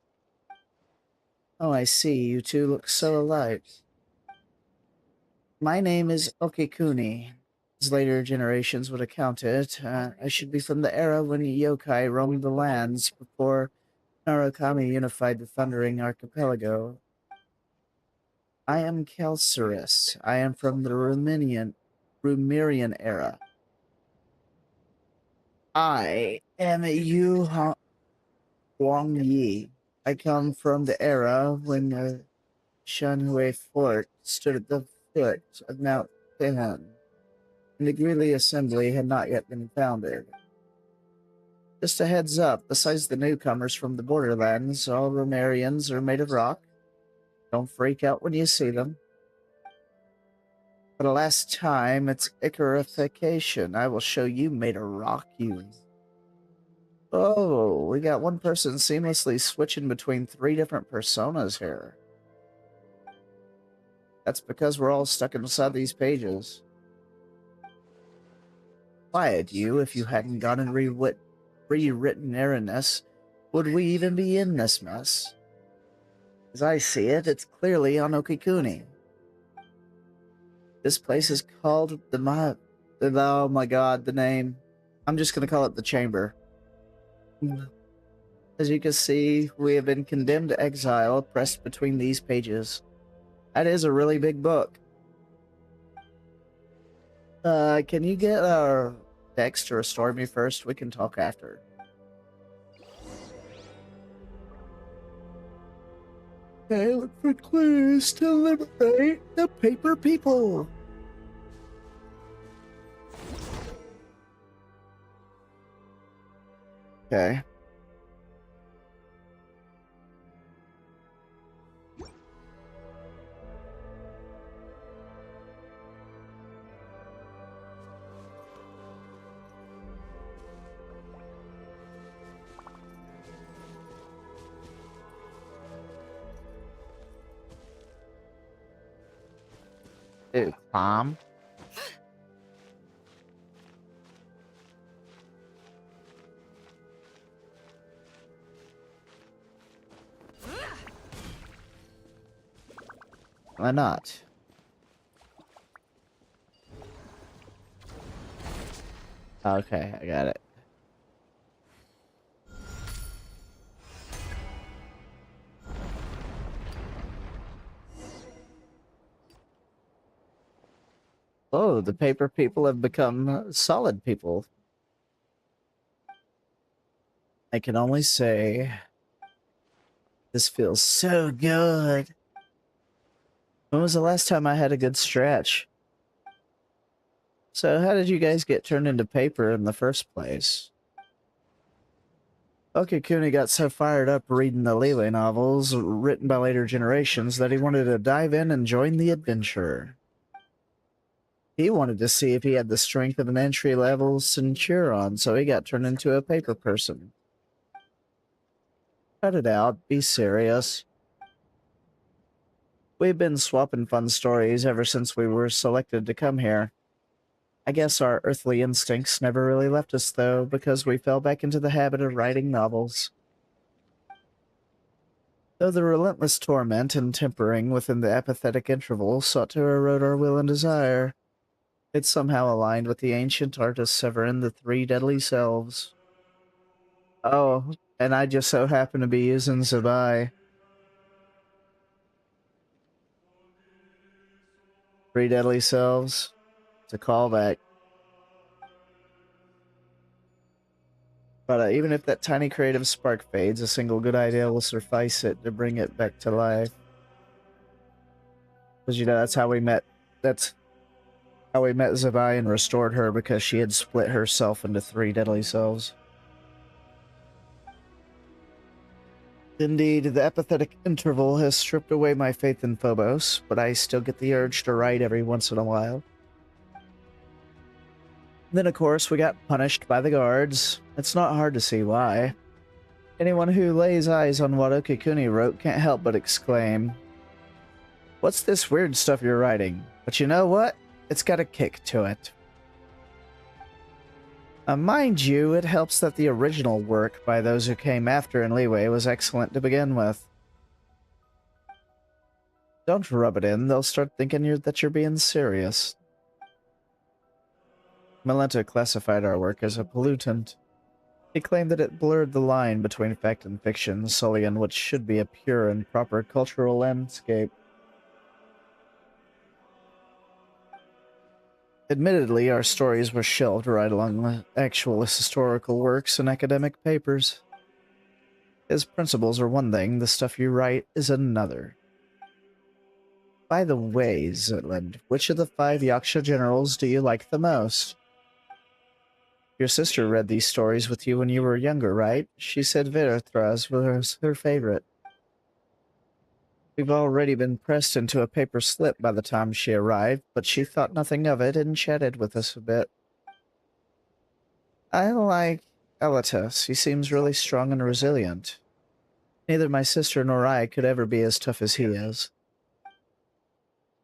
Oh, I see. You two look so alike. My name is Okikuni. As later generations would account it, I should be from the era when yokai roamed the lands before Narukami unified the Thundering Archipelago. I am Kelceris. I am from the Rumirian era. I am Yu Huang Yi. I come from the era when the Shanhui Fort stood at the foot of Mount Tehan, and the Greeley Assembly had not yet been founded. Just a heads up, besides the newcomers from the borderlands, all Rumarians are made of rock. Don't freak out when you see them. For the last time, it's Icarification. I will show you made of rock, you. Oh, we got one person seamlessly switching between 3 different personas here. That's because we're all stuck inside these pages. Quiet, you. If you hadn't gone and rewritten Erinus, would we even be in this mess? As I see it, it's clearly on Okikuni. This place is called oh my god, the name. I'm just gonna call it the Chamber. As you can see, we have been condemned to exile, pressed between these pages. That is a really big book. Can you get our Dex to restore me first? We can talk after. Okay, look for clues to liberate the paper people. Okay. Dude, calm. Why not? Okay, I got it. Oh, the paper people have become solid people. I can only say this feels so good. When was the last time I had a good stretch? So how did you guys get turned into paper in the first place? Okikuni got so fired up reading the Lele novels written by later generations that he wanted to dive in and join the adventure. He wanted to see if he had the strength of an entry-level Centurion, so he got turned into a paper person. Cut it out. Be serious. We've been swapping fun stories ever since we were selected to come here. I guess our earthly instincts never really left us, though, because we fell back into the habit of writing novels. Though the relentless torment and tempering within the apathetic interval sought to erode our will and desire, it somehow aligned with the ancient art of severing the three deadly selves. Oh, and I just so happen to be using Zabai. Three deadly selves. It's a callback. But even if that tiny creative spark fades, a single good idea will suffice it to bring it back to life. Because, you know, that's how we met Zabai and restored her, because she had split herself into three deadly selves. Indeed, the apathetic interval has stripped away my faith in Phobos, but I still get the urge to write every once in a while. Then, of course, we got punished by the guards. It's not hard to see why. Anyone who lays eyes on what Okikuni wrote can't help but exclaim, "What's this weird stuff you're writing?" But you know what? It's got a kick to it. Mind you, it helps that the original work by those who came after in Liyue was excellent to begin with. Don't rub it in, they'll start thinking that you're being serious. Melenta classified our work as a pollutant. He claimed that it blurred the line between fact and fiction, sullying what should be a pure and proper cultural landscape. Admittedly, our stories were shelved right along with actual historical works and academic papers. His principles are one thing, the stuff you write is another. By the way, Zitland, which of the 5 Yaksha generals do you like the most? Your sister read these stories with you when you were younger, right? She said Virathras was her favorite. We've already been pressed into a paper slip by the time she arrived, but she thought nothing of it and chatted with us a bit. I like Elatus. He seems really strong and resilient. Neither my sister nor I could ever be as tough as he is.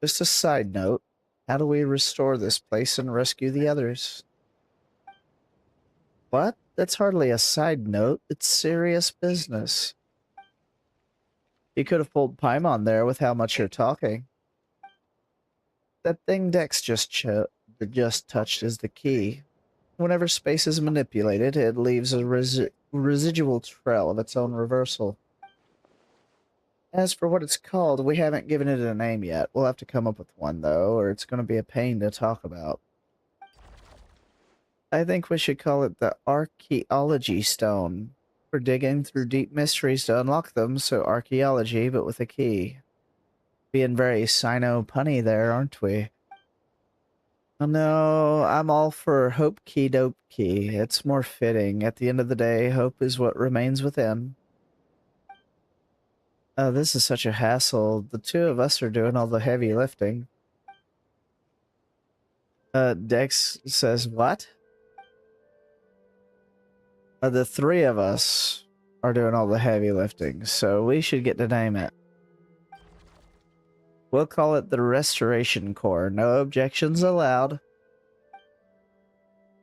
Just a side note, how do we restore this place and rescue the others? What? That's hardly a side note. It's serious business. You could have pulled Paimon there with how much you're talking. That thing Dex just touched is the key. Whenever space is manipulated, it leaves a residual trail of its own reversal. As for what it's called, we haven't given it a name yet. We'll have to come up with one, though, or it's going to be a pain to talk about. I think we should call it the Archaeology Stone. We're digging through deep mysteries to unlock them, so archaeology, but with a key. Being very Sino-punny there, aren't we? Oh no, I'm all for Hope Key Dope Key. It's more fitting. At the end of the day, hope is what remains within. Oh, this is such a hassle. The two of us are doing all the heavy lifting. Dex says, what? The 3 of us are doing all the heavy lifting, so we should get to name it. We'll call it the Restoration Corps. No objections allowed.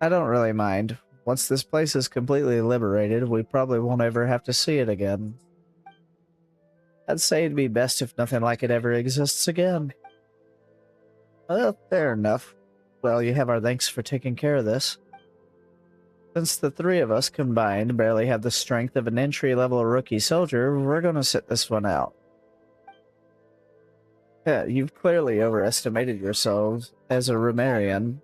I don't really mind. Once this place is completely liberated, we probably won't ever have to see it again. I'd say it'd be best if nothing like it ever exists again. Well, fair enough. Well, you have our thanks for taking care of this. Since the 3 of us combined barely have the strength of an entry-level rookie soldier, we're gonna sit this one out. Yeah, you've clearly overestimated yourselves as a Romarian,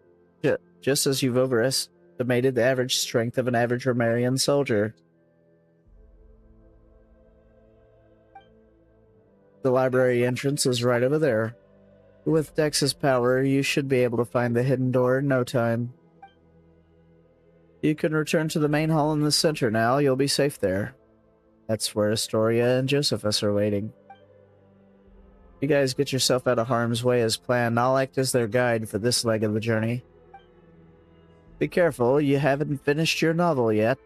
just as you've overestimated the average strength of an average Romarian soldier. The library entrance is right over there. With Dex's power, you should be able to find the hidden door in no time. You can return to the main hall in the center now. You'll be safe there. That's where Astoria and Josephus are waiting. You guys get yourself out of harm's way as planned. I'll act as their guide for this leg of the journey. Be careful, you haven't finished your novel yet.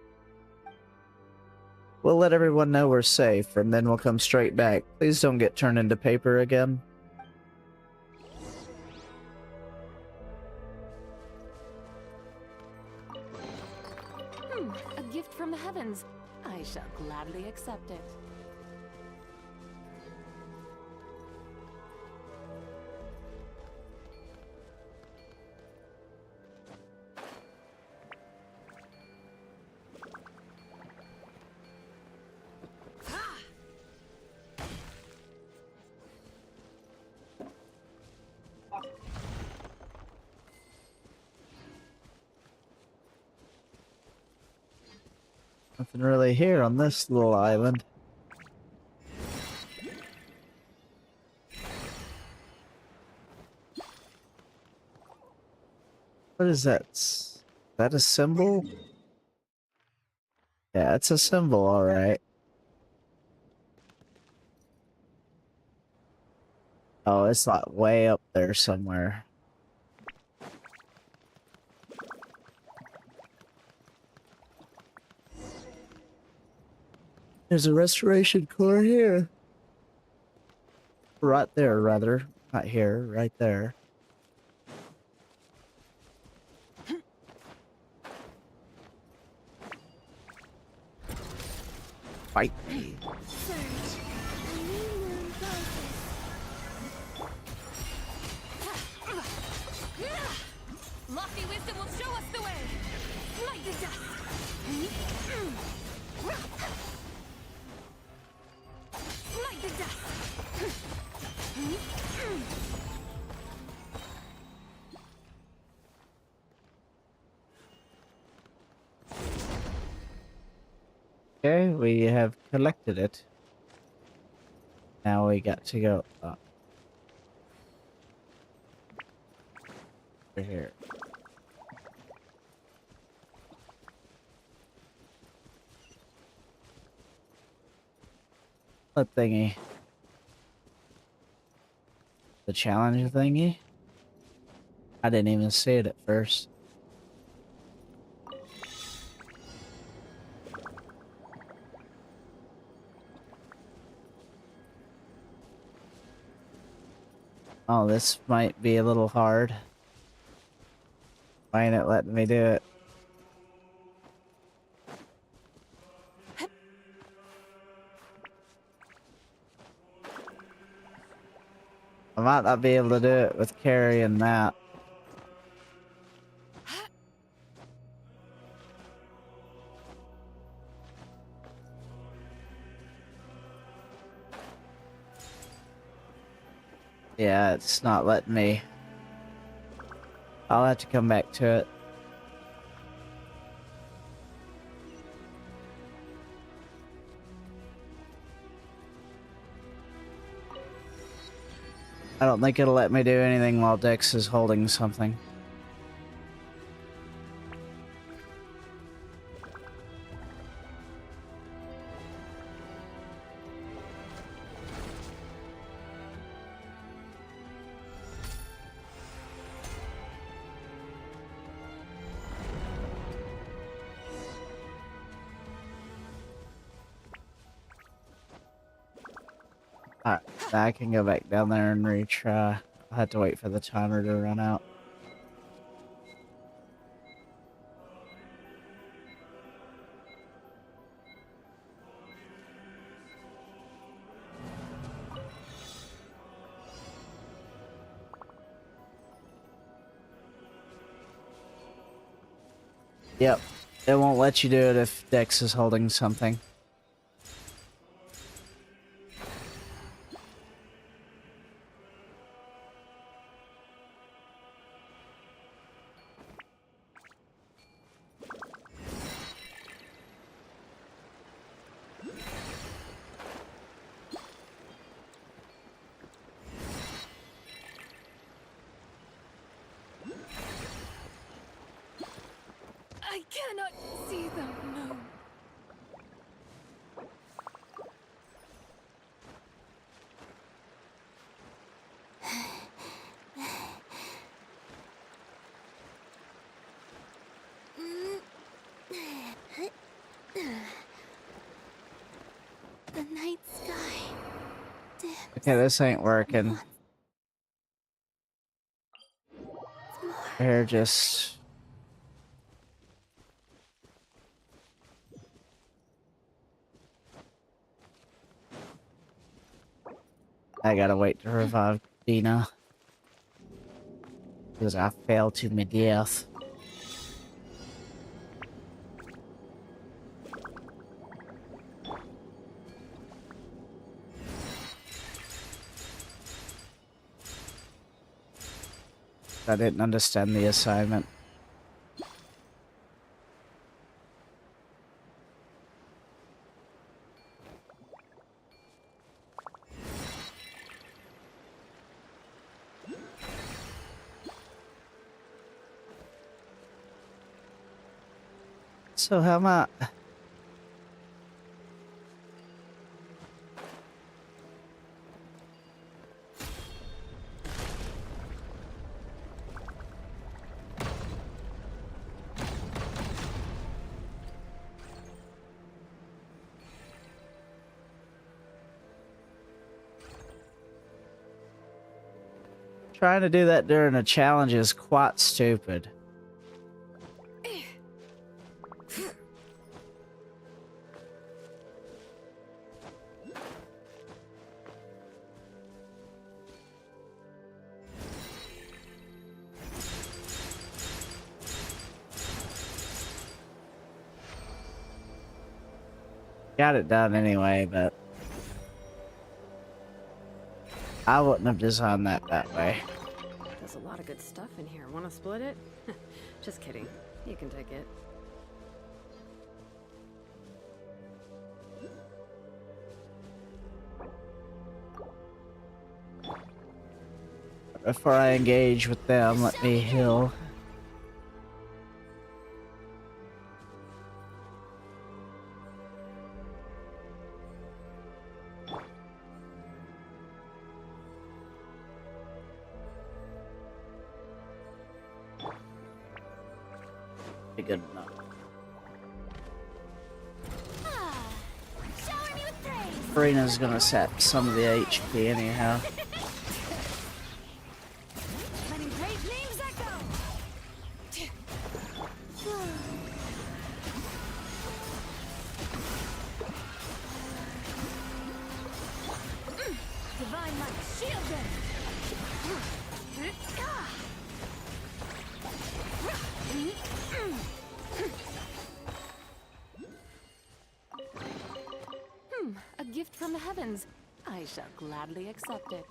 We'll let everyone know we're safe, and then we'll come straight back. Please don't get turned into paper again. gift from the heavens. I shall gladly accept it. Nothing really here on this little island. What is that? Is that a symbol? Yeah, it's a symbol, alright. Oh, it's like way up there somewhere. There's a restoration core here. Right there, rather. Not here, right there. Fight me. Search. A new moon rises. Lofty wisdom will show us the way. Smite the dust. Smite the dust. Okay, we have collected it. Now we got to go up. Over here. What thingy? The challenge thingy? I didn't even see it at first. Oh, this might be a little hard. Why ain't it letting me do it? I might not be able to do it with carrying that. Yeah, it's not letting me. I'll have to come back to it. I don't think it'll let me do anything while Dex is holding something. Alright, I can go back down there and retry. I'll have to wait for the timer to run out. Yep, it won't let you do it if Dex is holding something. I cannot see the moon. The night sky dims. Okay, this ain't working. Here, just... I gotta wait to revive Dina. Because I fell to my death. I didn't understand the assignment. So how am I? Trying to do that during a challenge is quite stupid. Got it done anyway, but I wouldn't have designed that way. There's a lot of good stuff in here. Want to split it? Just kidding. You can take it. Before I engage with them, let me heal. Be good enough. Shower me with praise. Karina's gonna sap some of the HP anyhow. Letting great names echo. Divine light, shield them. A gift from the heavens. I shall gladly accept it.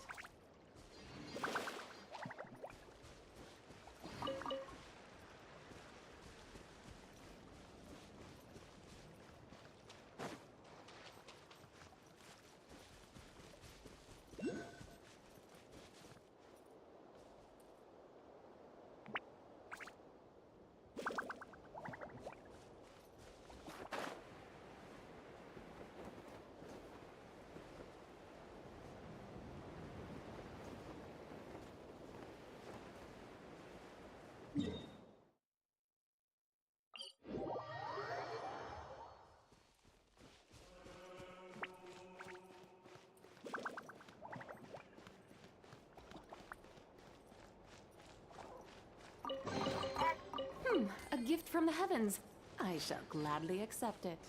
A gift from the heavens. I shall gladly accept it.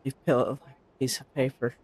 You peel it like a piece of paper.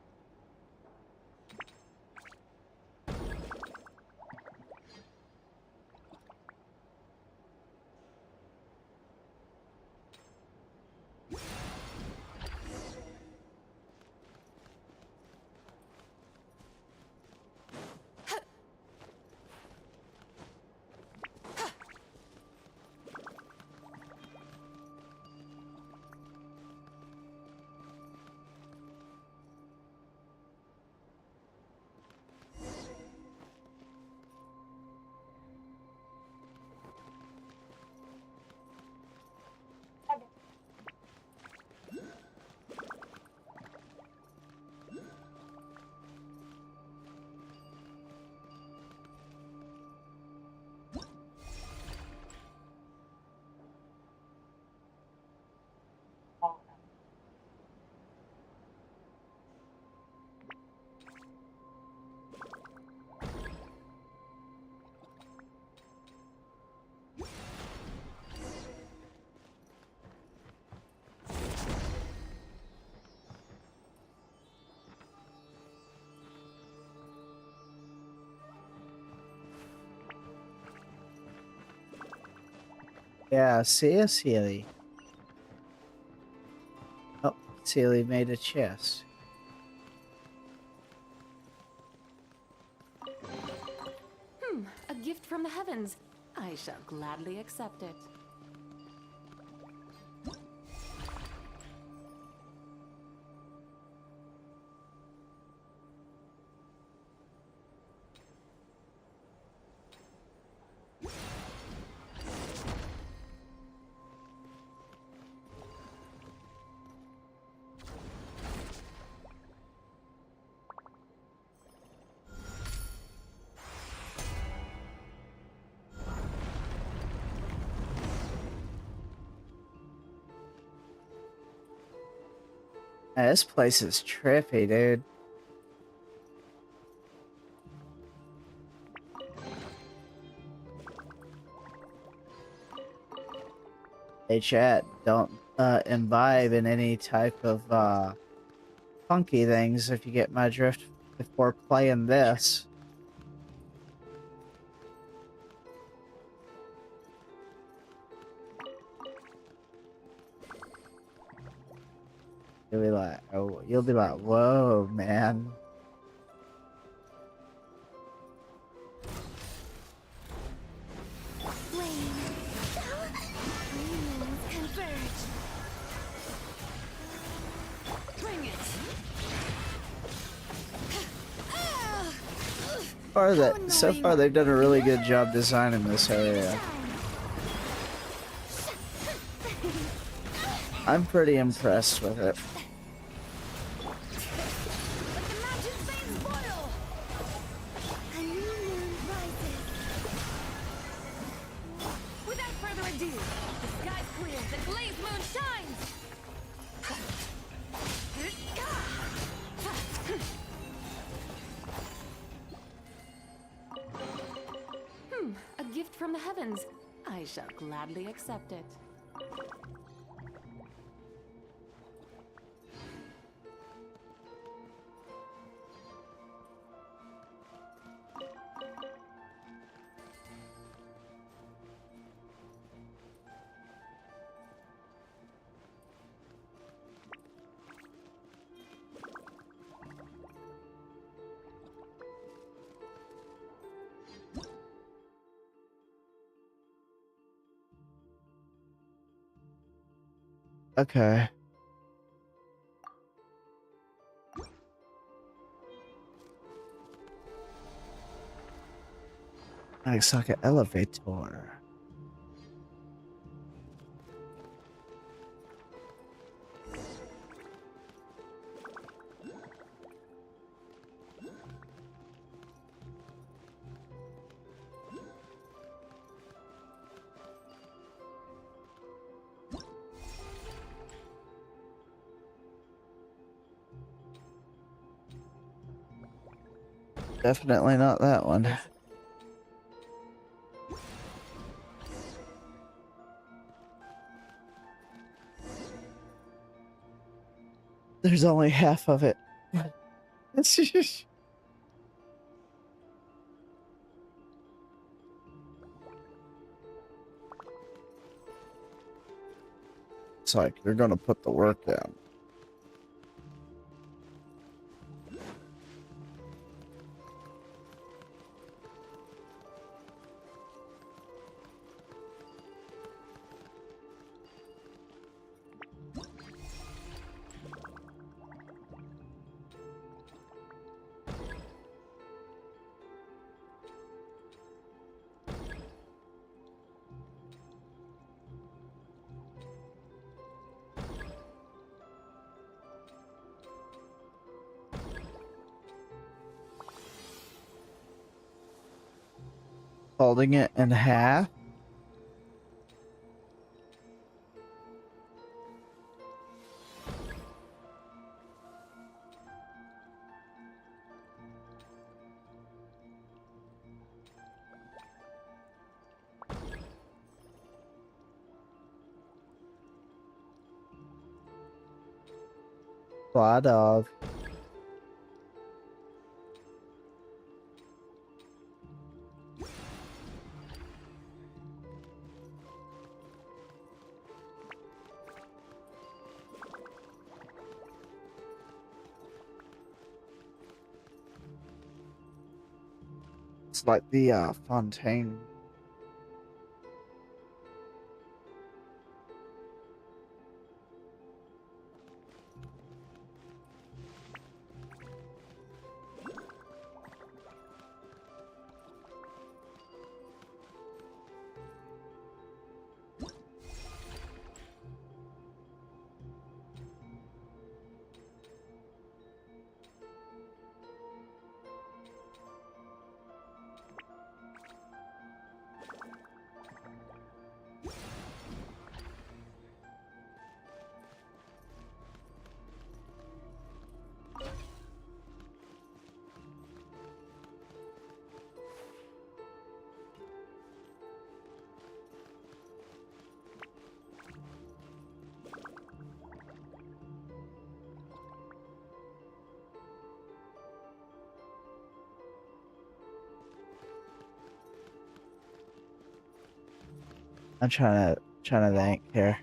Yeah, see ya, Sealy. Oh, Sealy made a chest. A gift from the heavens. I shall gladly accept it. Man, this place is trippy, dude. Hey chat, don't imbibe in any type of funky things if you get my drift before playing this. You'll be like, oh, you'll be like, whoa, man. Flame. Humans converge. Bring it. So far they've done a really good job designing this area. I'm pretty impressed with it. Let the mountain's veins boil. A new moon rises. Without further ado, the sky's clear, the blaze moon shines! A gift from the heavens. I shall gladly accept it. Okay. Looks like an elevator. Definitely not that one. There's only half of it. It's just... It's like you're gonna put the work in. Folding it in half. Fly dog. It's like the Fontaine. I'm trying to think here.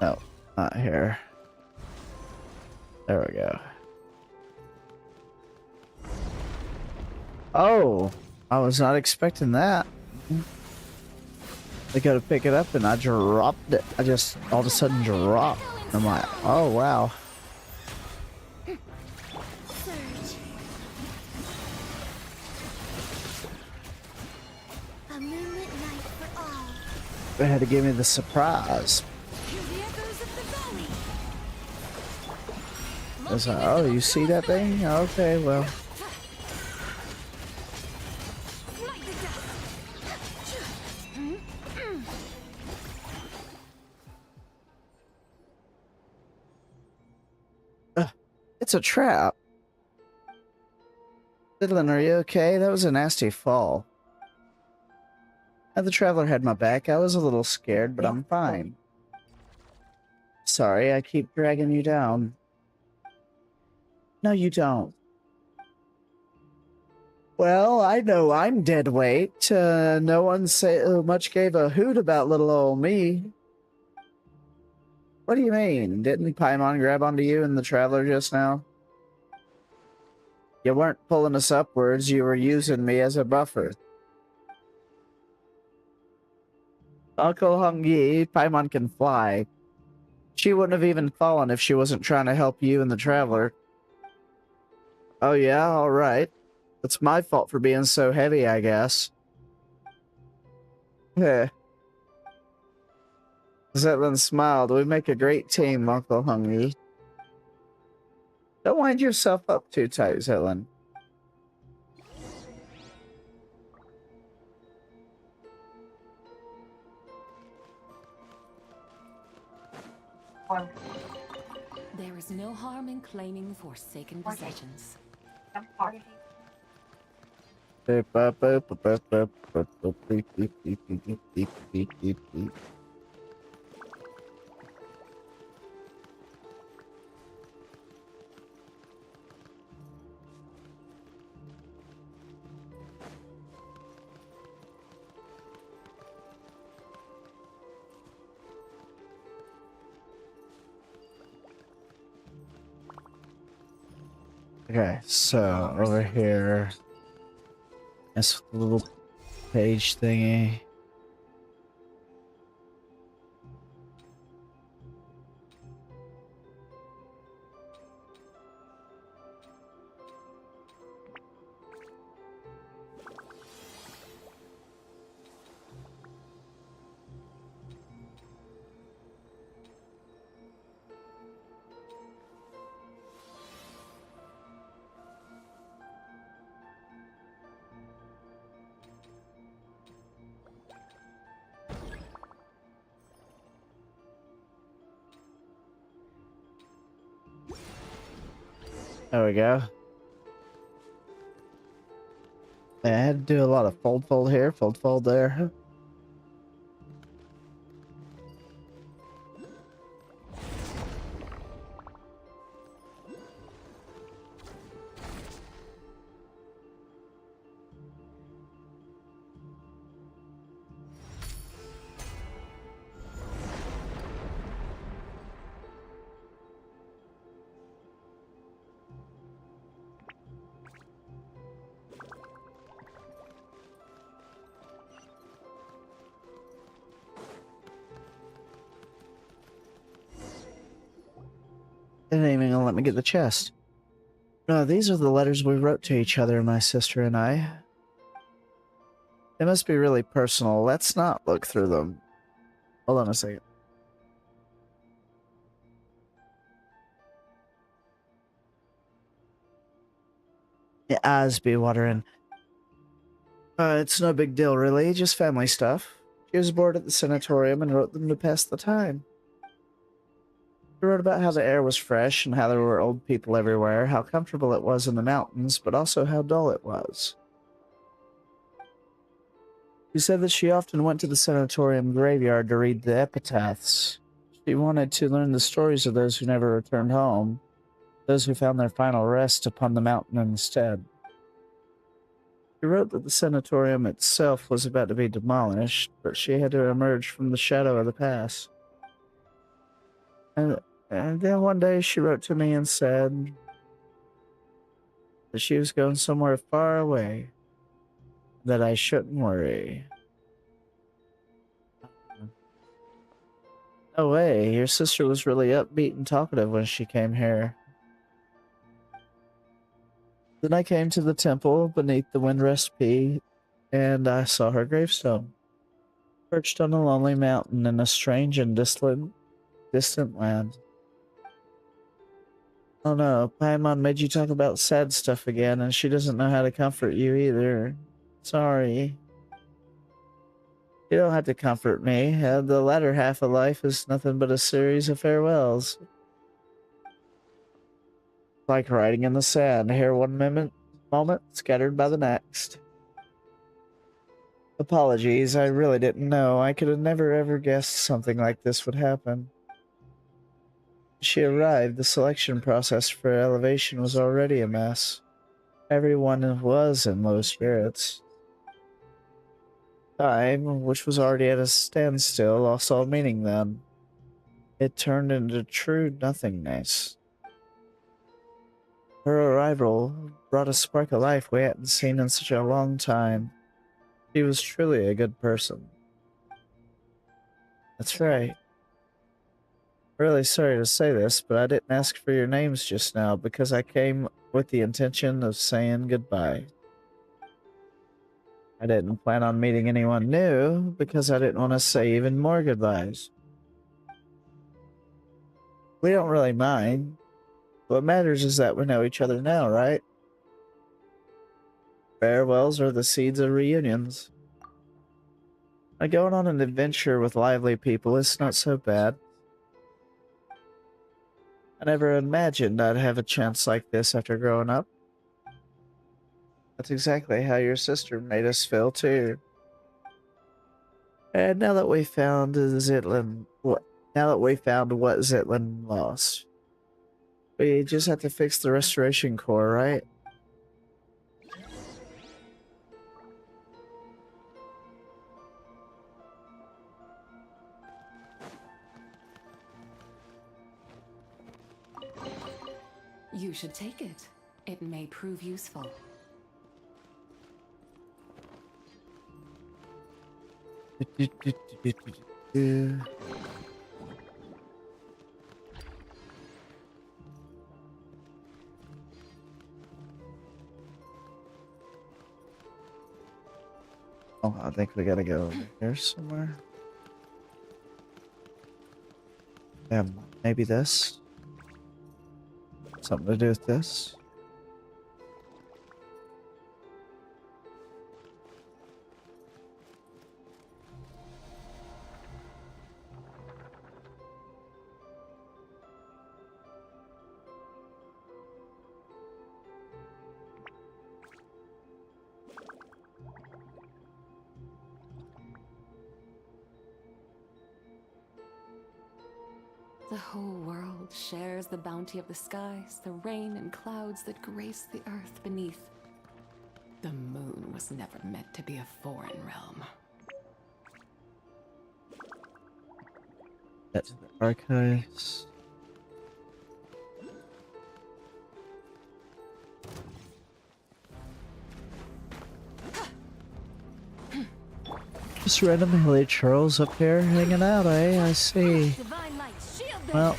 No, not here. There we go. Oh, I was not expecting that. I go to pick it up and I dropped it. I just all of a sudden dropped. I'm like, oh wow. Surge. A moonlit night for all. They had to give me the surprise. Hear the echoes of the valley. I was like, oh, you see that thing? Okay, well. Smite the dust. It's a trap. Fiddlin', are you okay? That was a nasty fall. The traveler had my back. I was a little scared, but I'm fine. Sorry, I keep dragging you down. No, you don't. Well, I know I'm dead weight. No one much gave a hoot about little old me. What do you mean? Didn't Paimon grab onto you and the traveler just now? You weren't pulling us upwards, you were using me as a buffer. Uncle Hung Yi, Paimon can fly. She wouldn't have even fallen if she wasn't trying to help you and the traveler. Oh yeah, alright. It's my fault for being so heavy, I guess. Heh. Zetlin smiled. We make a great team, Uncle Hungry. Don't wind yourself up too tight, Zetlin. There is no harm in claiming forsaken possessions. Okay, so over here, this little page thingy. There we go. I had to do a lot of fold here, fold there. They didn't even let me get the chest. No, these are the letters we wrote to each other, my sister and I. They must be really personal. Let's not look through them. Hold on a second. The eyes be watering. It's no big deal, really. Just family stuff. She was bored at the sanatorium and wrote them to pass the time. She wrote about how the air was fresh and how there were old people everywhere, how comfortable it was in the mountains, but also how dull it was. She said that she often went to the sanatorium graveyard to read the epitaphs. She wanted to learn the stories of those who never returned home, those who found their final rest upon the mountain instead. She wrote that the sanatorium itself was about to be demolished, but she had to emerge from the shadow of the past. And then one day she wrote to me and said that she was going somewhere far away, that I shouldn't worry. No way, your sister was really upbeat and talkative when she came here. Then I came to the temple beneath the Windrest Peak, and I saw her gravestone, perched on a lonely mountain in a strange and distant land. Oh no, Paimon made you talk about sad stuff again, and she doesn't know how to comfort you either. Sorry. You don't have to comfort me. The latter half of life is nothing but a series of farewells. Like writing in the sand, here one moment, scattered by the next. Apologies, I really didn't know. I could have never ever guessed something like this would happen. She arrived, the selection process for elevation was already a mess. Everyone was in low spirits. Time, which was already at a standstill, lost all meaning then. It turned into true nothingness. Her arrival brought a spark of life we hadn't seen in such a long time. She was truly a good person. That's right. Really sorry to say this, but I didn't ask for your names just now because I came with the intention of saying goodbye. I didn't plan on meeting anyone new because I didn't want to say even more goodbyes. We don't really mind. What matters is that we know each other now, right? Farewells are the seeds of reunions. Going on an adventure with lively people is not so bad. I never imagined I'd have a chance like this after growing up. That's exactly how your sister made us feel too. And now that we found what Zitlin lost, we just have to fix the restoration core, right? You should take it. It may prove useful. Oh, I think we gotta go over here somewhere. Maybe this? Something to do with this? The whole world shares the bounty of the skies, the rain and clouds that grace the earth beneath. The moon was never meant to be a foreign realm. That's the archives. Just random hilly churls up here hanging out, eh? I see. Divine light, shield them. Well,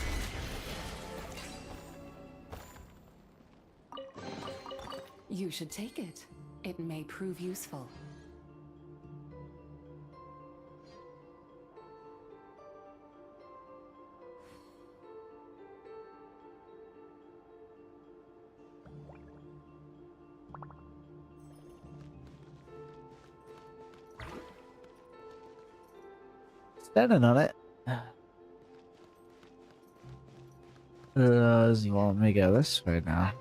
should take it. It may prove useful. Standing on it. Well, let me go this way now.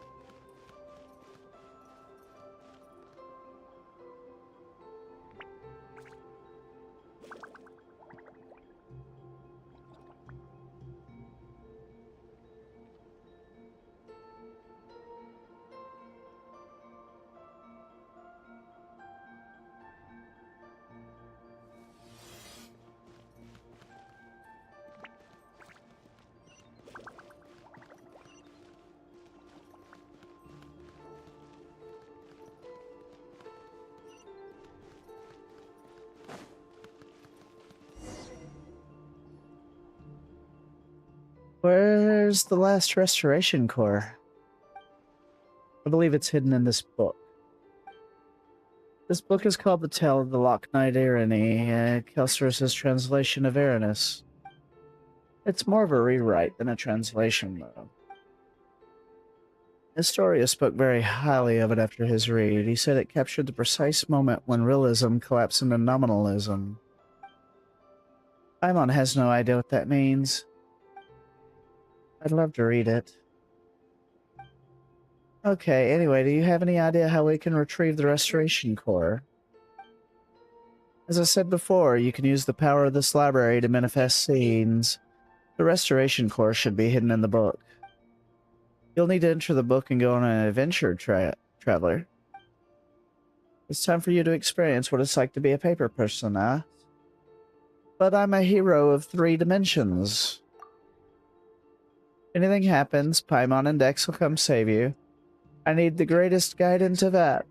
Where's the last restoration core? I believe it's hidden in this book. This book is called The Tale of the Loch Knight Irony, Kelcerus's translation of Aranis. It's more of a rewrite than a translation, though. Historia spoke very highly of it after his read. He said it captured the precise moment when realism collapsed into nominalism. Paimon has no idea what that means. I'd love to read it. Okay, anyway, do you have any idea how we can retrieve the restoration core? As I said before, you can use the power of this library to manifest scenes. The restoration core should be hidden in the book. You'll need to enter the book and go on an adventure, traveler. It's time for you to experience what it's like to be a paper person, huh? But I'm a hero of 3 dimensions. If anything happens, Paimon and Dex will come save you. I need the greatest guide into that.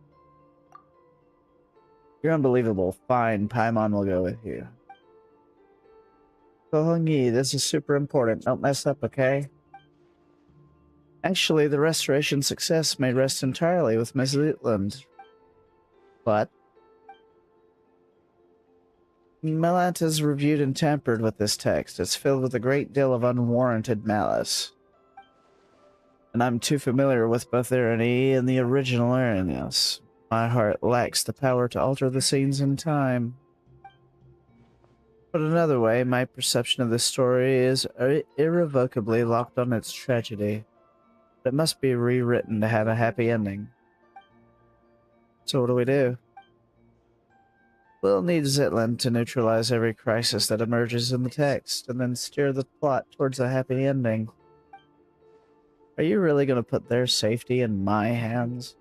You're unbelievable. Fine, Paimon will go with you. Kohongi, this is super important. Don't mess up, okay? Actually, the restoration success may rest entirely with Miss Lietland. What? Melant has reviewed and tampered with this text. It's filled with a great deal of unwarranted malice. And I'm too familiar with both Irony and the original Aranis. My heart lacks the power to alter the scenes in time. But another way, my perception of this story is irrevocably locked on its tragedy. It must be rewritten to have a happy ending. So what do we do? We'll need Zitland to neutralize every crisis that emerges in the text, and then steer the plot towards a happy ending. Are you really going to put their safety in my hands?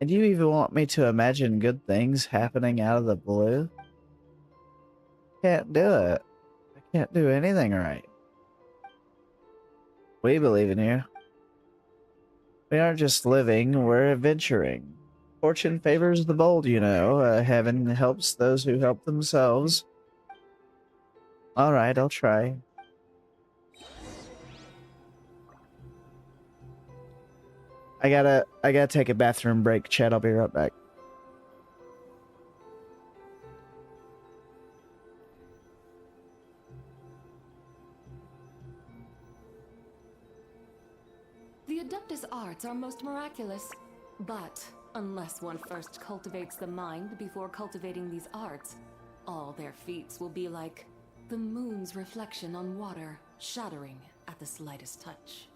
And you even want me to imagine good things happening out of the blue? Can't do it. I can't do anything right. We believe in you. We aren't just living, we're adventuring. Fortune favors the bold, you know. Heaven helps those who help themselves. Alright, I'll try. I gotta take a bathroom break, Chad. I'll be right back. The Adeptus arts are most miraculous, but unless one first cultivates the mind before cultivating these arts, all their feats will be like the moon's reflection on water, shattering at the slightest touch.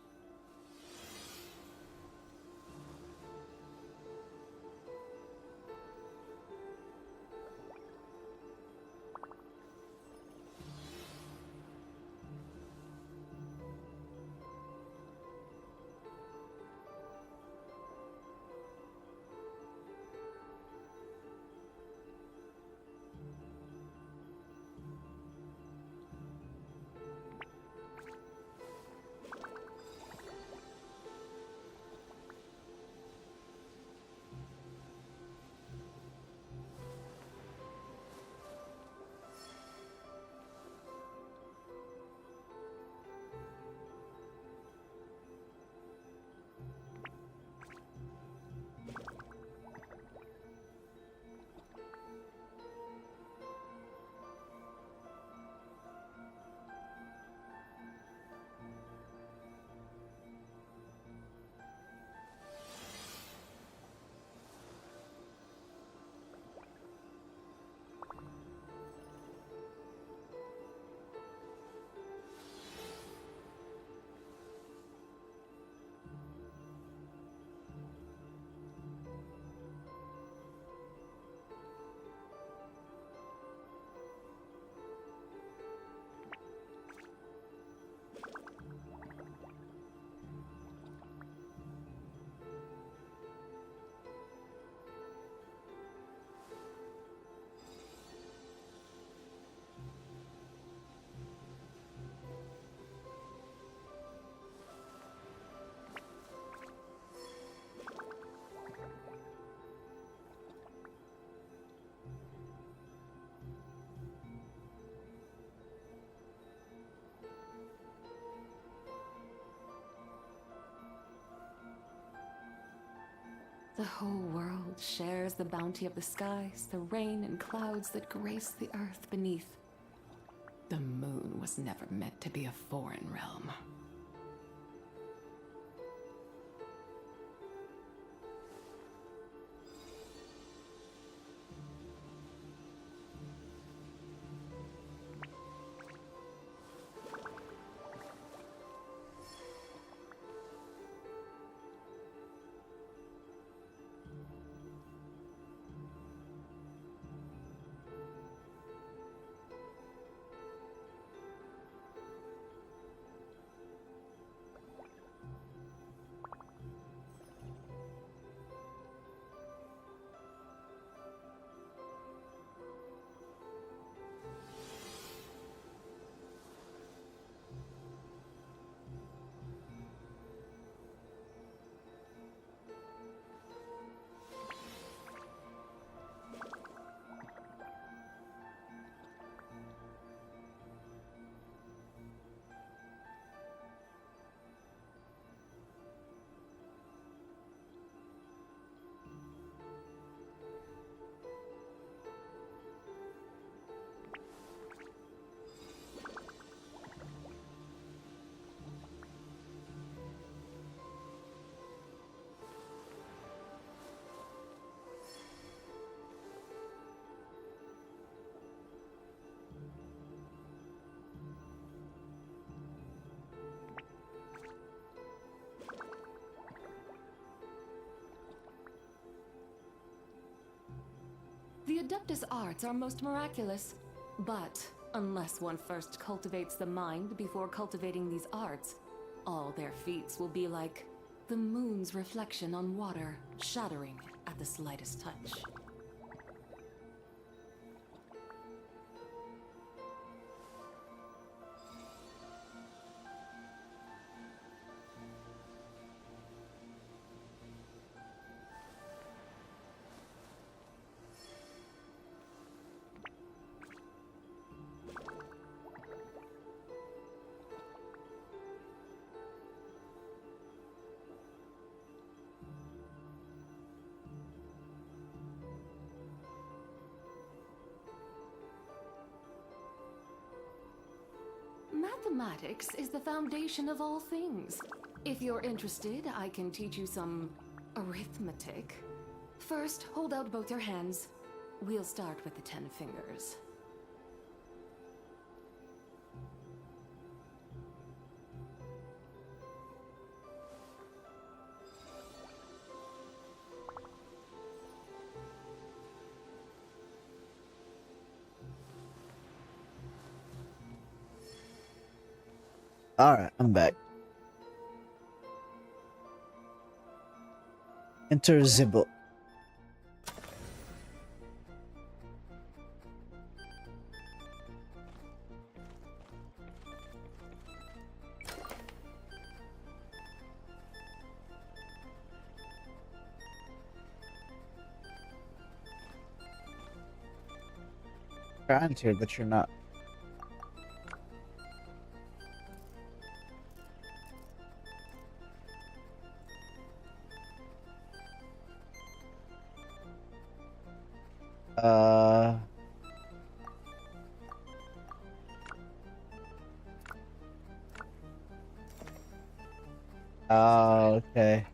The whole world shares the bounty of the skies, the rain and clouds that grace the earth beneath. The moon was never meant to be a foreign realm. The Adeptus arts are most miraculous, but unless one first cultivates the mind before cultivating these arts, all their feats will be like the moon's reflection on water, shattering at the slightest touch. Mathematics is the foundation of all things. If you're interested, I can teach you some arithmetic. First, hold out both your hands. We'll start with the 10 fingers. Alright, I'm back. Enter the book. Trying to, but you're not. Oh, okay.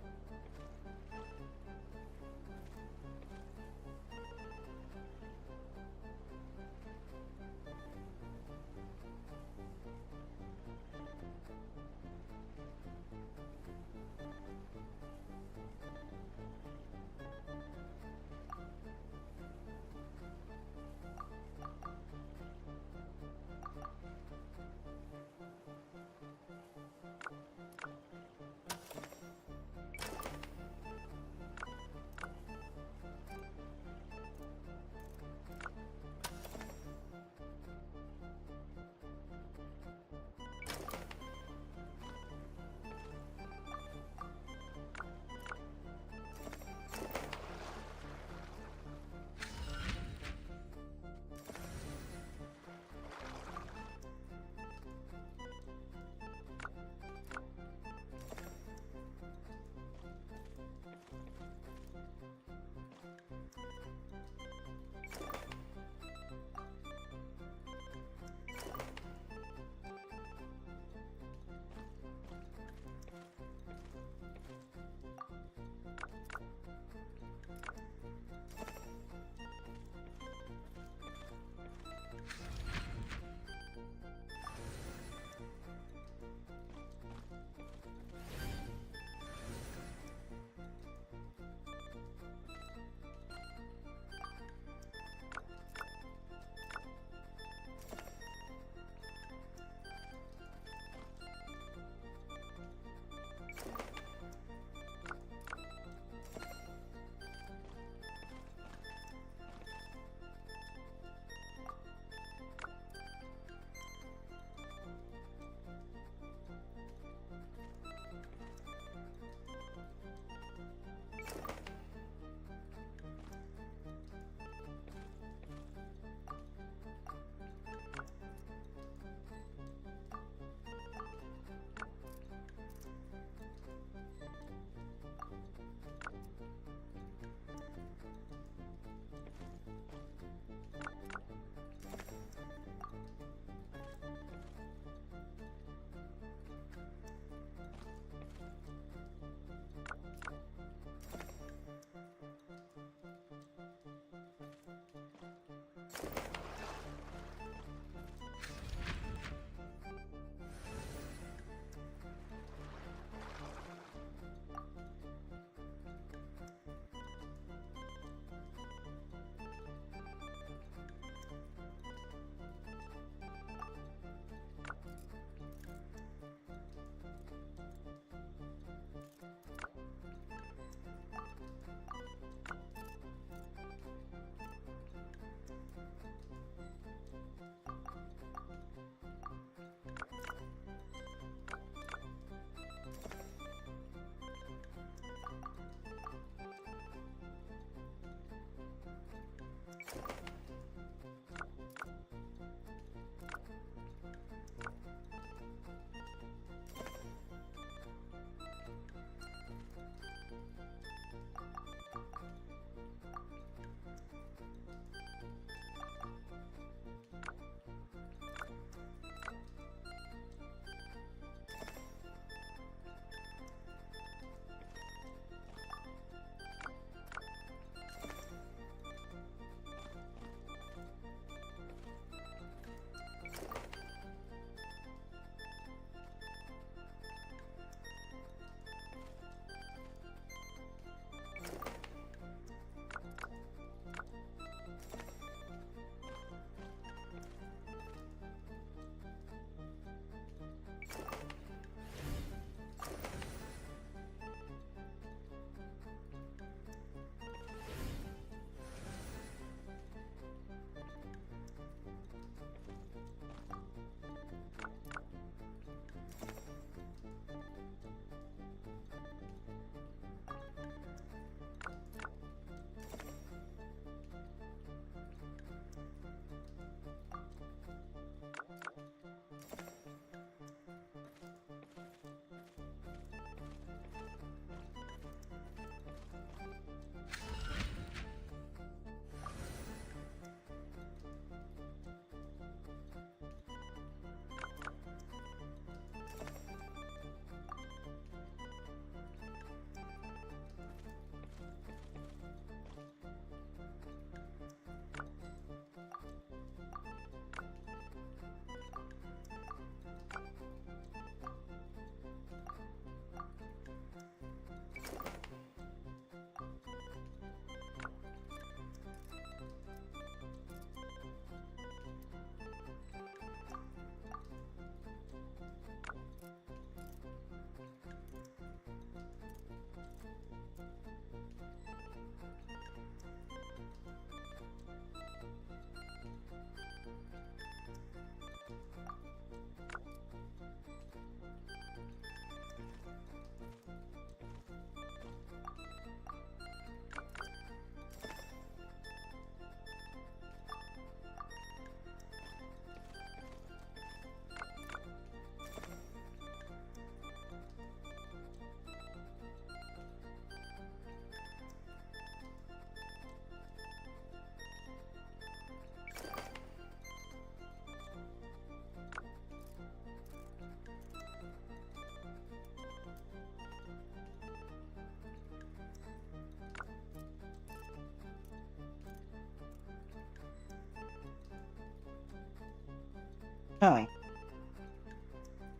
Huh.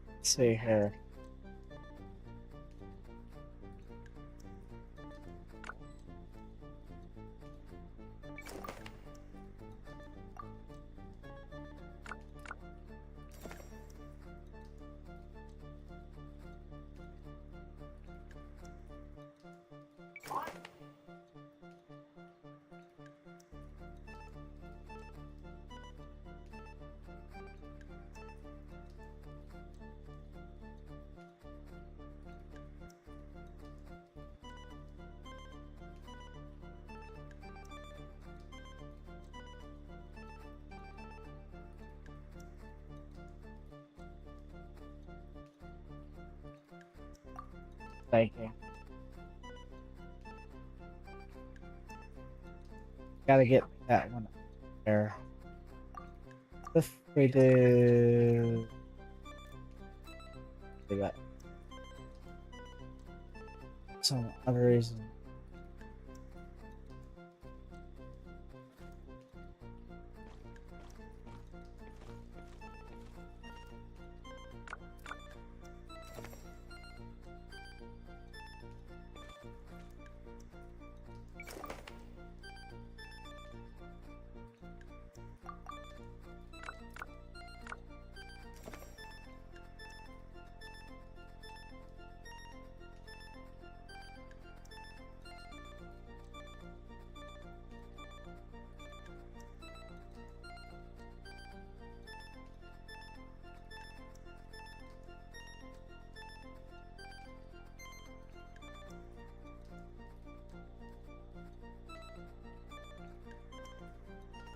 Let's see here. Thank you. Gotta get that one there. If we do that, some other reason.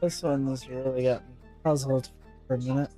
This one has really got me puzzled for a minute.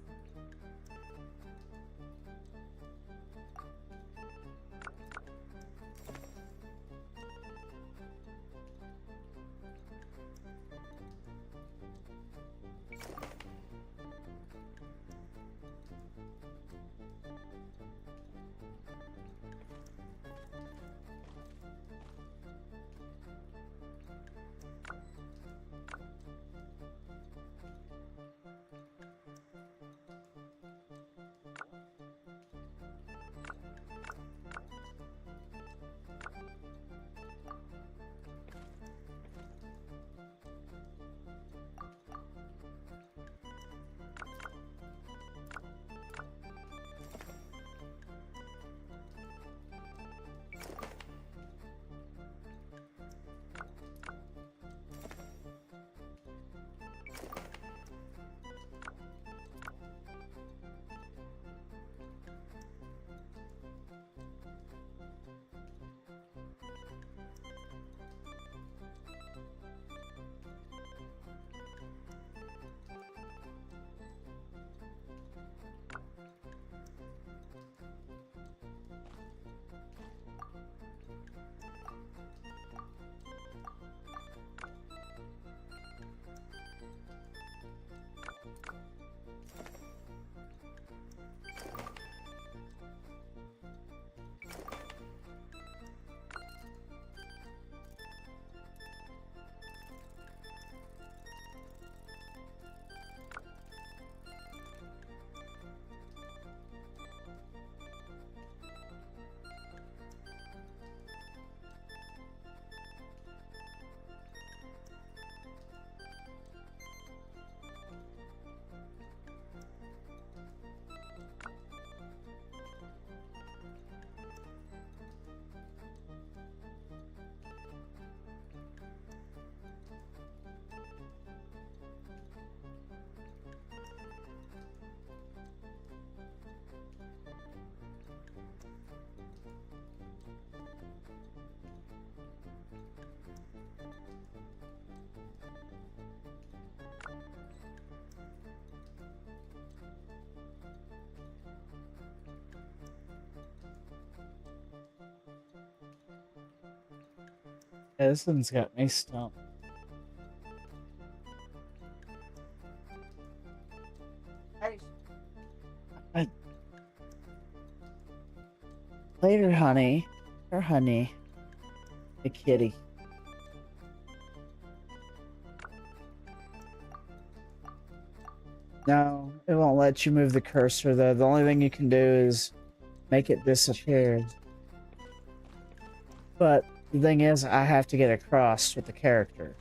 Yeah, this one's got me stumped. Later, honey. Or honey. The kitty. No, it won't let you move the cursor though. The only thing you can do is make it disappear. But the thing is, I have to get across with the character.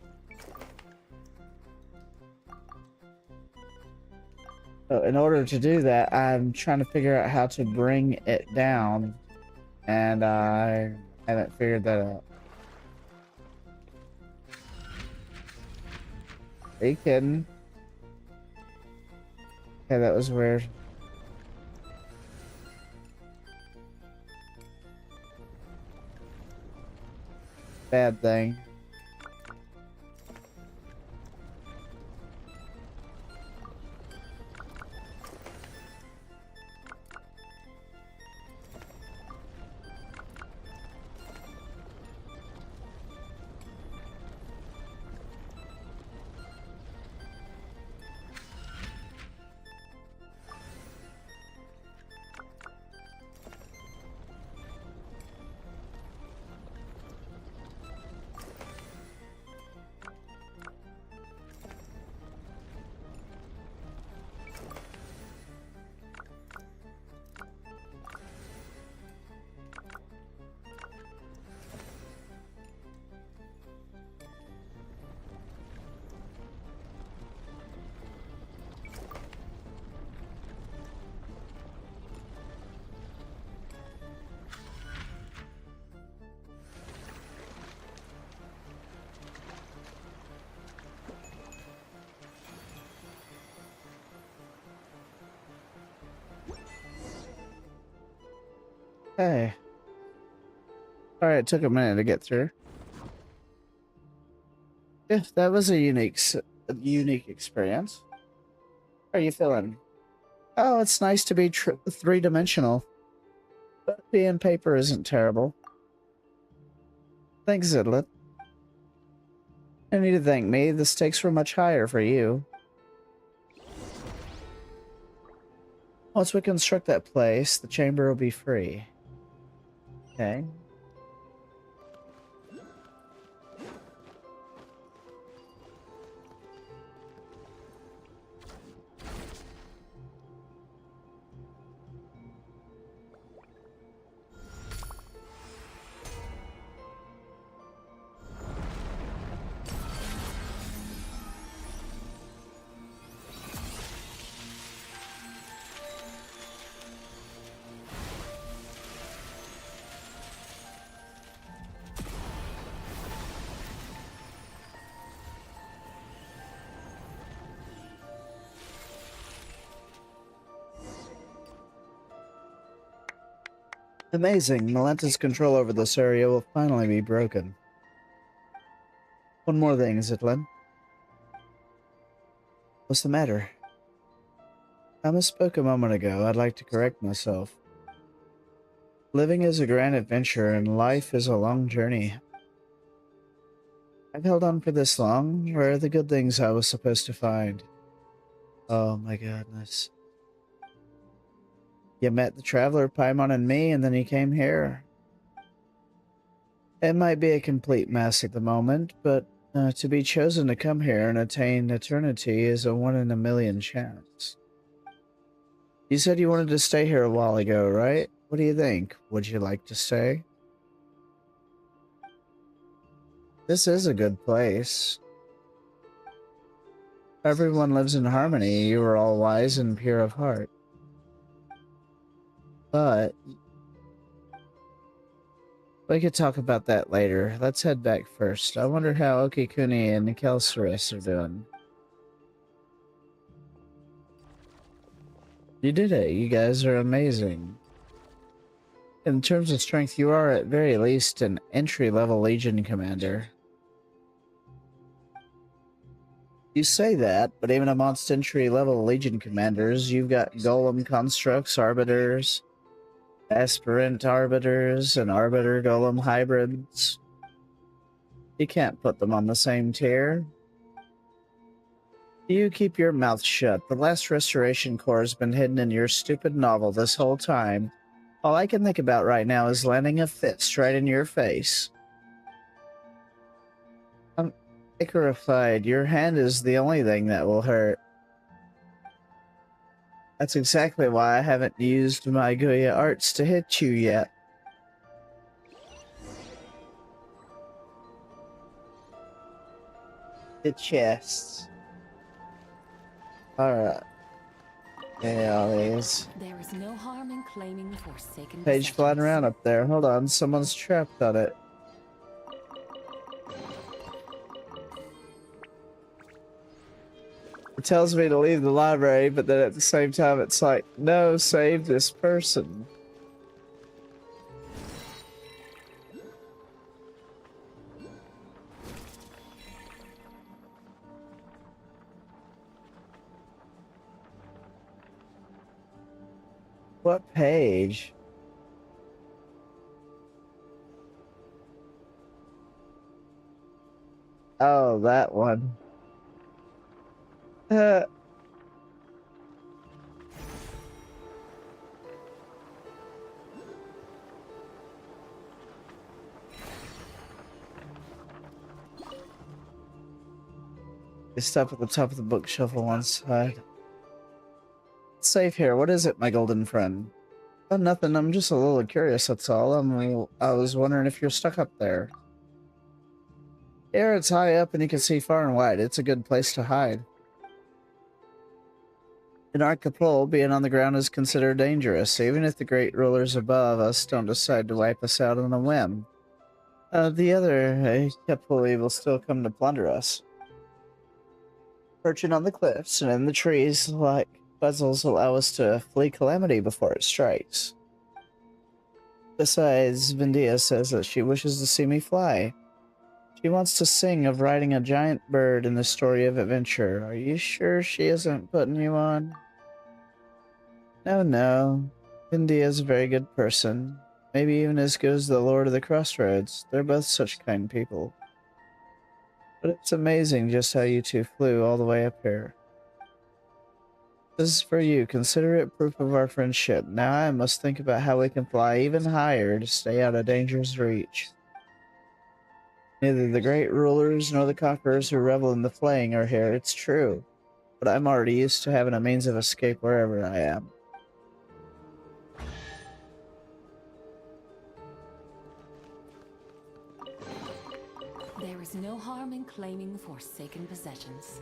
So in order to do that, I'm trying to figure out how to bring it down, and I haven't figured that out. Are you kidding? Okay, that was weird. Bad thing. Hey. Sorry it took a minute to get through. Yeah, that was a unique experience. How are you feeling? Oh, it's nice to be three-dimensional. But being paper isn't terrible. Thanks, Zidlet. No need to thank me. The stakes were much higher for you. Once we construct that place, the chamber will be free. Okay. Amazing. Melanta's control over this area will finally be broken. One more thing, Zitlin. What's the matter? I misspoke a moment ago. I'd like to correct myself. Living is a grand adventure, and life is a long journey. I've held on for this long. Where are the good things I was supposed to find? Oh my goodness. You met the Traveler, Paimon, and me, and then you came here. It might be a complete mess at the moment, but to be chosen to come here and attain eternity is a 1 in a million chance. You said you wanted to stay here a while ago, right? What do you think? Would you like to stay? This is a good place. Everyone lives in harmony. You are all wise and pure of heart. But we could talk about that later. Let's head back first. I wonder how Okikuni and Kelsaris are doing. You did it. You guys are amazing. In terms of strength, you are at very least an entry-level Legion commander. You say that, but even amongst entry-level Legion commanders, you've got Golem constructs, Arbiters, Aspirant Arbiters, and Arbiter Golem hybrids. You can't put them on the same tier. You keep your mouth shut. The last Restoration Corps has been hidden in your stupid novel this whole time. All I can think about right now is landing a fist right in your face. I'm Icarified. Your hand is the only thing that will hurt. That's exactly why I haven't used my Goya arts to hit you yet. The chests. Alright. Yeah, all these. There is no harm in claiming forsaken Page flying possessions. around up there. Hold on, someone's trapped on it. It tells me to leave the library, but then at the same time it's like, no, save this person. What page? Oh, that one. There's stuff at the top of the bookshelf on one side. It's safe here. What is it, my golden friend? Oh, nothing. I'm just a little curious, that's all. I was wondering if you're stuck up there. Here, it's high up and you can see far and wide. It's a good place to hide. In Archipel, being on the ground is considered dangerous, even if the great rulers above us don't decide to wipe us out on a whim. The other Kepuli will still come to plunder us. Perching on the cliffs and in the trees like puzzles allow us to flee calamity before it strikes. Besides, Vindia says that she wishes to see me fly. She wants to sing of riding a giant bird in the story of adventure. Are you sure she isn't putting you on? No. Vindia's a very good person. Maybe even as good as the Lord of the Crossroads. They're both such kind people. But it's amazing just how you two flew all the way up here. This is for you. Consider it proof of our friendship. Now I must think about how we can fly even higher to stay out of danger's reach. Neither the great rulers nor the conquerors who revel in the flaying are here, it's true. But I'm already used to having a means of escape wherever I am. There is no harm in claiming forsaken possessions.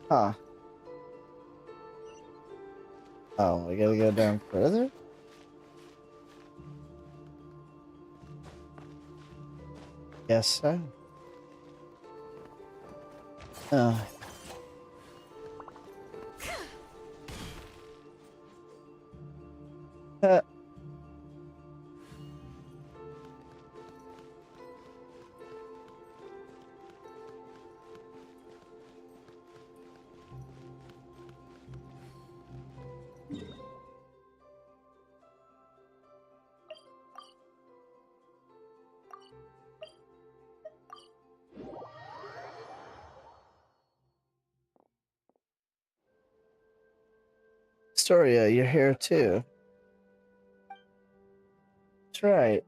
Huh. Oh, we gotta go down further? Yes, so. Oh. Astoria, you're here too. That's right.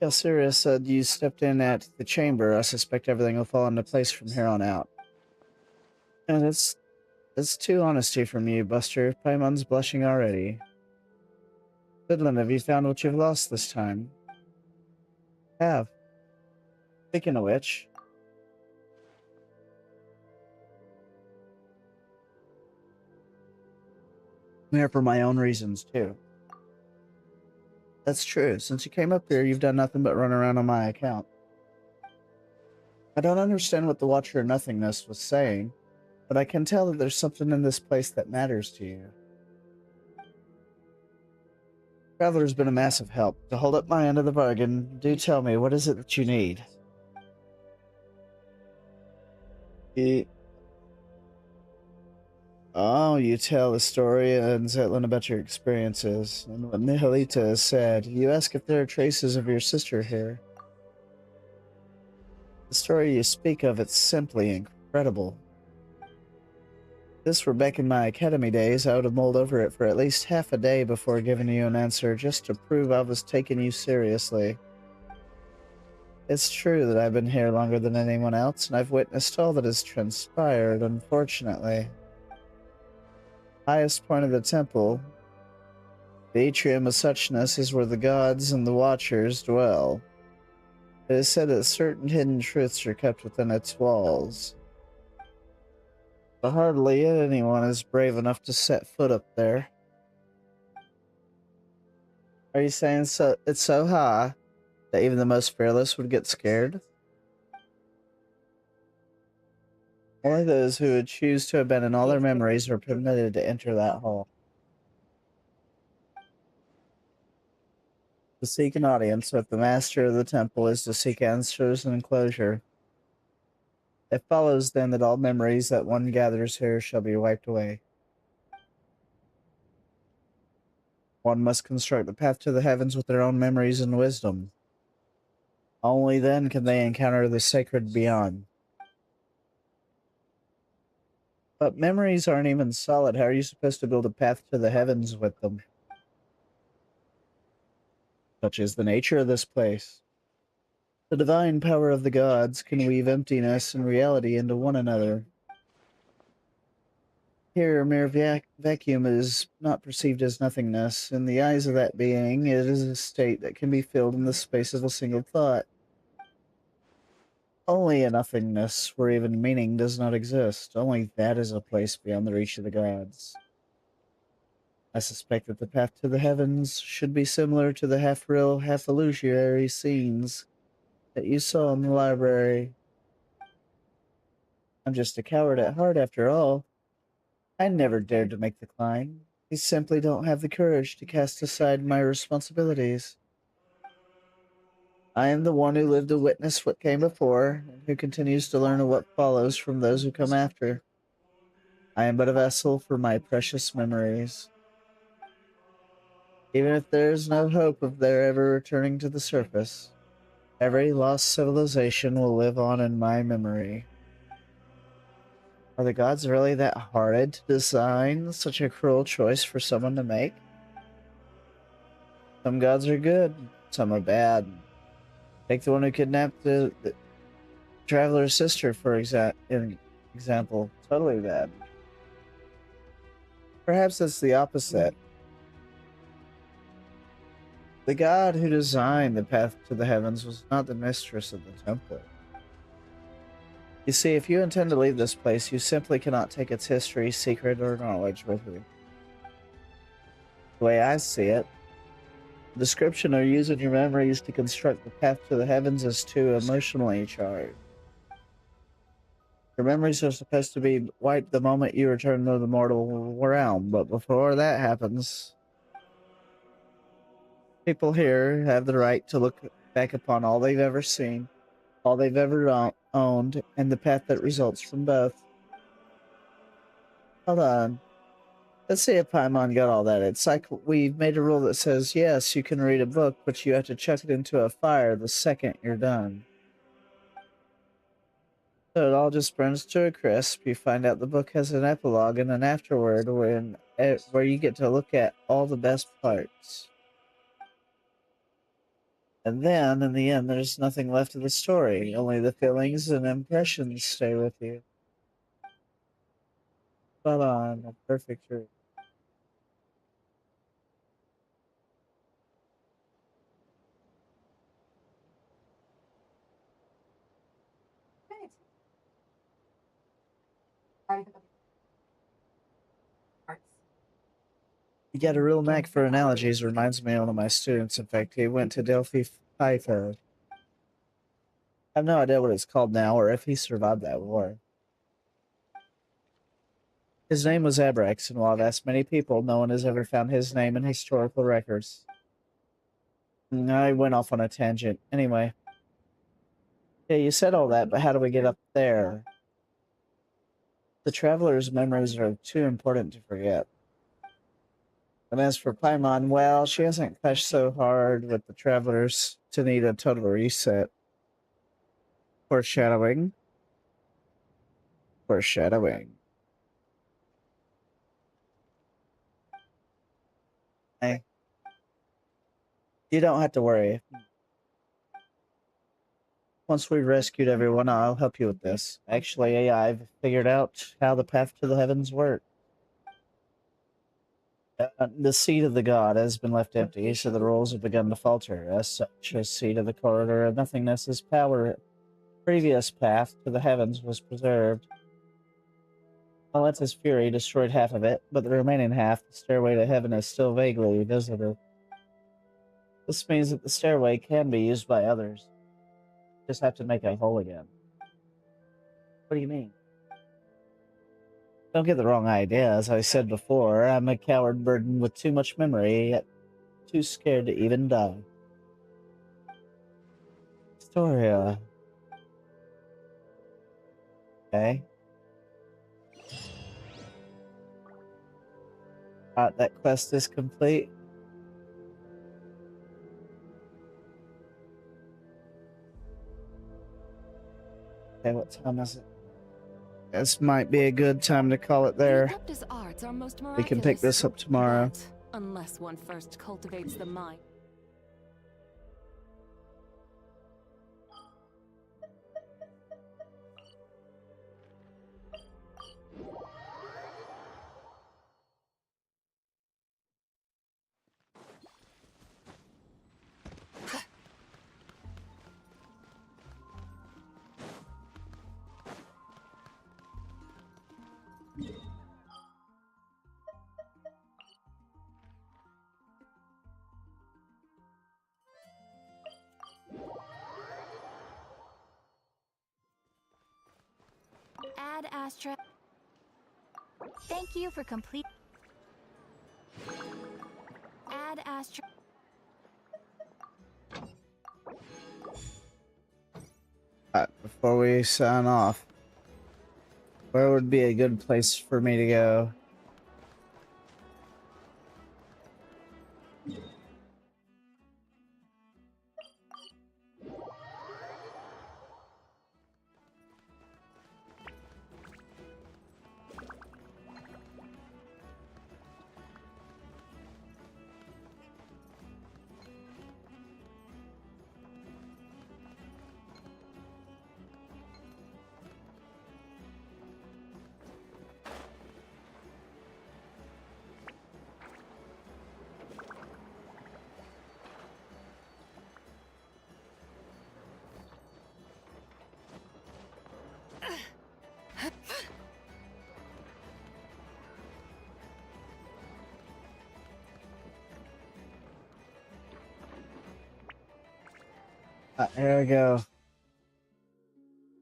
Kelsiria said you stepped in at the chamber. I suspect everything will fall into place from here on out. And it's too honesty from you, Buster. Paimon's blushing already. Fiddlin, have you found what you've lost this time? Have. Speaking of which... I'm here for my own reasons, too. That's true. Since you came up here, you've done nothing but run around on my account. I don't understand what the Watcher of Nothingness was saying, but I can tell that there's something in this place that matters to you. Traveler's been a massive help. To hold up my end of the bargain, do tell me, what is it that you need? Oh, you tell the story and Zetlin about your experiences and what Nihalita has said. You ask if there are traces of your sister here. The story you speak of, it's simply incredible. If this were back in my academy days, I would have mulled over it for at least half a day before giving you an answer, just to prove I was taking you seriously. It's true that I've been here longer than anyone else, and I've witnessed all that has transpired, unfortunately. Highest point of the temple, the atrium of suchness, is where the gods and the watchers dwell. It is said that certain hidden truths are kept within its walls. But hardly anyone is brave enough to set foot up there. Are you saying it's so high that even the most fearless would get scared? Only those who would choose to abandon all their memories are permitted to enter that hall. To seek an audience with the master of the temple is to seek answers and closure. It follows then that all memories that one gathers here shall be wiped away. One must construct the path to the heavens with their own memories and wisdom. Only then can they encounter the sacred beyond. But memories aren't even solid. How are you supposed to build a path to the heavens with them? Such is the nature of this place. The divine power of the gods can weave emptiness and reality into one another. Here, mere vacuum is not perceived as nothingness. In the eyes of that being, it is a state that can be filled in the space of a single thought. Only a nothingness where even meaning does not exist. Only that is a place beyond the reach of the gods. I suspect that the path to the heavens should be similar to the half-real, half-illusionary scenes that you saw in the library. I'm just a coward at heart, after all. I never dared to make the climb. I simply don't have the courage to cast aside my responsibilities. I am the one who lived to witness what came before, and who continues to learn of what follows from those who come after. I am but a vessel for my precious memories. Even if there is no hope of their ever returning to the surface, every lost civilization will live on in my memory. Are the gods really that horrid to design such a cruel choice for someone to make? Some gods are good, some are bad. Take the one who kidnapped the traveler's sister, for example. Totally bad. Perhaps it's the opposite. The god who designed the path to the heavens was not the mistress of the temple. You see, if you intend to leave this place, you simply cannot take its history, secret, or knowledge with you. The way I see it, the description of using your memories to construct the path to the heavens is too emotionally charged. Your memories are supposed to be wiped the moment you return to the mortal realm, but before that happens, people here have the right to look back upon all they've ever seen, all they've ever owned, and the path that results from both. Hold on. Let's see if Paimon got all that. It's like we've made a rule that says, yes, you can read a book, but you have to chuck it into a fire the second you're done. So it all just burns to a crisp. You find out the book has an epilogue and an afterword where you get to look at all the best parts. And then, in the end, there's nothing left of the story. Only the feelings and impressions stay with you. Spot on, a perfect truth. You got a real knack for analogies. Reminds me of one of my students. In fact, he went to Delphi Pfeiffer. I have no idea what it's called now, or if he survived that war. His name was Abrax, and while I've asked many people, no one has ever found his name in historical records. I went off on a tangent. Anyway. Yeah, you said all that, but how do we get up there? The traveler's memories are too important to forget. And as for Paimon, well, she hasn't clashed so hard with the travelers to need a total reset. Foreshadowing. Foreshadowing. Hey. You don't have to worry. Once we've rescued everyone, I'll help you with this. Actually, I've figured out how the path to the heavens works. The seat of the god has been left empty, so the roles have begun to falter. As such, a seat of the corridor of nothingness's power previous path to the heavens was preserved. Valentis' fury destroyed half of it, but the remaining half, the stairway to heaven, is still vaguely visible. This means that the stairway can be used by others. Just have to make a hole again. What do you mean? Don't get the wrong idea. As I said before, I'm a coward burdened with too much memory, yet too scared to even die. Storia. Okay. That quest is complete. Okay, what time is it? This might be a good time to call it there. The Adeptus arts are most We can pick this up tomorrow. but unless one first cultivates the mind. Ad Astra. Thank you for complete. Ad Astra. Before we sign off, where would be a good place for me to go? Here we go.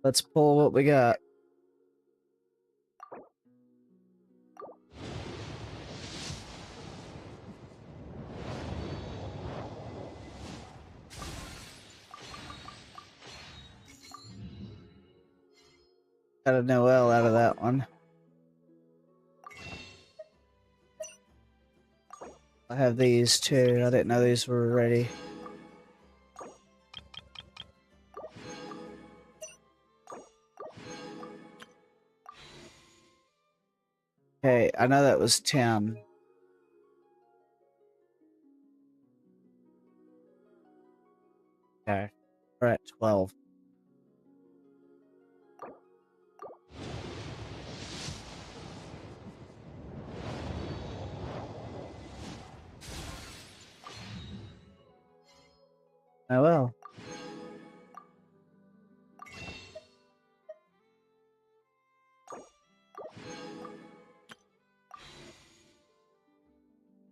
Let's pull what we got. Got a Noel out of that one. I have these too. I didn't know these were ready. Okay, I know that was 10. Okay, we're at 12. Oh well.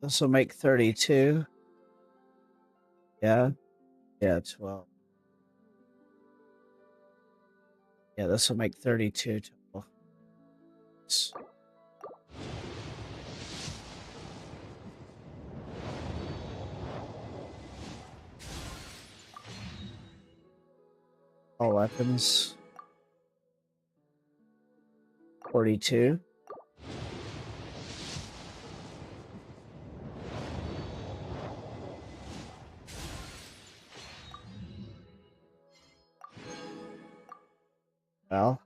This will make 32. Yeah. Yeah, 12. Yeah, this will make 32 total. All weapons. 42. Well.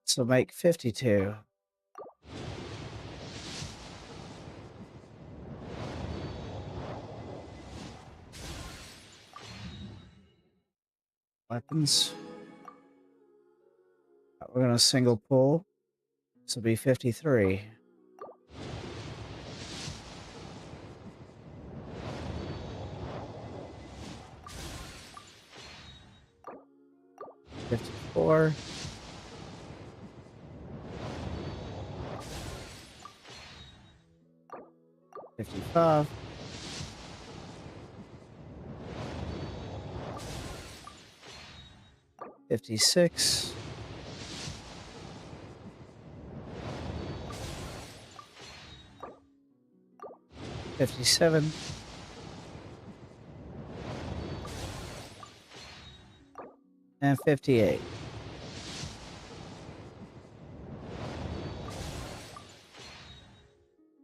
So make 52. Weapons. We're going to single pull. This will be 53. $54. 55. 56. 57. 58.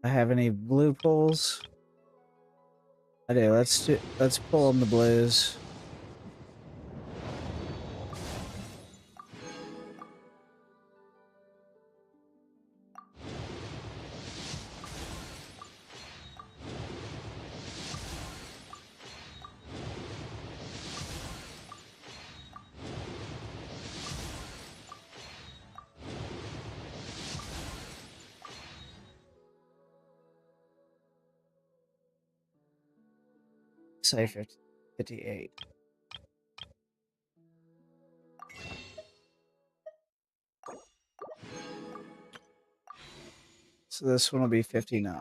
I have any blue pulls? I do. Let's pull on the blues. Say 58. So this one will be 59.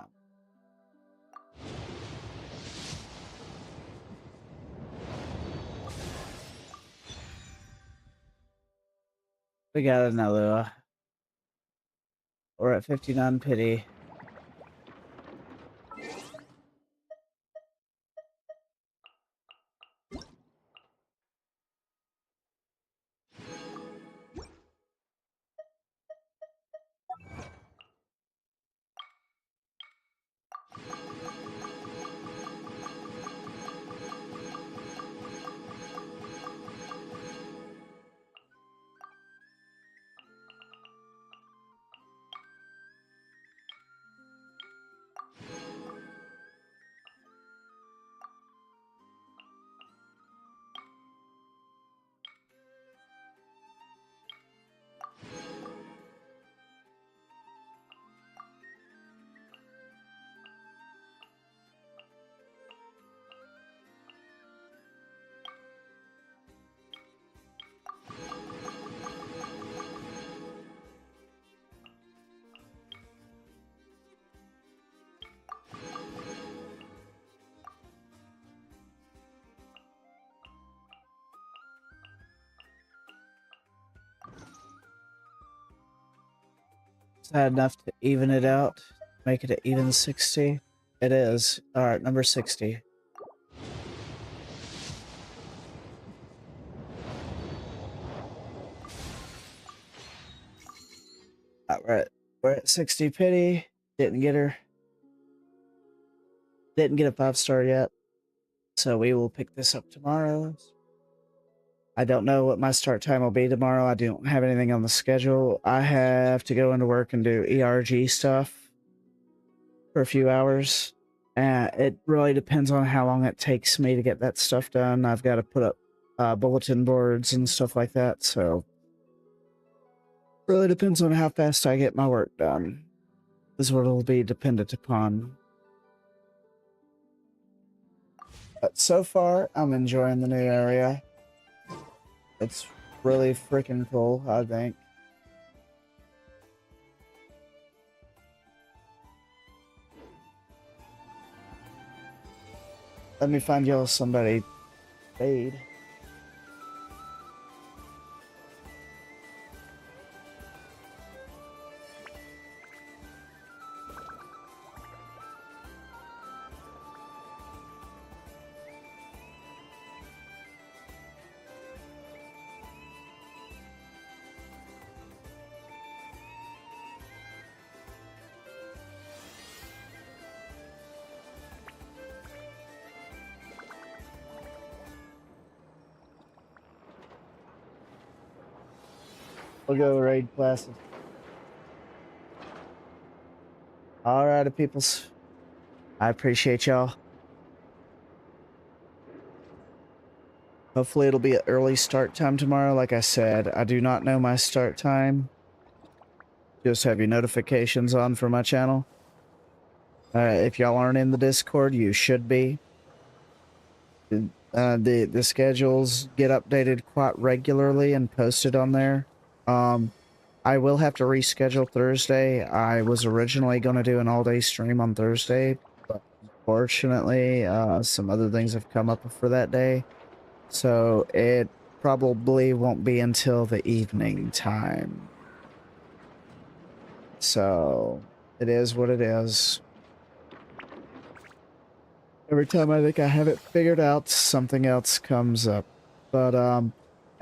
We got another. We're at 59 pity. Is that enough to even it out? Make it an even 60? It is. Alright, number 60. We're at 60 pity. Didn't get her. Didn't get a 5-star yet. So we will pick this up tomorrow. I don't know what my start time will be tomorrow. I don't have anything on the schedule. I have to go into work and do ERG stuff for a few hours. It really depends on how long it takes me to get that stuff done. I've got to put up bulletin boards and stuff like that. So really depends on how fast I get my work done. Is what it'll be dependent upon. But so far, I'm enjoying the new area. It's really freaking cool, I think. Let me find y'all somebody. Fade. We'll go raid classes. Alrighty, peoples. I appreciate y'all. Hopefully it'll be an early start time tomorrow. Like I said, I do not know my start time. Just have your notifications on for my channel. If y'all aren't in the Discord, you should be. The schedules get updated quite regularly and posted on there. I will have to reschedule Thursday. I was originally going to do an all-day stream on Thursday, but unfortunately, some other things have come up for that day. So it probably won't be until the evening time. So it is what it is. Every time I think I have it figured out, something else comes up. But,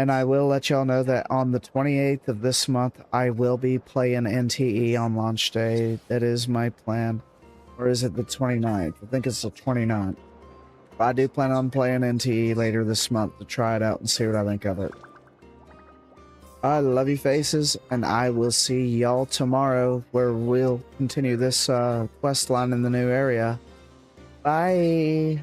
and I will let y'all know that on the 28th of this month, I will be playing NTE on launch day. That is my plan. Or is it the 29th? I think it's the 29th. I do plan on playing NTE later this month to try it out and see what I think of it. I love you faces, and I will see y'all tomorrow where we'll continue this quest line in the new area. Bye!